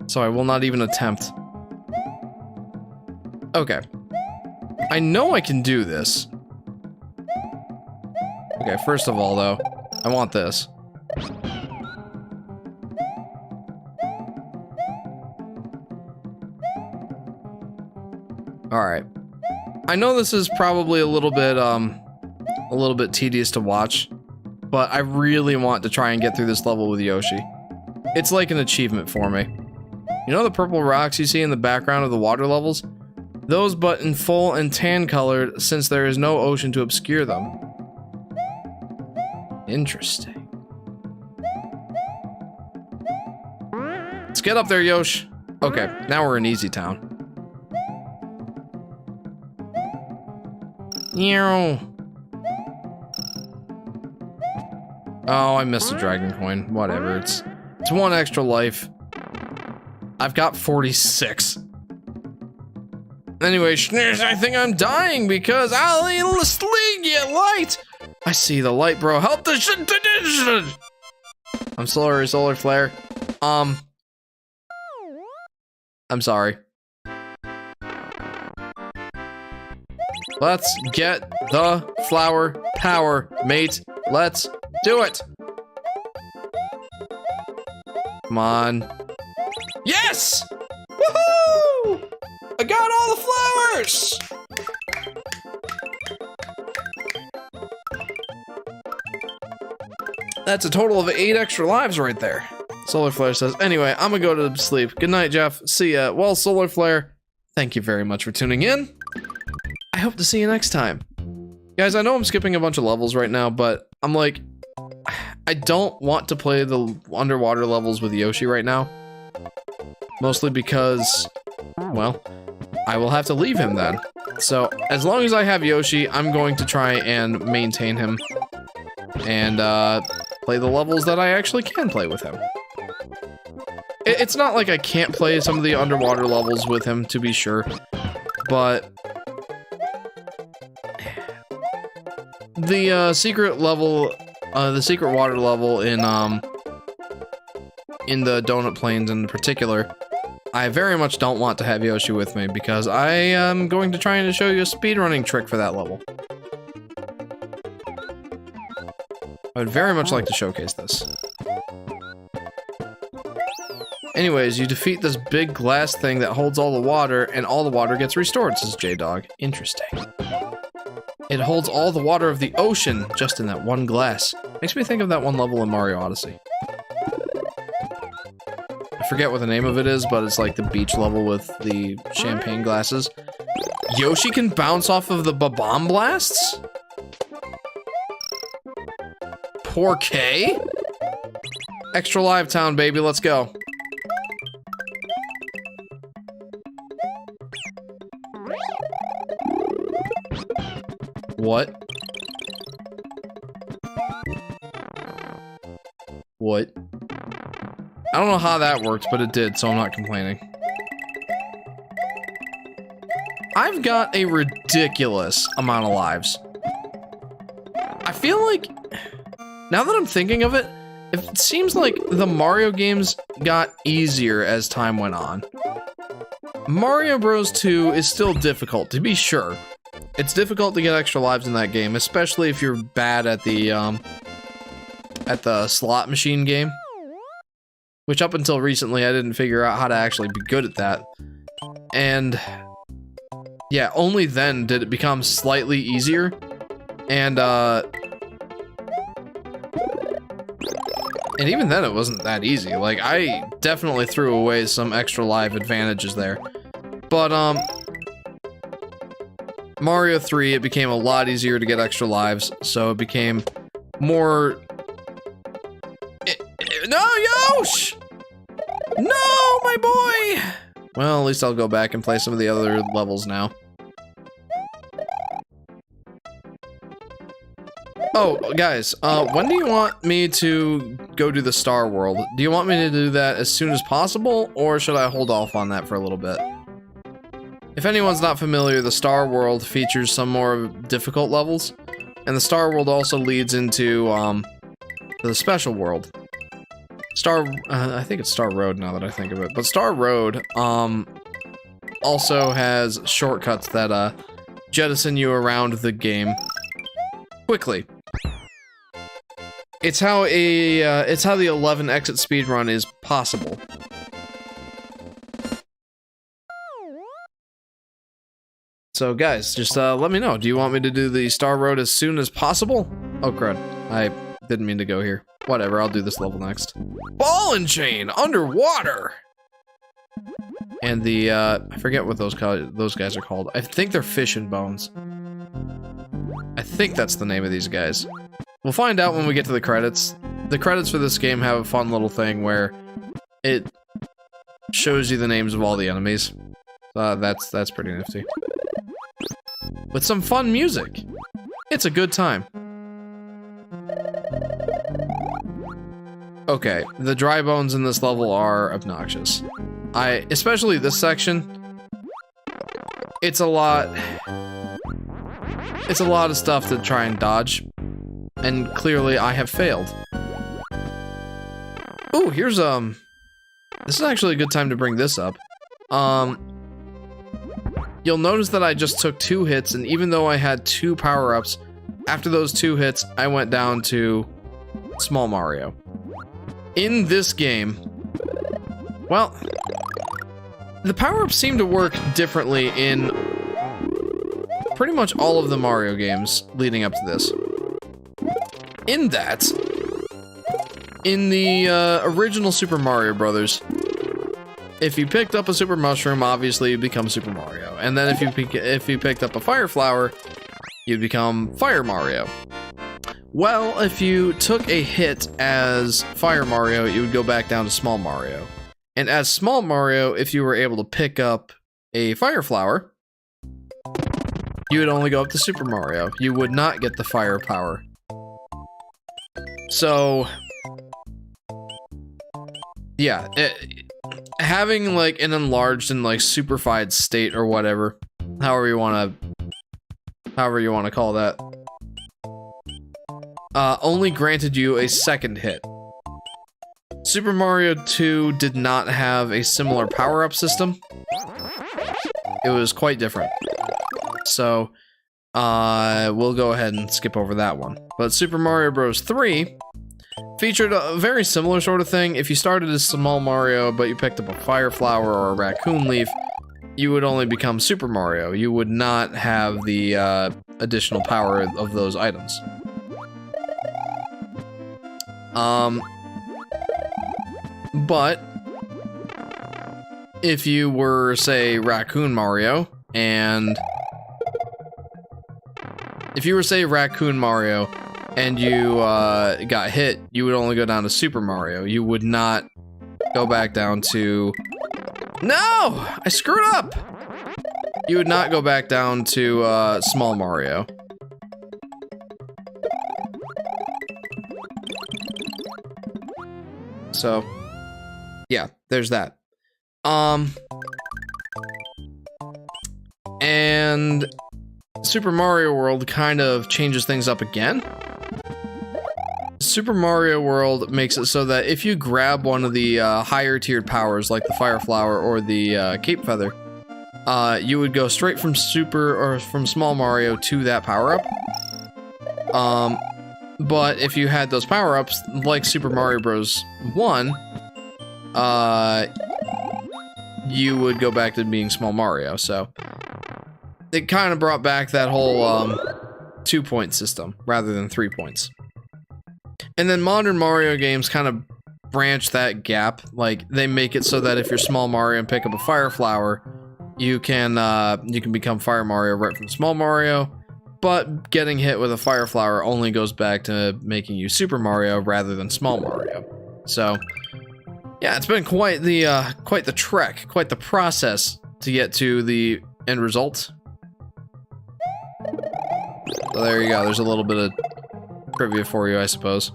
So I will not even attempt. Okay. I know I can do this. Okay, first of all, though, I want this. Alright. I know this is probably a little bit tedious to watch, but I really want to try and get through this level with Yoshi. It's like an achievement for me. You know the purple rocks you see in the background of the water levels? Those but in full and tan colored, since there is no ocean to obscure them. Interesting. Let's get up there, Yosh. Okay, now we're in Easy Town. Oh, I missed a dragon coin. Whatever, it's one extra life. I've got 46. Anyway, I think I'm dying because I'll get light. I see the light, bro. Help the shit. I'm sorry, solar flare. I'm sorry. Let's get the flower power, mate. Let's do it. Come on. Yes! Woohoo! I got all the flowers! That's a total of 8 extra lives right there. Solar Flare says, anyway, I'm gonna go to sleep. Good night, Jeff. See ya. Well, Solar Flare, thank you very much for tuning in. I hope to see you next time. Guys, I know I'm skipping a bunch of levels right now, but I'm like, I don't want to play the underwater levels with Yoshi right now. Mostly because, well, I will have to leave him then. So, as long as I have Yoshi, I'm going to try and maintain him. And, play the levels that I actually can play with him. It's not like I can't play some of the underwater levels with him, to be sure. But the secret level, the secret water level in the Donut Plains in particular, I very much don't want to have Yoshi with me because I am going to try and show you a speedrunning trick for that level. I would very much like to showcase this. Anyways, you defeat this big glass thing that holds all the water, and all the water gets restored, says J-Dog. Interesting. It holds all the water of the ocean just in that one glass. Makes me think of that one level in Mario Odyssey. I forget what the name of it is, but it's like the beach level with the champagne glasses. Yoshi can bounce off of the bomb blasts? Poor K? Extra Live Town, baby, let's go. What? What? I don't know how that worked, but it did, so I'm not complaining. I've got a ridiculous amount of lives. I feel like, now that I'm thinking of it, it seems like the Mario games got easier as time went on. Mario Bros. 2 is still difficult, to be sure. It's difficult to get extra lives in that game, especially if you're bad at the slot machine game. Which up until recently, I didn't figure out how to actually be good at that. And yeah, only then did it become slightly easier. And even then it wasn't that easy. Like, I definitely threw away some extra life advantages there. But, Mario 3, it became a lot easier to get extra lives, so it became more... No, Yosh! No, my boy! Well, at least I'll go back and play some of the other levels now. Oh, guys, when do you want me to go do the Star World? Do you want me to do that as soon as possible, or should I hold off on that for a little bit? If anyone's not familiar, the Star World features some more difficult levels, and the Star World also leads into, the Special World. I think it's Star Road now that I think of it, but Star Road, also has shortcuts that, jettison you around the game quickly. It's how the 11 exit speedrun is possible. So guys, just let me know. Do you want me to do the Star Road as soon as possible? Oh crud, I didn't mean to go here. Whatever, I'll do this level next. Ball and chain underwater. And the I forget what those guys are called. I think they're fish and bones. I think that's the name of these guys. We'll find out when we get to the credits. The credits for this game have a fun little thing where it shows you the names of all the enemies. That's pretty nifty. With some fun music. It's a good time. Okay, the dry bones in this level are obnoxious. Especially this section, it's a lot of stuff to try and dodge, and clearly I have failed. Ooh, here's, this is actually a good time to bring this up. You'll notice that I just took 2 hits, and even though I had 2 power-ups, after those 2 hits, I went down to Small Mario. In this game, well, the power-ups seem to work differently in pretty much all of the Mario games leading up to this. In that, in the original Super Mario Brothers, if you picked up a Super Mushroom, obviously you become Super Mario. And then if you picked up a Fire Flower, you'd become Fire Mario. Well, if you took a hit as Fire Mario, you would go back down to Small Mario. And as Small Mario, if you were able to pick up a Fire Flower, you would only go up to Super Mario. You would not get the Fire Power. So, yeah, having like an enlarged and like superfied state or whatever, however you want to call that, only granted you a second hit. Super Mario 2 did not have a similar power-up system. It was quite different. So, we'll go ahead and skip over that one. But Super Mario Bros. 3 featured a very similar sort of thing. If you started as Small Mario, but you picked up a Fire Flower or a Raccoon Leaf, you would only become Super Mario. You would not have the additional power of those items. But if you were, say, Raccoon Mario, and you got hit, you would only go down to Super Mario. You would not go back down to... No! I screwed up! You would not go back down to Small Mario. So, yeah, there's that. And Super Mario World kind of changes things up again. Super Mario World makes it so that if you grab one of the higher tiered powers, like the Fire Flower or the Cape Feather, you would go straight from Small Mario to that power up. But if you had those power-ups, like Super Mario Bros. 1, you would go back to being Small Mario, so it kind of brought back that whole 2-point system, rather than 3 points. And then modern Mario games kind of branch that gap. Like, they make it so that if you're Small Mario and pick up a Fire Flower, you can become Fire Mario right from Small Mario. But getting hit with a Fire Flower only goes back to making you Super Mario rather than Small Mario. So, yeah, it's been quite the trek, quite the process to get to the end result. So there you go. There's a little bit of trivia for you, I suppose.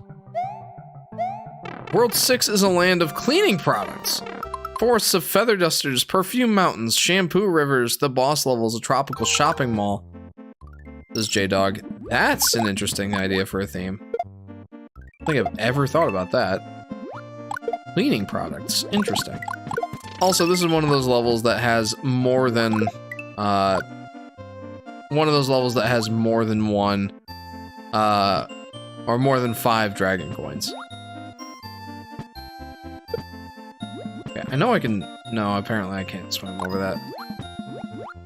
World 6 is a land of cleaning products. Forests of feather dusters, perfume mountains, shampoo rivers, the boss levels, a tropical shopping mall. This is J-Dog. That's an interesting idea for a theme. I don't think I've ever thought about that. Cleaning products. Interesting. Also, this is one of those levels that has more than... one Or more than 5 dragon coins. Okay, I know I can... No, apparently I can't swim over that.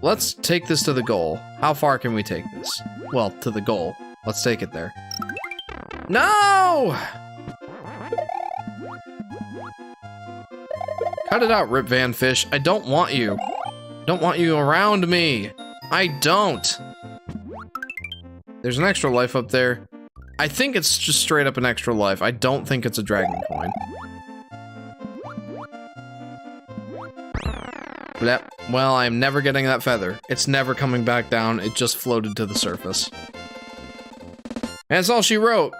Let's take this to the goal. How far can we take this? Well, to the goal. Let's take it there. No! Cut it out, Rip Van Fish. I don't want you. Don't want you around me. I don't. There's an extra life up there. I think it's just straight up an extra life. I don't think it's a dragon coin. Blep. Well, I'm never getting that feather. It's never coming back down. It just floated to the surface. And that's all she wrote.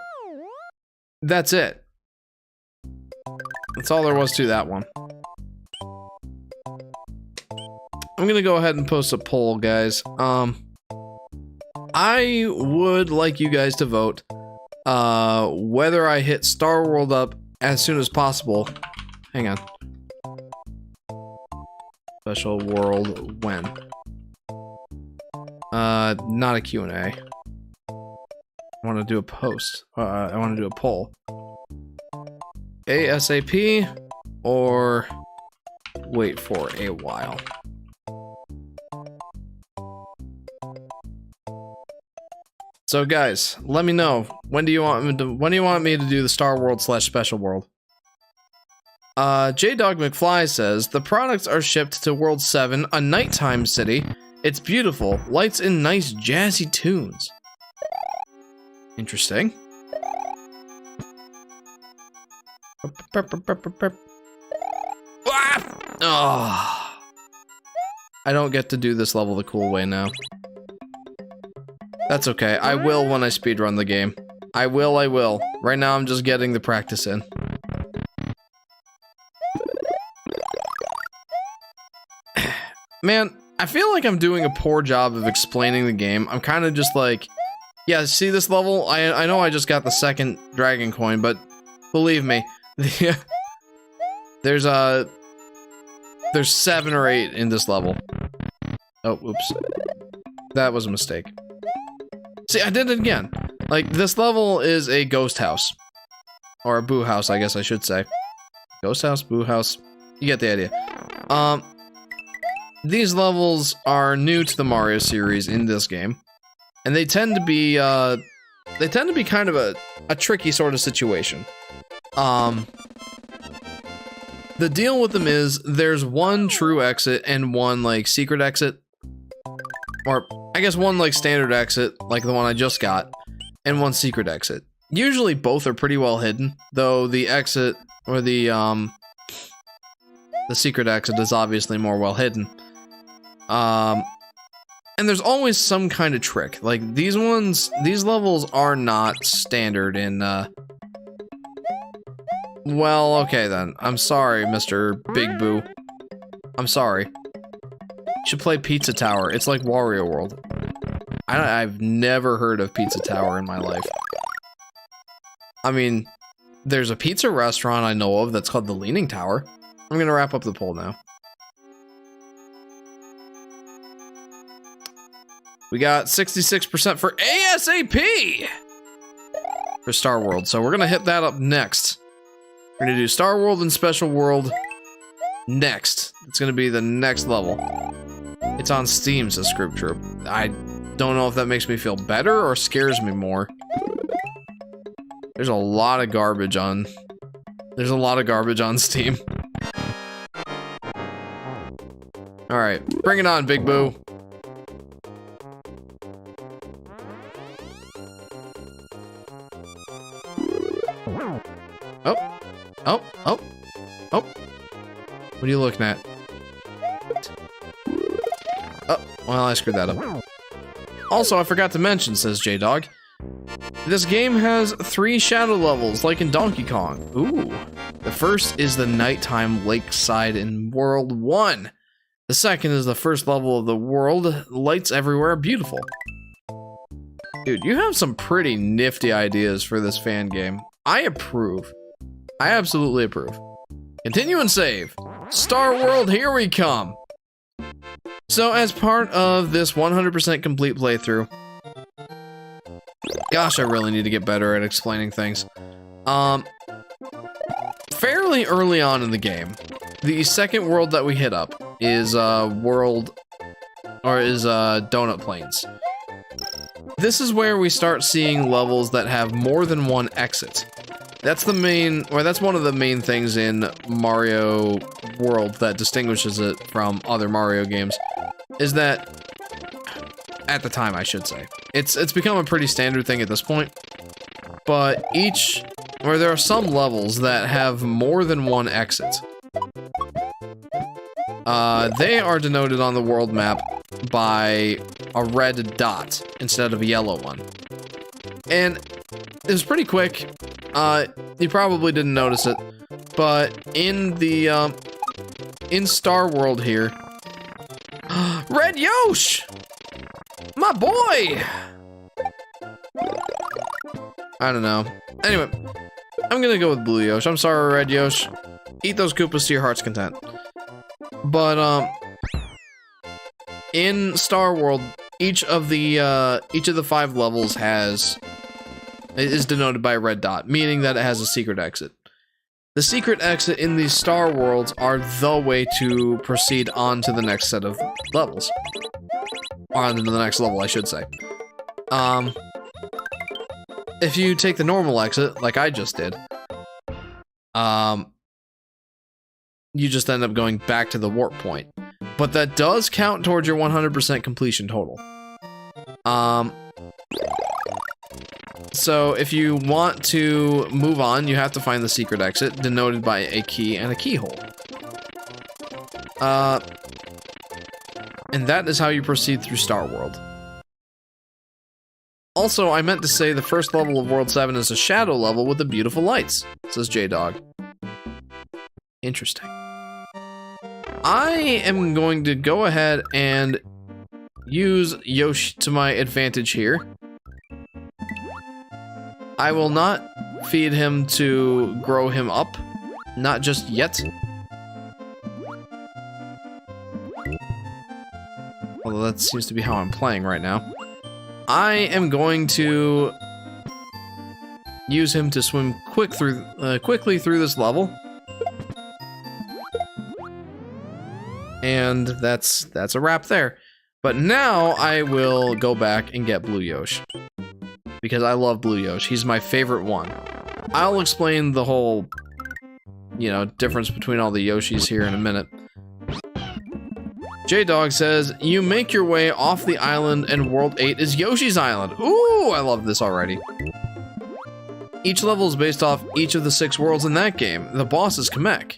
That's it. That's all there was to that one. I'm gonna go ahead and post a poll, guys. I would like you guys to vote whether I hit Star World up as soon as possible. Hang on. Special World when? Not a Q&A. I want to do a post. I want to do a poll. ASAP or wait for a while. So guys, let me know. When do you want me to do the Star World / Special World? J-Dog McFly says, the products are shipped to World 7, a nighttime city. It's beautiful, lights and nice jazzy tunes. Interesting. Oh, I don't get to do this level the cool way now. That's okay. I will when I speedrun the game. I will. Right now I'm just getting the practice in. Man, I feel like I'm doing a poor job of explaining the game. I'm kind of just like, yeah, see this level? I know I just got the 2nd dragon coin, but believe me, there's 7 or 8 in this level. Oh, oops. That was a mistake. See, I did it again. Like, this level is a ghost house. Or a boo house, I guess I should say. Ghost house, boo house. You get the idea. These levels are new to the Mario series in this game. And they tend to be, kind of a tricky sort of situation. The deal with them is, there's one true exit and one, like, secret exit. Or, I guess one, like, standard exit, like the one I just got, and one secret exit. Usually both are pretty well hidden, though the exit, or the secret exit is obviously more well hidden. And there's always some kind of trick. Like, these levels are not standard in, well, okay then. I'm sorry, Mr. Big Boo. I'm sorry. You should play Pizza Tower. It's like Wario World. I've never heard of Pizza Tower in my life. I mean, there's a pizza restaurant I know of that's called the Leaning Tower. I'm gonna wrap up the poll now. We got 66% for ASAP for Star World, so we're gonna hit that up next. We're gonna do Star World and Special World next. It's gonna be the next level. It's on Steam, says Script Troop. I don't know if that makes me feel better or scares me more. There's a lot of garbage on... There's a lot of garbage on Steam. Alright, bring it on, Big Boo. Oh. What are you looking at? Oh, well, I screwed that up. Also, I forgot to mention, says J-Dog, this game has 3 shadow levels, like in Donkey Kong. Ooh. The first is the nighttime lakeside in World 1. The second is the first level of the world, lights everywhere, beautiful. Dude, you have some pretty nifty ideas for this fan game. I approve. I absolutely approve. Continue and save. Star World, here we come. So, as part of this 100% complete playthrough, Gosh, I really need to get better at explaining things. Fairly early on in the game, the second world that we hit up is Donut Plains. This is where we start seeing levels that have more than one exit. That's one of the main things in Mario World that distinguishes it from other Mario games, is that, at the time I should say, it's become a pretty standard thing at this point, but there are some levels that have more than one exit. They are denoted on the world map by a red dot instead of a yellow one. And it was pretty quick. You probably didn't notice it, but in the, in Star World here, Red Yosh! My boy! I don't know. Anyway, I'm gonna go with Blue Yosh. I'm sorry, Red Yosh. Eat those Koopas to your heart's content. But, in Star World, each of the 5 levels is denoted by a red dot, meaning that it has a secret exit. The secret exit in these Star Worlds are the way to proceed on to the next set of levels. Or on to the next level, I should say. If you take the normal exit, like I just did, you just end up going back to the warp point. But that does count towards your 100% completion total. So if you want to move on, you have to find the secret exit, denoted by a key and a keyhole. And that is how you proceed through Star World. Also, I meant to say the first level of World 7 is a shadow level with the beautiful lights, says J-Dog. Interesting. I am going to go ahead and use Yoshi to my advantage here. I will not feed him to grow him up. Not just yet. Although that seems to be how I'm playing right now. I am going to use him to swim quickly through this level. And that's a wrap there. But now I will go back and get Blue Yosh. Because I love Blue Yosh. He's my favorite one. I'll explain the whole, difference between all the Yoshis here in a minute. J-Dog says, you make your way off the island and World 8 is Yoshi's Island. Ooh, I love this already. Each level is based off each of the 6 worlds in that game. The boss is Kamek.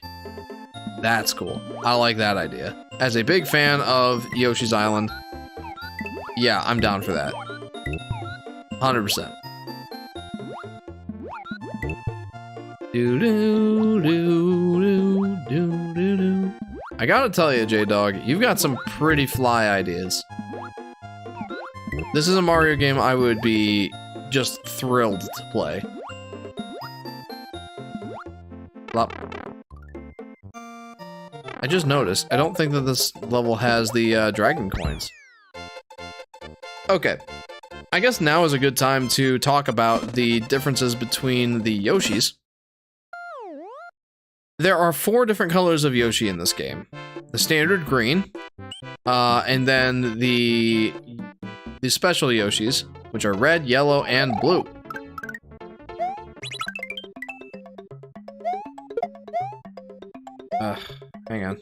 That's cool. I like that idea. As a big fan of Yoshi's Island, yeah, I'm down for that. 100%. Do-do-do-do-do-do-do. I gotta tell you, J-Dog, you've got some pretty fly ideas. This is a Mario game I would be just thrilled to play. Plop. I just noticed, I don't think that this level has the dragon coins. Okay. I guess now is a good time to talk about the differences between the Yoshis. There are 4 different colors of Yoshi in this game. The standard green, and then the special Yoshis, which are red, yellow, and blue. Hang on.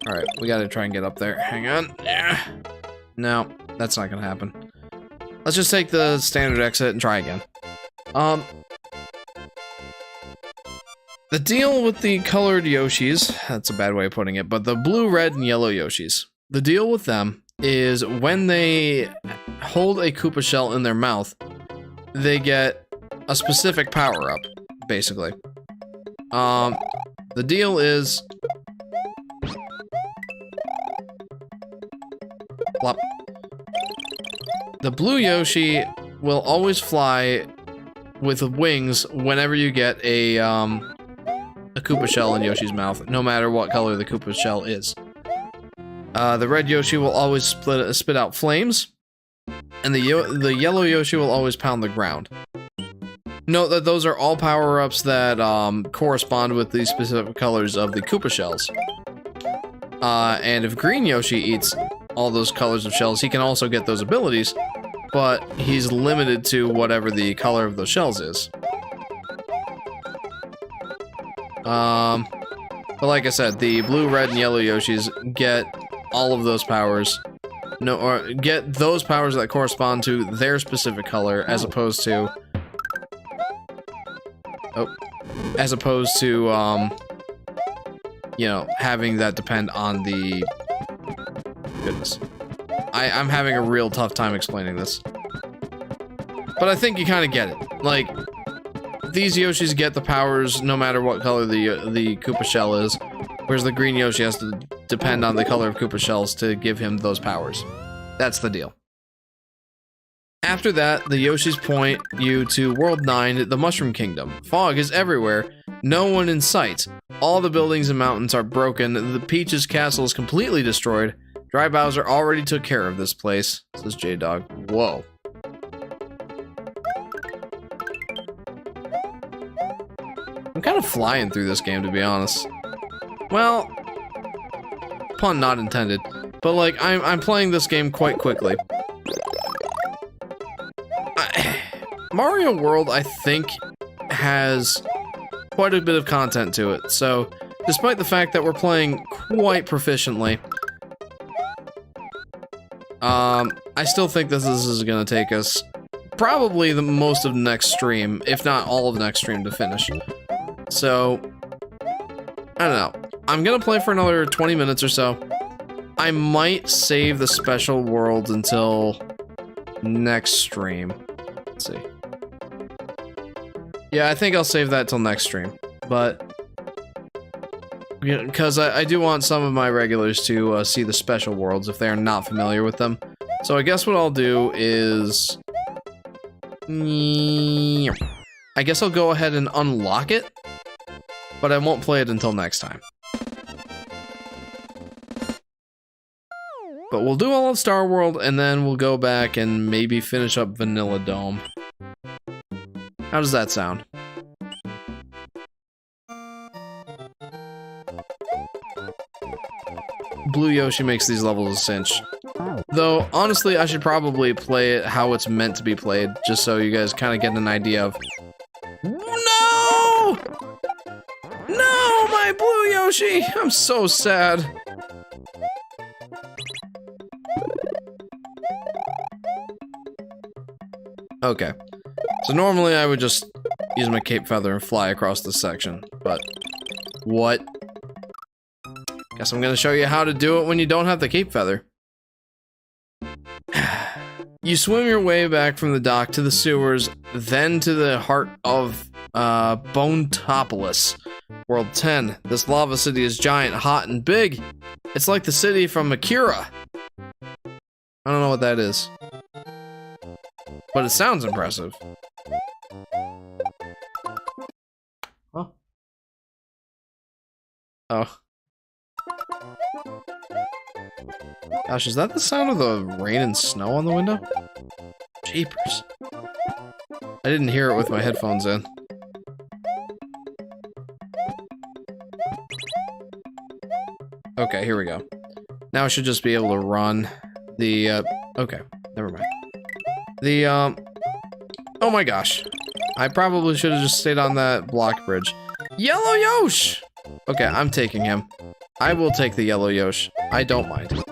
Alright, we gotta try and get up there. Hang on. Yeah. No, that's not gonna happen. Let's just take the standard exit and try again. The deal with the colored Yoshis, that's a bad way of putting it, but the blue, red, and yellow Yoshis, the deal with them is when they hold a Koopa shell in their mouth, they get a specific power-up, basically. The deal is... Plop. The blue Yoshi will always fly with wings whenever you get a Koopa shell in Yoshi's mouth, no matter what color the Koopa shell is. The red Yoshi will always spit out flames, and the yellow Yoshi will always pound the ground. Note that those are all power-ups that correspond with the specific colors of the Koopa shells. And if green Yoshi eats all those colors of shells, he can also get those abilities, but he's limited to whatever the color of those shells is. But like I said, the blue, red, and yellow Yoshis get all of those powers. Or get those powers that correspond to their specific color, as opposed to... you know, having that depend on the... Goodness. I'm having a real tough time explaining this. But I think you kind of get it. Like, these Yoshis get the powers no matter what color the Koopa shell is, whereas the green Yoshi has to depend on the color of Koopa shells to give him those powers. That's the deal. After that, the Yoshis point you to World 9, the Mushroom Kingdom. Fog is everywhere, no one in sight. All the buildings and mountains are broken, the Peach's castle is completely destroyed. Dry Bowser already took care of this place, says J-Dog. Whoa. I'm kind of flying through this game, to be honest. Well, pun not intended, but like, I'm playing this game quite quickly. Mario World, I think, has quite a bit of content to it, so despite the fact that we're playing quite proficiently, I still think this is gonna take us probably the most of next stream, if not all of next stream, to finish. So, I don't know. I'm gonna play for another 20 minutes or so. I might save the special world until next stream. Let's see. Yeah, I think I'll save that till next stream, but because I do want some of my regulars to see the special worlds if they are not familiar with them. So I guess what I'll do is... I guess I'll go ahead and unlock it, but I won't play it until next time. But we'll do all of Star World, and then we'll go back and maybe finish up Vanilla Dome. How does that sound? Blue Yoshi makes these levels a cinch. Though, honestly, I should probably play it how it's meant to be played, just so you guys kind of get an idea of... No! No, my Blue Yoshi! I'm so sad. Okay. So normally I would just use my cape feather and fly across this section, but... What? Guess I'm gonna show you how to do it when you don't have the cape feather. You swim your way back from the dock to the sewers, then to the heart of Bonetopolis. World 10. This lava city is giant, hot, and big. It's like the city from Akira. I don't know what that is, but it sounds impressive. Huh? Oh. Gosh, is that the sound of the rain and snow on the window? Jeepers. I didn't hear it with my headphones in. Okay, here we go. Now I should just be able to run the, okay, never mind. The, oh my gosh. I probably should have just stayed on that block bridge. Yellow Yosh! Okay, I'm taking him. I will take the yellow Yosh. I don't mind.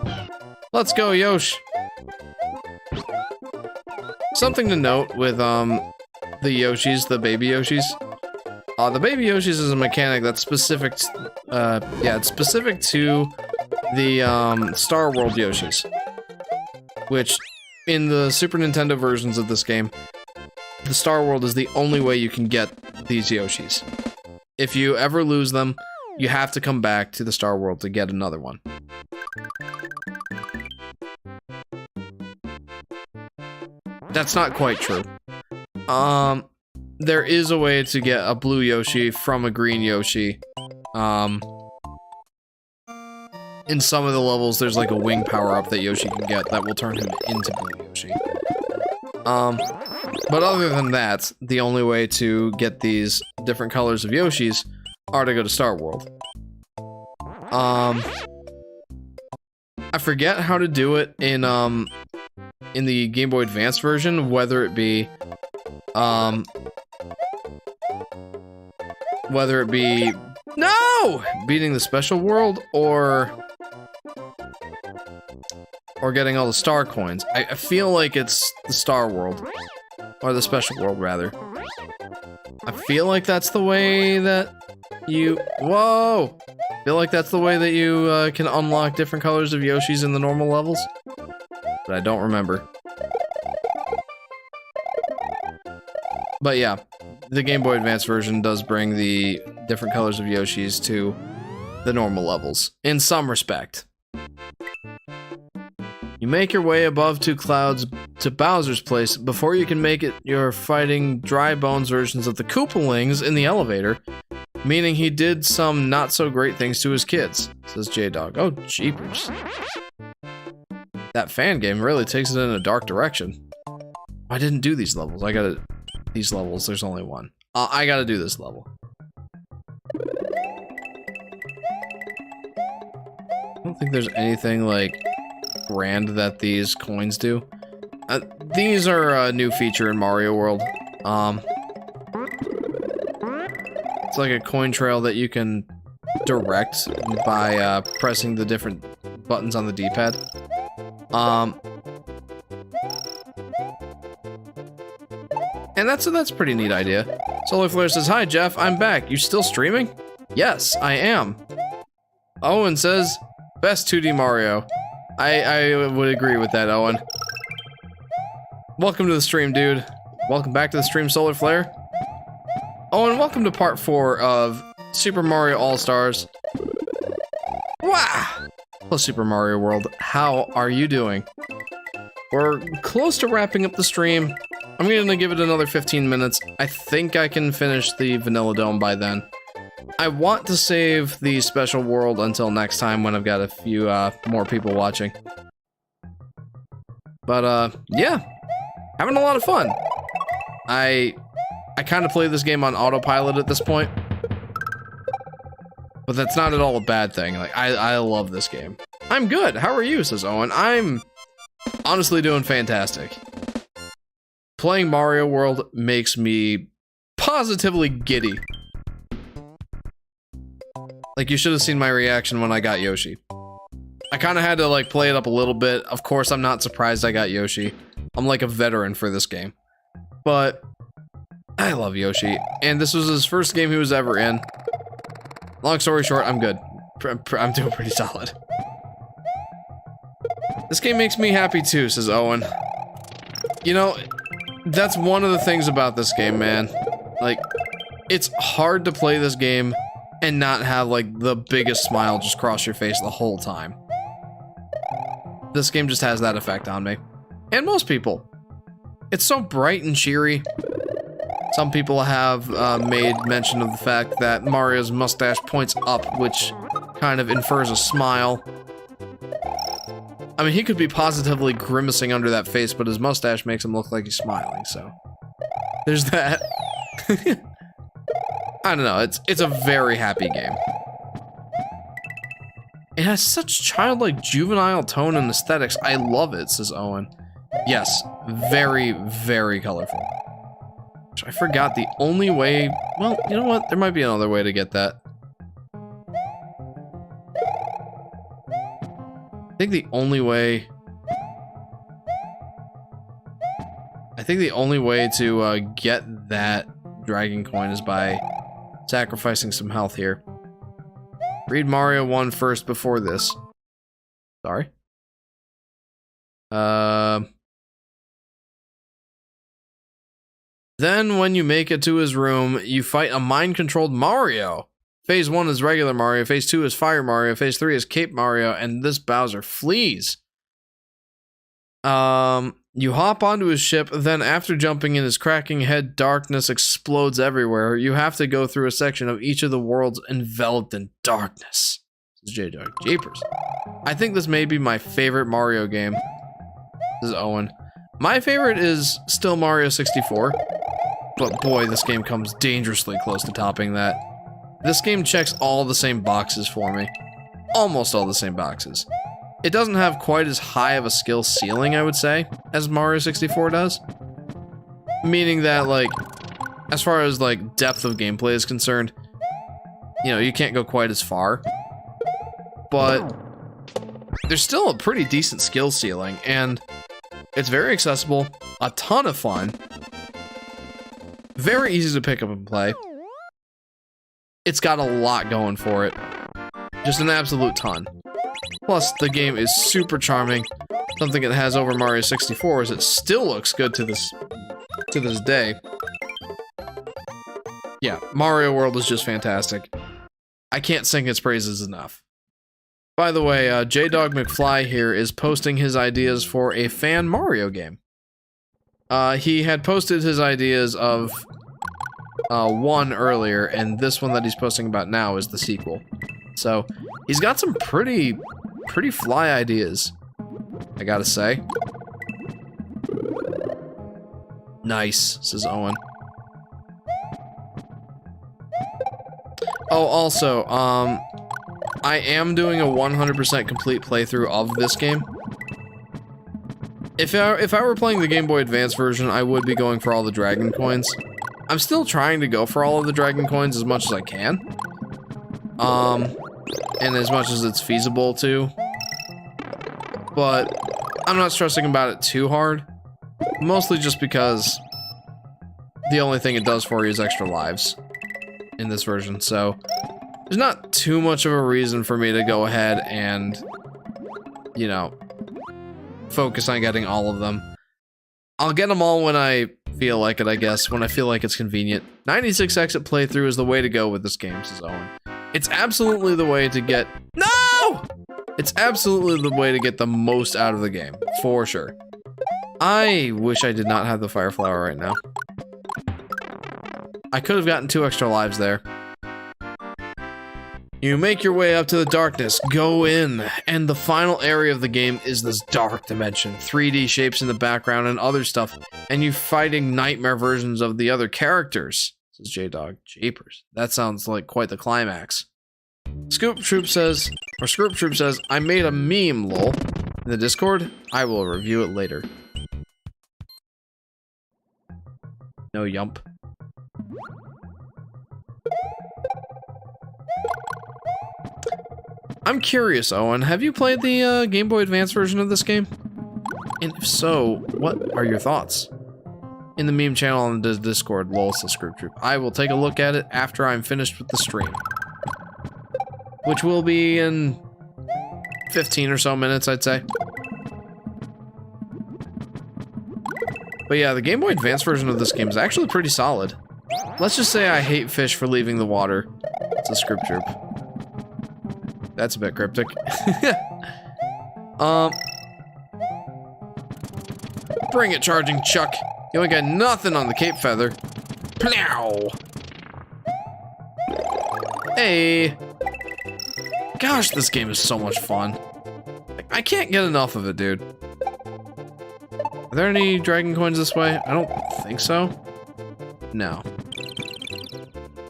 Let's go, Yosh! Something to note with, the Yoshis, the baby Yoshis. The baby Yoshis is a mechanic that's specific to, yeah, it's specific to the, Star World Yoshis. Which, in the Super Nintendo versions of this game, the Star World is the only way you can get these Yoshis. If you ever lose them, you have to come back to the Star World to get another one. That's not quite true. There is a way to get a blue Yoshi from a green Yoshi. in some of the levels, there's like a wing power-up that Yoshi can get that will turn him into Blue Yoshi. But other than that, the only way to get these different colors of Yoshis are to go to Star World. I forget how to do it in the Game Boy Advance version, whether it be no! Beating the special world or getting all the star coins. I feel like it's the Star World. Or the special world, rather. I feel like that's the way that you... Whoa! I feel like that's the way that you can unlock different colors of Yoshis in the normal levels. But I don't remember. But yeah, the Game Boy Advance version does bring the different colors of Yoshis to the normal levels, in some respect. You make your way above two clouds to Bowser's place. Before you can make it, you're fighting dry bones versions of the Koopalings in the elevator, meaning he did some not-so-great things to his kids, says J-Dog. Oh, jeepers. That fan game really takes it in a dark direction. I didn't do these levels. I gotta... These levels, there's only one. I gotta do this level. I don't think there's anything, like, grand that these coins do. These are a new feature in Mario World. It's like a coin trail that you can direct by pressing the different buttons on the D-pad. And that's a pretty neat idea. Solar Flare says, "Hi Jeff, I'm back. You still streaming?" Yes, I am. Owen says, "Best 2D Mario." I would agree with that, Owen. Welcome to the stream, dude. Welcome back to the stream, Solar Flare. Owen, welcome to part 4 of Super Mario All-Stars. Wow! Plus Super Mario World. How are you doing? We're close to wrapping up the stream. I'm gonna give it another 15 minutes. I think I can finish the Vanilla Dome by then. I want to save the special world until next time when I've got a few more people watching. But yeah, having a lot of fun. I kind of play this game on autopilot at this point, but that's not at all a bad thing. Like I love this game. I'm good. How are you? Says Owen. I'm honestly doing fantastic. Playing Mario World makes me positively giddy. Like, you should have seen my reaction when I got Yoshi. I kind of had to, like, play it up a little bit. Of course, I'm not surprised I got Yoshi. I'm like a veteran for this game. But I love Yoshi, and this was his first game he was ever in. Long story short, I'm good. I'm doing pretty solid. This game makes me happy too, says Owen. You know, that's one of the things about this game, man. Like, it's hard to play this game and not have, like, the biggest smile just cross your face the whole time. This game just has that effect on me. And most people. It's so bright and cheery. Some people have made mention of the fact that Mario's mustache points up, which kind of infers a smile. I mean, he could be positively grimacing under that face, but his mustache makes him look like he's smiling, so... there's that. I don't know, it's a very happy game. It has such childlike, juvenile tone and aesthetics. I love it, says Owen. Yes, very, very colorful. I forgot the only way... well, you know what? There might be another way to get that. I think the only way... to get that dragon coin is by sacrificing some health here. Read Mario 1 first before this. Sorry. Then, when you make it to his room, you fight a mind-controlled Mario. Phase 1 is regular Mario, Phase 2 is Fire Mario, Phase 3 is Cape Mario, and this Bowser flees. You hop onto his ship, then after jumping in his cracking head, darkness explodes everywhere. You have to go through a section of each of the worlds enveloped in darkness. J-Dog Japers. I think this may be my favorite Mario game. This is Owen. My favorite is still Mario 64. But boy, this game comes dangerously close to topping that. This game checks all the same boxes for me. Almost all the same boxes. It doesn't have quite as high of a skill ceiling, I would say, as Mario 64 does. Meaning that, like, as far as, like, depth of gameplay is concerned, you know, you can't go quite as far. But there's still a pretty decent skill ceiling, and it's very accessible, a ton of fun, very easy to pick up and play. It's got a lot going for it. Just an absolute ton. Plus, the game is super charming. Something it has over Mario 64 is it still looks good to this day. Yeah, Mario World is just fantastic. I can't sing its praises enough. By the way, J-Dog McFly here is posting his ideas for a fan Mario game. He had posted his ideas of one earlier, and this one that he's posting about now is the sequel. So, he's got some pretty fly ideas, I gotta say. Nice, says Owen. Oh, also, I am doing a 100% complete playthrough of this game. If I were playing the Game Boy Advance version, I would be going for all the Dragon Coins. I'm still trying to go for all of the Dragon Coins as much as I can. And as much as it's feasible to. But I'm not stressing about it too hard. Mostly just because the only thing it does for you is extra lives in this version, so there's not too much of a reason for me to go ahead and, you know, focus on getting all of them. I'll get them all when I feel like it, I guess, when I feel like it's convenient. 96 exit playthrough is the way to go with this game, says Owen. It's absolutely the way to get... No! It's absolutely the way to get the most out of the game, for sure. I wish I did not have the Fire Flower right now. I could have gotten 2 extra lives there. You make your way up to the darkness, go in, and the final area of the game is this dark dimension. 3D shapes in the background and other stuff, and you fighting nightmare versions of the other characters, says J-Dog Japers. That sounds like quite the climax. Scoop Troop says, I made a meme, lol. In the Discord, I will review it later. No yump. I'm curious, Owen, have you played the Game Boy Advance version of this game? And if so, what are your thoughts? In the meme channel on the Discord, lol, says Scoop Troop. I will take a look at it after I'm finished with the stream. Which will be in 15 or so minutes, I'd say. But yeah, the Game Boy Advance version of this game is actually pretty solid. Let's just say I hate fish for leaving the water. It's a Scoop Troop. That's a bit cryptic. Bring it, Charging Chuck. You ain't got nothing on the Cape Feather. Plow! Hey! Gosh, this game is so much fun. I can't get enough of it, dude. Are there any Dragon Coins this way? I don't think so. No.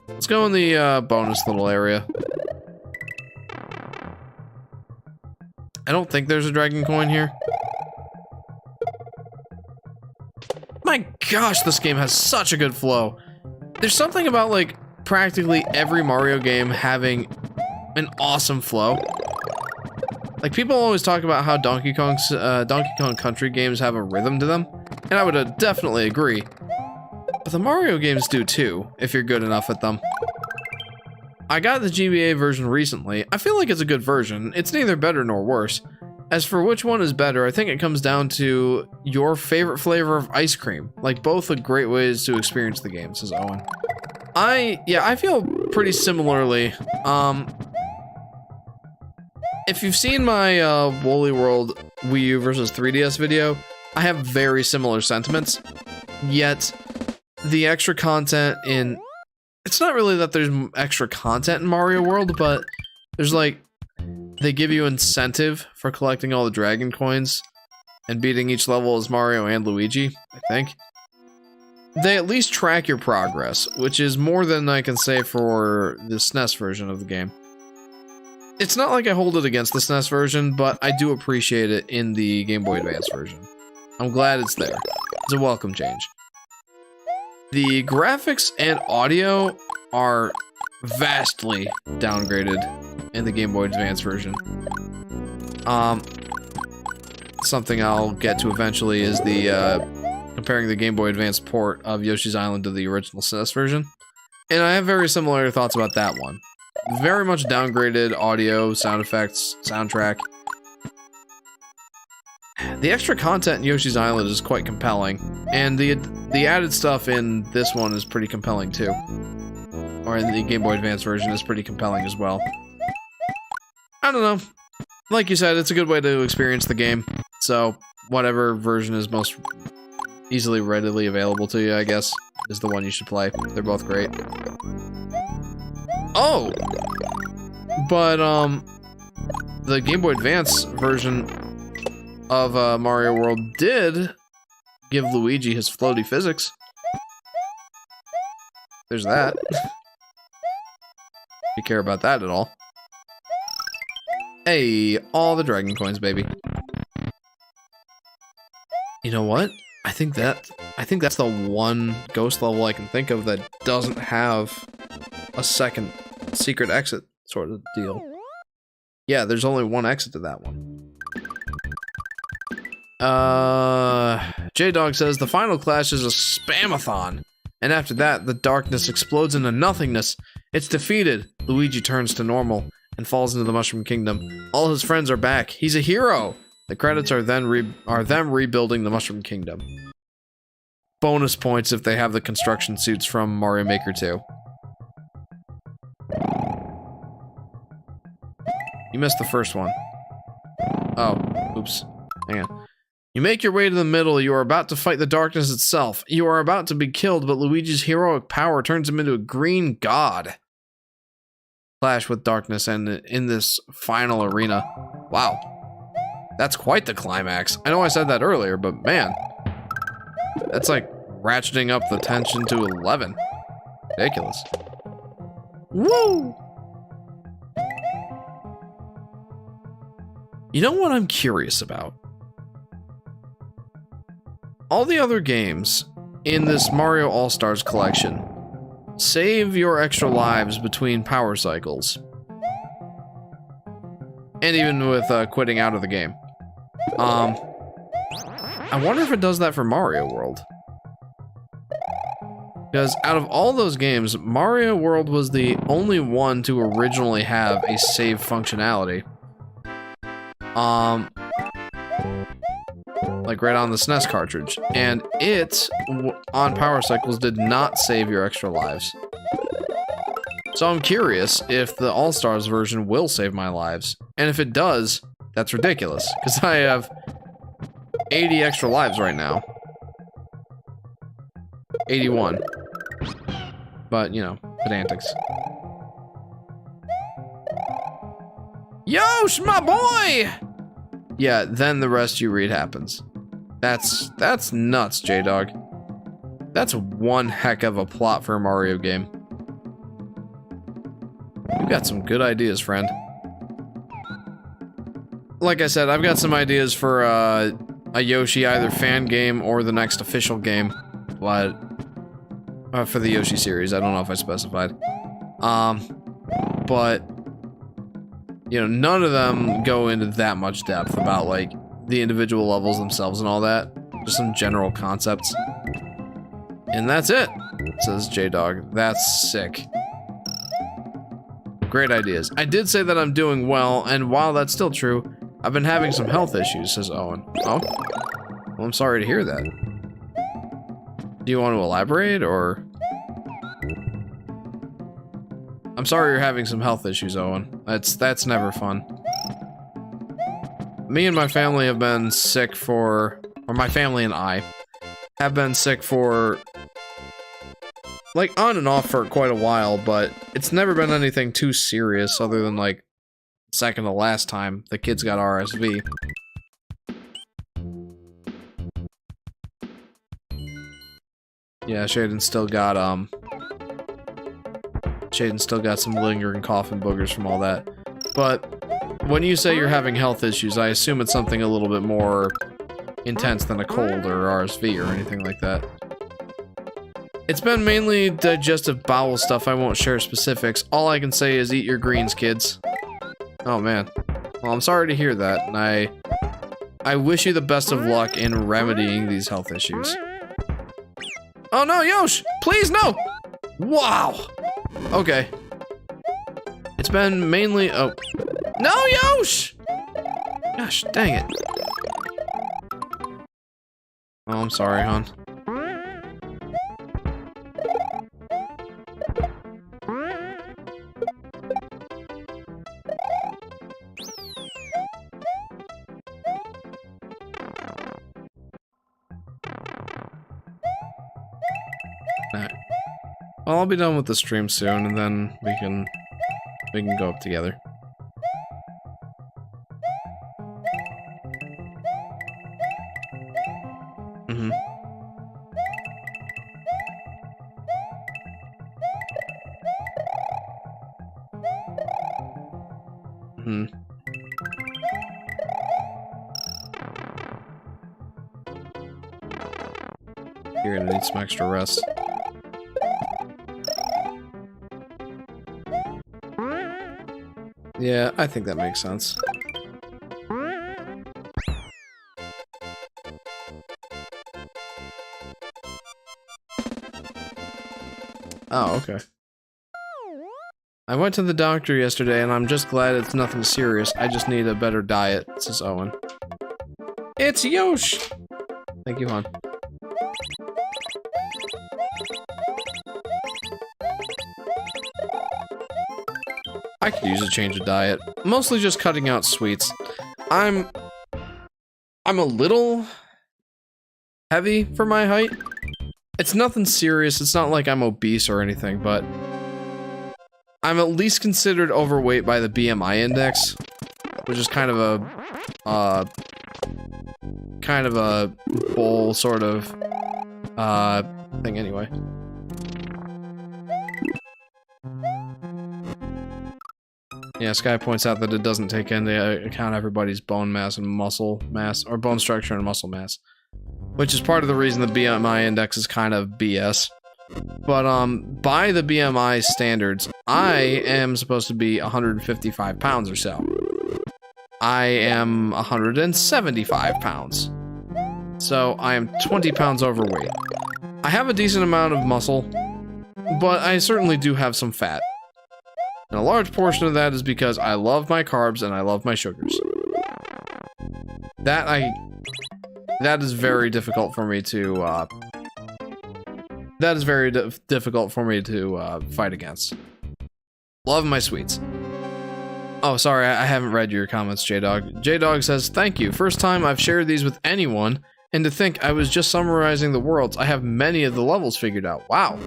Let's go in the bonus little area. I don't think there's a Dragon Coin here. My gosh, this game has such a good flow. There's something about, like, practically every Mario game having an awesome flow. Like, people always talk about how Donkey Kong Country games have a rhythm to them, and I would definitely agree. But the Mario games do too, if you're good enough at them. I got the GBA version recently. I feel like it's a good version. It's neither better nor worse. As for which one is better, I think it comes down to your favorite flavor of ice cream. Like, both are great ways to experience the game, says Owen. I feel pretty similarly. If you've seen my Woolly World Wii U versus 3DS video, I have very similar sentiments. Yet, the extra content in... It's not really that there's extra content in Mario World, but there's like... they give you incentive for collecting all the dragon coins and beating each level as Mario and Luigi, I think. They at least track your progress, which is more than I can say for the SNES version of the game. It's not like I hold it against the SNES version, but I do appreciate it in the Game Boy Advance version. I'm glad it's there. It's a welcome change. The graphics and audio are vastly downgraded in the Game Boy Advance version. Something I'll get to eventually is the comparing the Game Boy Advance port of Yoshi's Island to the original SNES version. And I have very similar thoughts about that one. Very much downgraded audio, sound effects, soundtrack. The extra content in Yoshi's Island is quite compelling, and the added stuff in this one is pretty compelling too. Or in the Game Boy Advance version is pretty compelling as well. I don't know. Like you said, it's a good way to experience the game. So, whatever version is most easily readily available to you, I guess, is the one you should play. They're both great. Oh! But, the Game Boy Advance version of Mario World did give Luigi his floaty physics. There's that. If you care about that at all. Hey, all the dragon coins, baby. You know what? I think that's the one ghost level I can think of that doesn't have a second secret exit sort of deal. Yeah, there's only one exit to that one. J-Dog says the final clash is a spamathon, and after that, the darkness explodes into nothingness. It's defeated. Luigi turns to normal and falls into the Mushroom Kingdom. All his friends are back. He's a hero. The credits are them rebuilding the Mushroom Kingdom. Bonus points if they have the construction suits from Mario Maker 2. You missed the first one. Oh, oops. Hang on. You make your way to the middle. You are about to fight the darkness itself. You are about to be killed, but Luigi's heroic power turns him into a green god. Clash with darkness and in this final arena. Wow. That's quite the climax. I know I said that earlier, but man. That's like ratcheting up the tension to 11. Ridiculous. Woo! You know what I'm curious about? All the other games in this Mario All-Stars collection save your extra lives between power cycles. And even with quitting out of the game. I wonder if it does that for Mario World. Because out of all those games, Mario World was the only one to originally have a save functionality. Like right on the SNES cartridge. And it, on power cycles, did not save your extra lives. So I'm curious if the All-Stars version will save my lives. And if it does, that's ridiculous. Because I have 80 extra lives right now. 81. But, you know, pedantics. Yosh, my boy! Yeah, then the rest you read happens. That's nuts, J-Dog. That's one heck of a plot for a Mario game. You got some good ideas, friend. Like I said, I've got some ideas for a Yoshi either fan game or the next official game, but for the Yoshi series, I don't know if I specified. But you know, none of them go into that much depth about like the individual levels themselves and all that. Just some general concepts. And that's it, says J-Dog. That's sick. Great ideas. I did say that I'm doing well, and while that's still true, I've been having some health issues, says Owen. Oh? Well, I'm sorry to hear that. Do you want to elaborate, or? I'm sorry you're having some health issues, Owen. That's never fun. Me and my family have been sick for, or my family and I have been sick for, like, on and off for quite a while, but it's never been anything too serious other than, like, second to last time the kids got RSV. Yeah, Shaden's still got some lingering cough and boogers from all that. But when you say you're having health issues, I assume it's something a little bit more intense than a cold or RSV or anything like that. It's been mainly digestive bowel stuff. I won't share specifics. All I can say is eat your greens, kids. Oh man. Well, I'm sorry to hear that, and I wish you the best of luck in remedying these health issues. Oh no, Yosh! Please, no! Wow! Okay. It's been mainly... Oh. No, Yosh! Gosh, dang it. Oh, I'm sorry, hon. Alright. Well, I'll be done with the stream soon, and then we can go up together. Mm-hmm. Mm-hmm. You're gonna need some extra rest. Yeah, I think that makes sense. Oh, okay. I went to the doctor yesterday and I'm just glad it's nothing serious. I just need a better diet, says Owen. It's Yosh! Thank you, hon. I could use a change of diet. Mostly just cutting out sweets. I'm a little heavy for my height. It's nothing serious. It's not like I'm obese or anything, but I'm at least considered overweight by the BMI index, which is kind of a bull sort of thing anyway. Yeah, Sky points out that it doesn't take into account everybody's bone mass and muscle mass, or bone structure and muscle mass, which is part of the reason the BMI index is kind of BS. But by the BMI standards, I am supposed to be 155 pounds or so. I am 175 pounds. So I am 20 pounds overweight. I have a decent amount of muscle, but I certainly do have some fat. And a large portion of that is because I love my carbs and I love my sugars. That is very difficult for me to fight against. Love my sweets. Oh, sorry, I haven't read your comments, J-Dog. J-Dog says, thank you. First time I've shared these with anyone, and to think I was just summarizing the worlds. I have many of the levels figured out. Wow.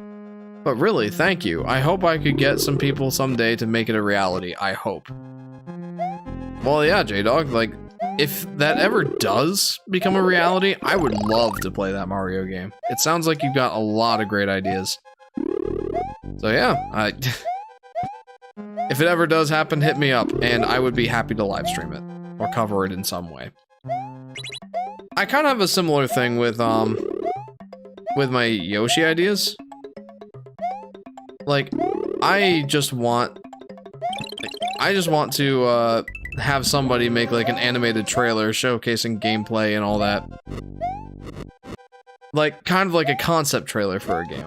But really, thank you. I hope I could get some people someday to make it a reality. I hope. Well, yeah, J-Dog, like, if that ever does become a reality, I would love to play that Mario game. It sounds like you've got a lot of great ideas. So yeah, if it ever does happen, hit me up, and I would be happy to live stream it, or cover it in some way. I kind of have a similar thing with my Yoshi ideas. Like, I just want to, have somebody make, like, an animated trailer showcasing gameplay and all that. Like, kind of like a concept trailer for a game.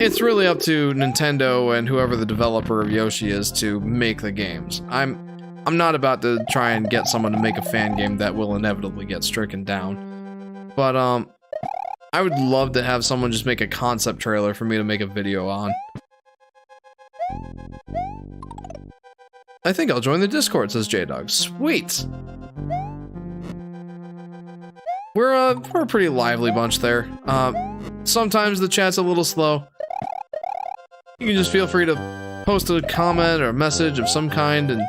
It's really up to Nintendo and whoever the developer of Yoshi is to make the games. I'm not about to try and get someone to make a fan game that will inevitably get stricken down. But, I would love to have someone just make a concept trailer for me to make a video on. I think I'll join the Discord, says J-Dog. Sweet! We're a pretty lively bunch there. Sometimes the chat's a little slow. You can just feel free to post a comment or a message of some kind and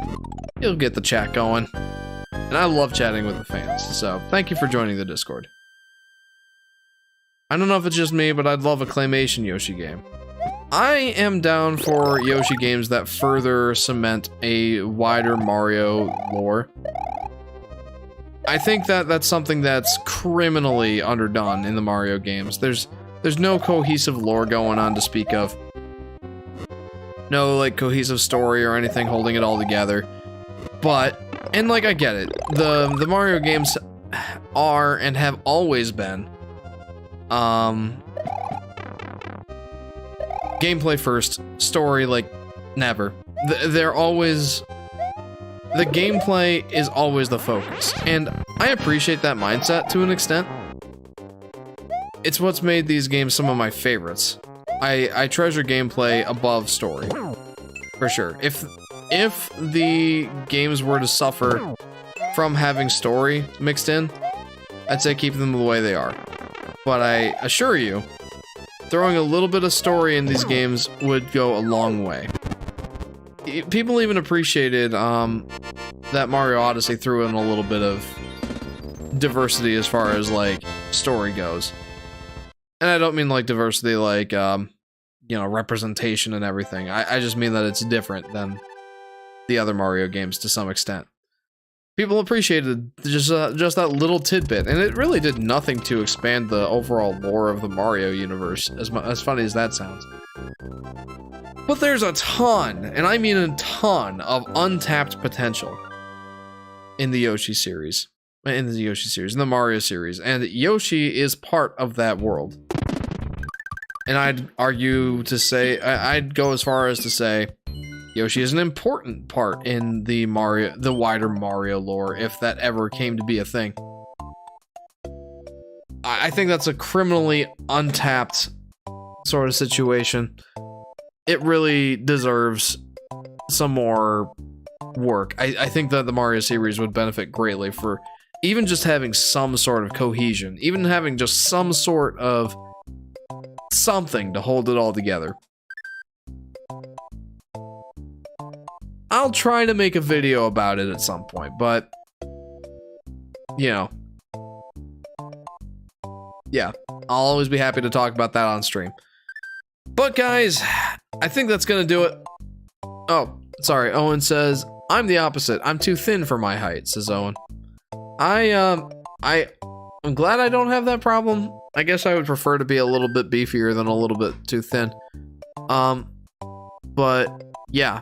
you'll get the chat going. And I love chatting with the fans, so thank you for joining the Discord. I don't know if it's just me, but I'd love a claymation Yoshi game. I am down for Yoshi games that further cement a wider Mario lore. I think that that's something that's criminally underdone in the Mario games. There's no cohesive lore going on to speak of. No, like, cohesive story or anything holding it all together. But, and like, I get it. The Mario games are and have always been, gameplay first, story, like, never. They're always... The gameplay is always the focus, and I appreciate that mindset to an extent. It's what's made these games some of my favorites. I treasure gameplay above story, for sure. If the games were to suffer from having story mixed in, I'd say keep them the way they are. But I assure you, throwing a little bit of story in these games would go a long way. People even appreciated that Mario Odyssey threw in a little bit of diversity as far as, like, story goes. And I don't mean, like, diversity like, you know, representation and everything. I just mean that it's different than the other Mario games to some extent. People appreciated just that little tidbit, and it really did nothing to expand the overall lore of the Mario universe, as funny as that sounds. But there's a ton, and I mean a ton, of untapped potential in the Yoshi series. In the Mario series, and Yoshi is part of that world. And I'd argue to say, I'd go as far as to say, Yoshi is an important part in the wider Mario lore, if that ever came to be a thing. I think that's a criminally untapped sort of situation. It really deserves some more work. I think that the Mario series would benefit greatly for even just having some sort of cohesion, even having just some sort of something to hold it all together. I'll try to make a video about it at some point, but, you know, yeah, I'll always be happy to talk about that on stream. But guys, I think that's gonna do it. Oh, sorry, Owen says, I'm the opposite. I'm too thin for my height, says Owen. I'm glad I don't have that problem. I guess I would prefer to be a little bit beefier than a little bit too thin. But yeah,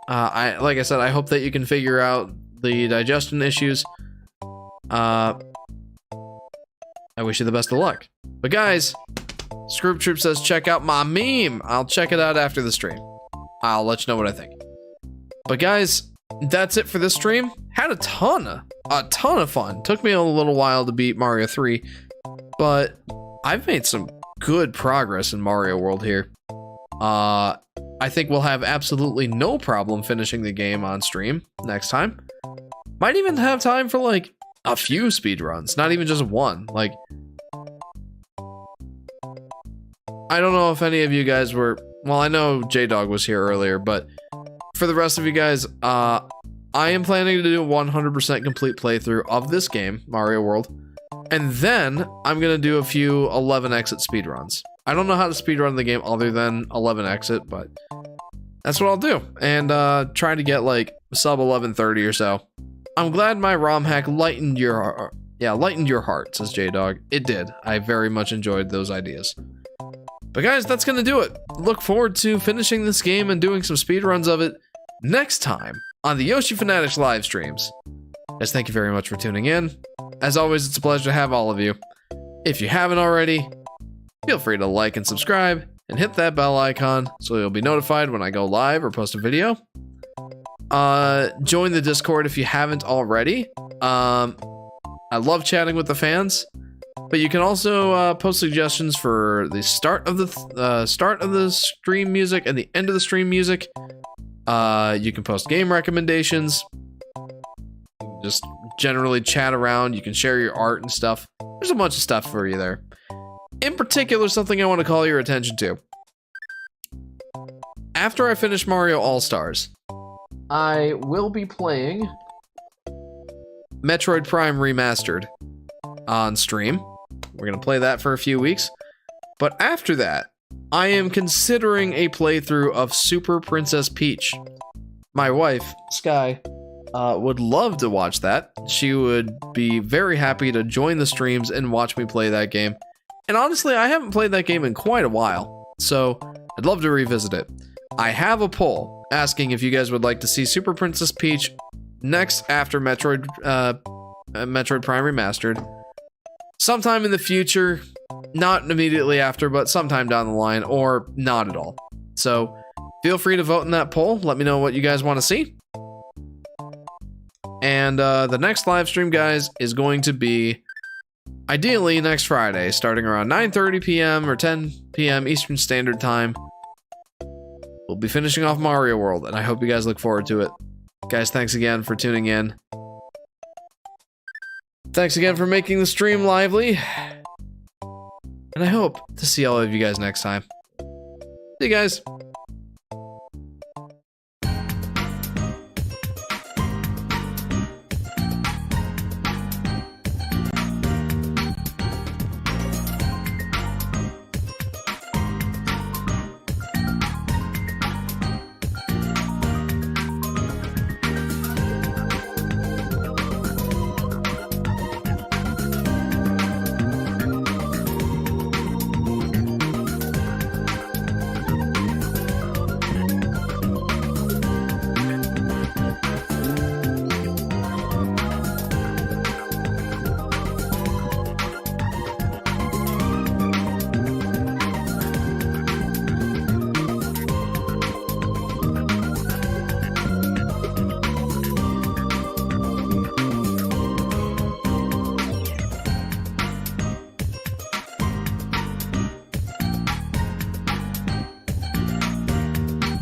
like I said, I hope that you can figure out the digestion issues. I wish you the best of luck. But guys, Scroop Troop says check out my meme. I'll check it out after the stream. I'll let you know what I think. But guys, that's it for this stream. Had a ton of fun. Took me a little while to beat Mario 3, but I've made some good progress in Mario World here. I think we'll have absolutely no problem finishing the game on stream next time. Might even have time for like a few speedruns, not even just one. Like, I don't know if any of you guys were, well, I know J-Dog was here earlier, but for the rest of you guys, I am planning to do a 100% complete playthrough of this game, Mario World, and then I'm gonna do a few 11 exit speedruns. I don't know how to speedrun the game other than 11 exit, but that's what I'll do, and try to get like sub 1130 or so. I'm glad my ROM hack lightened your heart, says J-Dog. It did. I very much enjoyed those ideas. But guys, that's gonna do it. Look forward to finishing this game and doing some speedruns of it next time on the Yoshi Fanatic live streams. Guys, thank you very much for tuning in. As always, it's a pleasure to have all of you. If you haven't already, feel free to like and subscribe and hit that bell icon so you'll be notified when I go live or post a video. Join the Discord if you haven't already. I love chatting with the fans, but you can also post suggestions for the start of the stream music and the end of the stream music. You can post game recommendations. Just generally chat around. You can share your art and stuff. There's a bunch of stuff for you there. In particular, something I want to call your attention to. after I finish Mario All-Stars, I will be playing Metroid Prime Remastered on stream. We're going to play that for a few weeks. But after that, I am considering a playthrough of Super Princess Peach. My wife, Sky, would love to watch that. She would be very happy to join the streams and watch me play that game. And honestly, I haven't played that game in quite a while, so I'd love to revisit it. I have a poll asking if you guys would like to see Super Princess Peach next after Metroid Prime Remastered. Sometime in the future, not immediately after, but sometime down the line, or not at all. So feel free to vote in that poll. Let me know what you guys want to see. And the next live stream, guys, is going to be ideally next Friday, starting around 9:30 p.m. or 10 p.m. Eastern Standard Time. We'll be finishing off Mario World, and I hope you guys look forward to it. Guys, thanks again for tuning in. Thanks again for making the stream lively. And I hope to see all of you guys next time. See you guys.